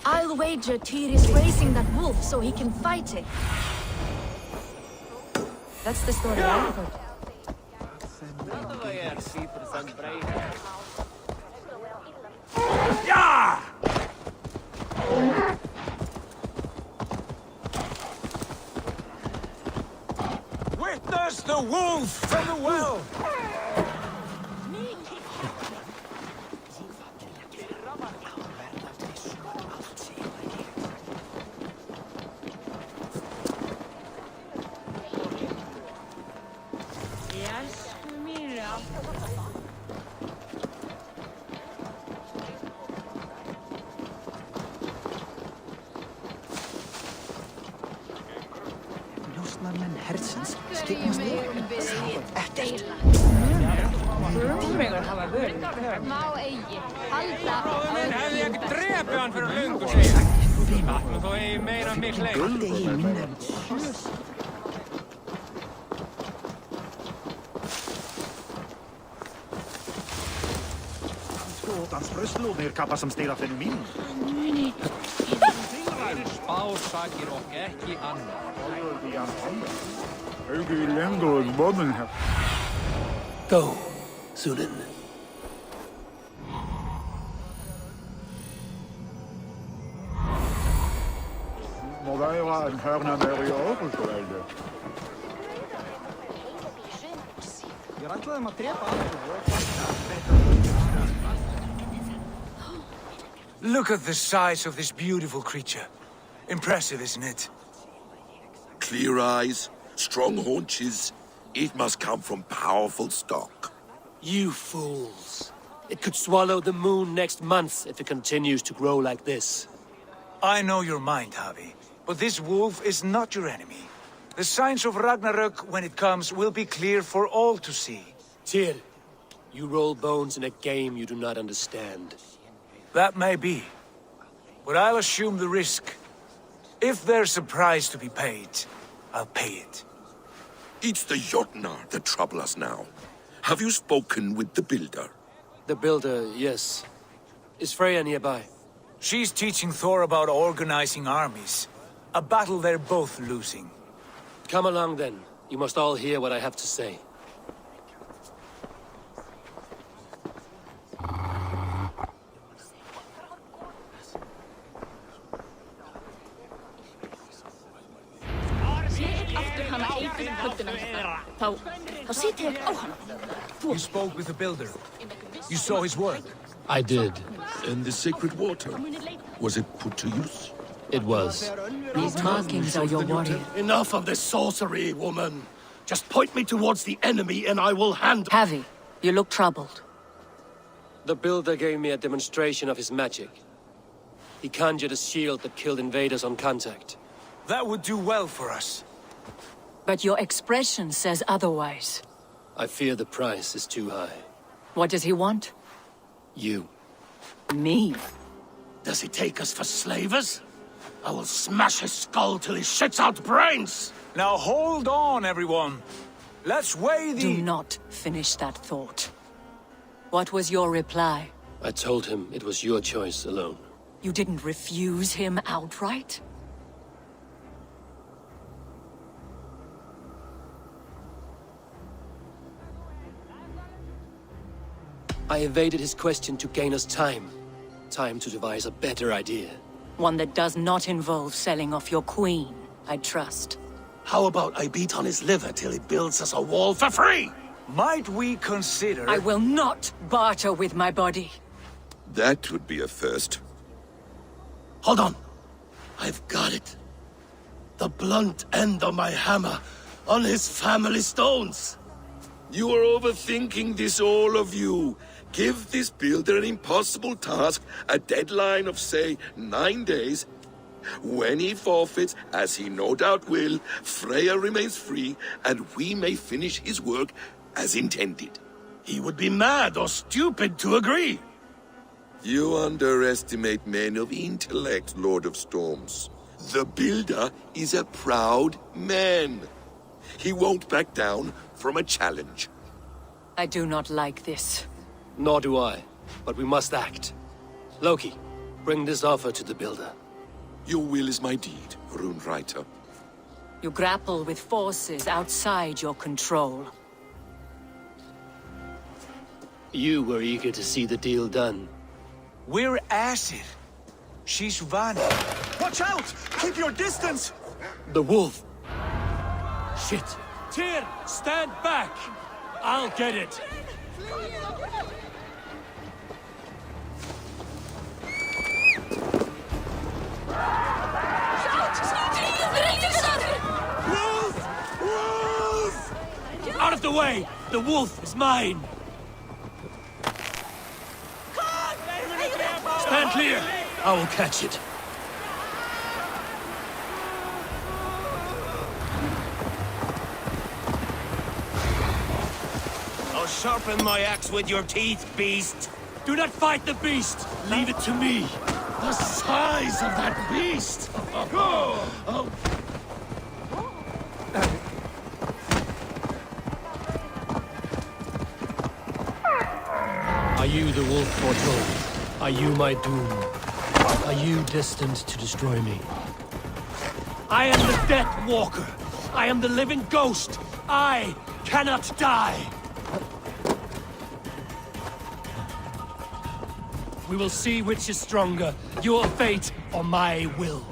I'll wager Tyr is raising that wolf so he can fight it. That's the story I heard. Yeah! Witness the wolf from the well! Go, Sunan. Look at the size of this beautiful creature. Impressive, isn't it? Clear eyes, strong haunches. It must come from powerful stock. You fools. It could swallow the moon next month if it continues to grow like this. I know your mind, Javi, but this wolf is not your enemy. The signs of Ragnarök, when it comes, will be clear for all to see. Tyr, you roll bones in a game you do not understand. That may be, but I'll assume the risk. If there's a price to be paid, I'll pay it. It's the Jotnar that trouble us now. Have you spoken with the builder? The builder, yes. Is Freya nearby? She's teaching Thor about organizing armies. A battle they're both losing. Come along then. You must all hear what I have to say. You spoke with the builder. You saw his work. I did. And the sacred water, was it put to use? It was. These markings are your warrior. Enough of this sorcery, woman. Just point me towards the enemy and I will handle... Heavy, you look troubled. The builder gave me a demonstration of his magic. He conjured a shield that killed invaders on contact. That would do well for us. But your expression says otherwise. I fear the price is too high. What does he want? You. Me? Does he take us for slavers? I will smash his skull till he shits out brains! Now hold on, everyone. Let's weigh the... Do not finish that thought. What was your reply? I told him it was your choice alone. You didn't refuse him outright? I evaded his question to gain us time. Time to devise a better idea. One that does not involve selling off your queen, I trust. How about I beat on his liver till he builds us a wall for free? Might we consider... I will not barter with my body. That would be a first. Hold on. I've got it. The blunt end of my hammer on his family stones. You are overthinking this, all of you. Give this builder an impossible task, a deadline of, say, 9 days. When he forfeits, as he no doubt will, Freya remains free, and we may finish his work as intended. He would be mad or stupid to agree. You underestimate men of intellect, Lord of Storms. The builder is a proud man. He won't back down from a challenge. I do not like this. Nor do I, but we must act. Loki, bring this offer to the builder. Your will is my deed, Rune Writer. You grapple with forces outside your control. You were eager to see the deal done. We're Acid. She's Vanni. Watch out! Keep your distance! The wolf! Shit! Tyr, stand back! I'll get it! Wolf! Wolf! Out of the way! The wolf is mine! Stand clear! I will catch it. I'll sharpen my axe with your teeth, beast! Do not fight the beast! Leave it to me! The size of that beast! Oh. Are you the wolf foretold? Are you my doom? Are you destined to destroy me? I am the Death Walker! I am the living ghost! I cannot die! We will see which is stronger, your fate or my will.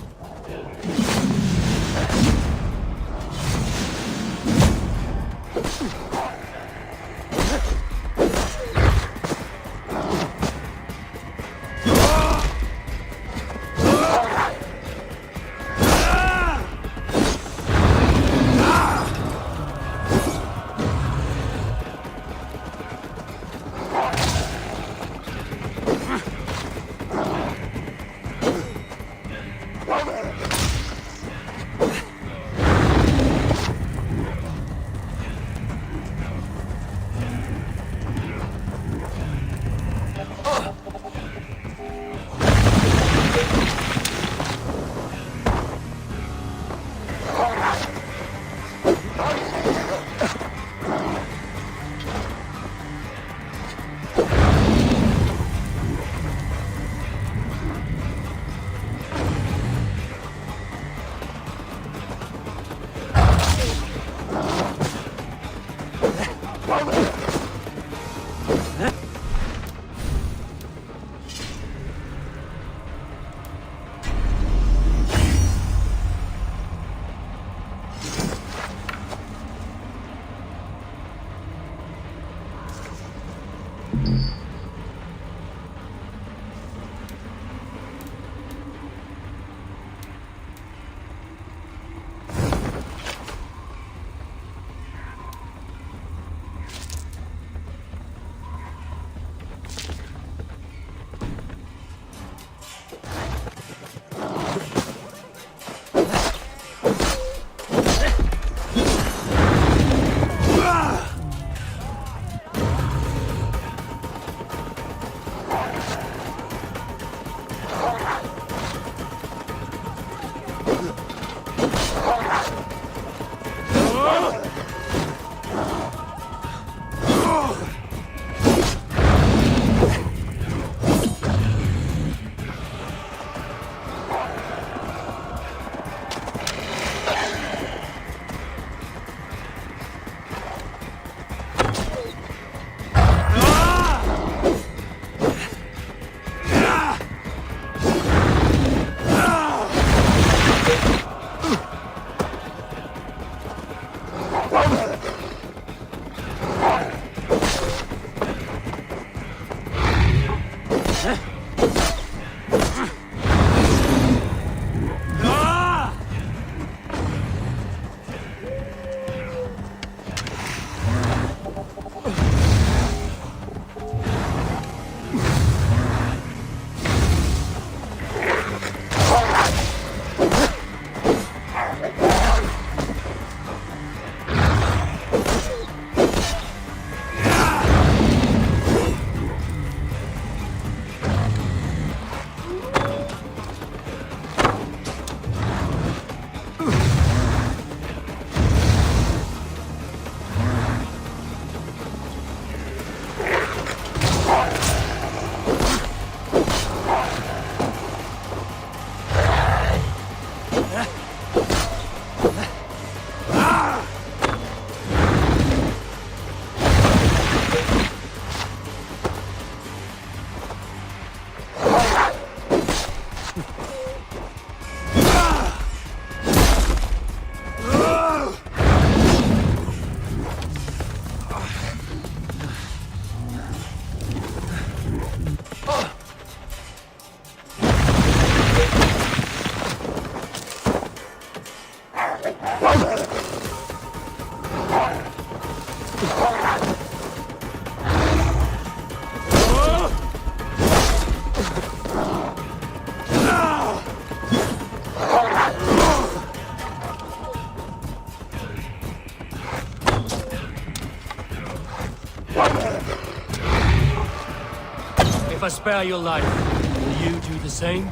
If I spare your life, will you do the same?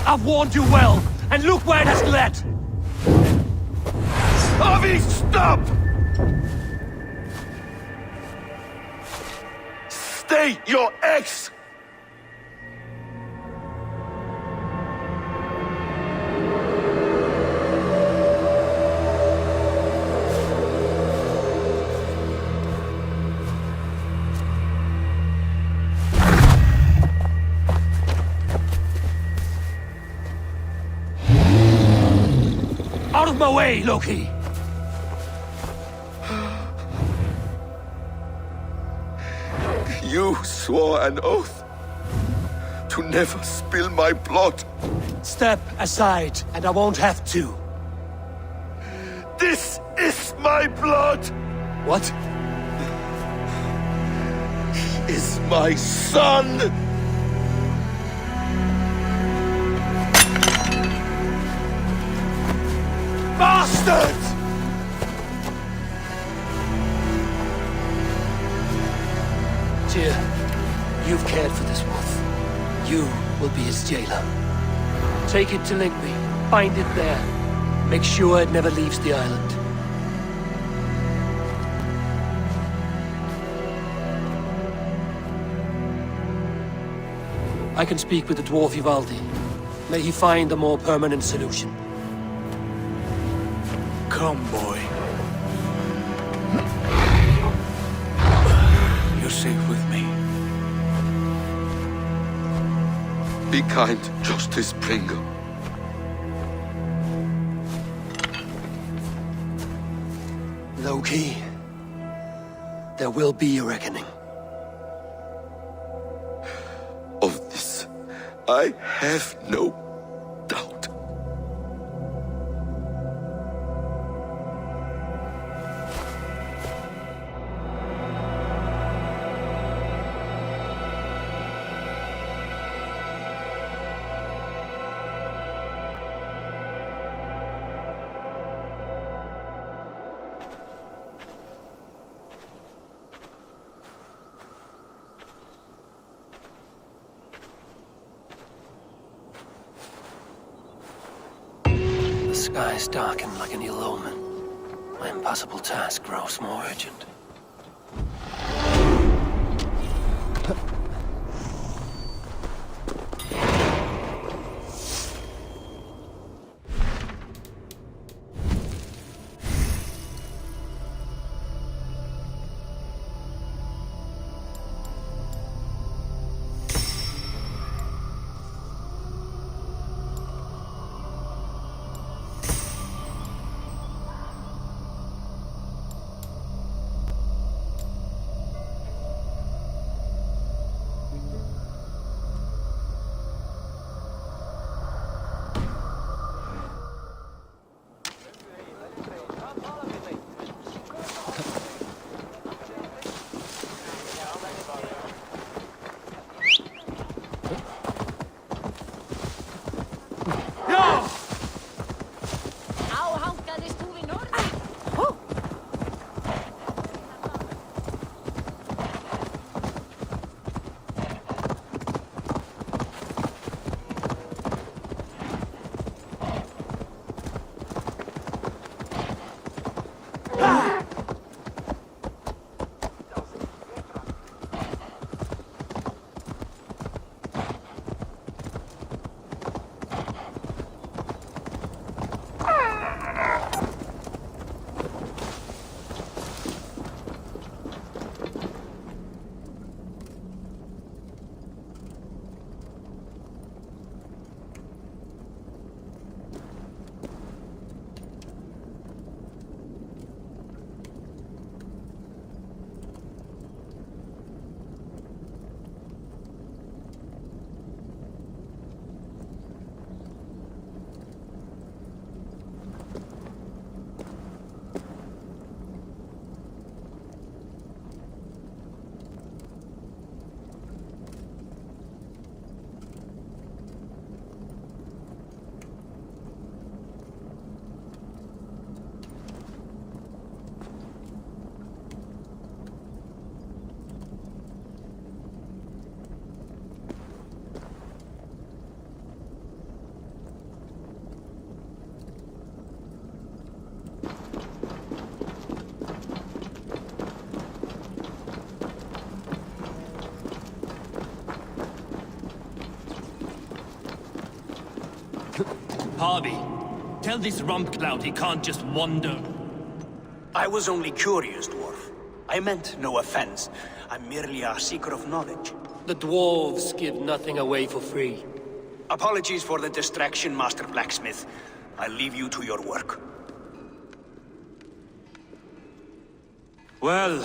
I've warned you well, and look where it has led! Avi, stop! Stay your ex! Out of my way, Loki! You swore an oath to never spill my blood. Step aside, and I won't have to. This is my blood! What? He is my son! Bastard! Tyr, you've cared for this wolf. You will be his jailer. Take it to Lingby. Bind it there. Make sure it never leaves the island. I can speak with the dwarf Ivaldi. May he find a more permanent solution. Come, boy. You're safe with me. Be kind, Justice Pringle. Loki, there will be a reckoning. Of this, I have no doubt. The skies darken like an ill omen. My impossible task grows more urgent. Harvey, tell this rump cloud he can't just wander. I was only curious, dwarf. I meant no offense. I'm merely a seeker of knowledge. The dwarves give nothing away for free. Apologies for the distraction, Master Blacksmith. I'll leave you to your work. Well,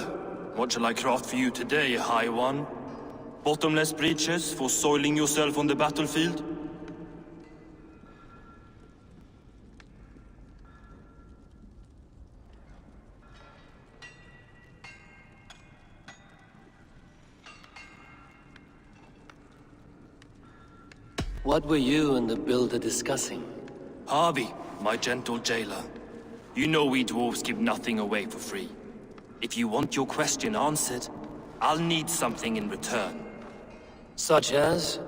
what shall I craft for you today, High One? Bottomless breeches for soiling yourself on the battlefield? What were you and the builder discussing? Harvey, my gentle jailer. You know we dwarves give nothing away for free. If you want your question answered, I'll need something in return. Such as?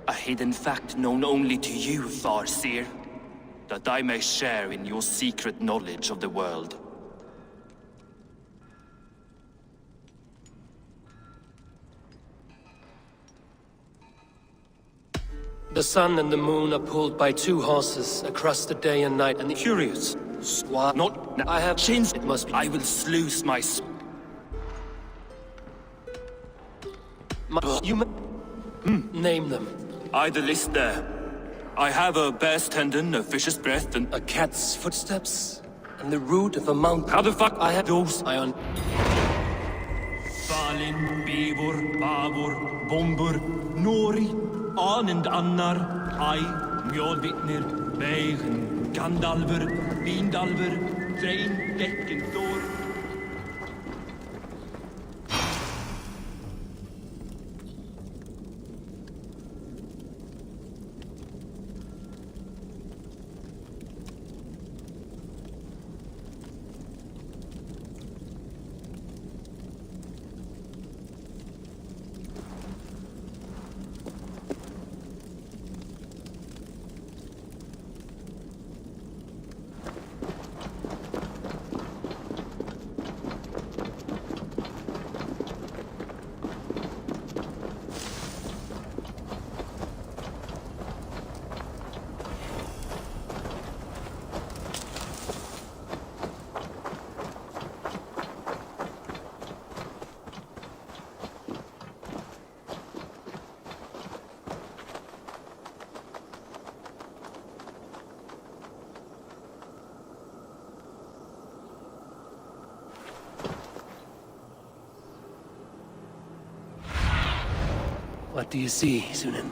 A hidden fact known only to you, Farseer. That I may share in your secret knowledge of the world. The sun and the moon are pulled by two horses across the day and night, and the curious. What? Not I have changed. It must be. I will sluice my. Name them. Either list there. I have a bear's tendon, a fish's breath, and a cat's footsteps, and the root of a mountain. How the fuck I have those? Ion. Falin, Bivor, Bavor, Bombur, Nori, Anand Annar, Ai, Mjolvitnir, Beigen, Gandalver, Vindalver, Drain, Decken, Thor. What do you see, Sunan?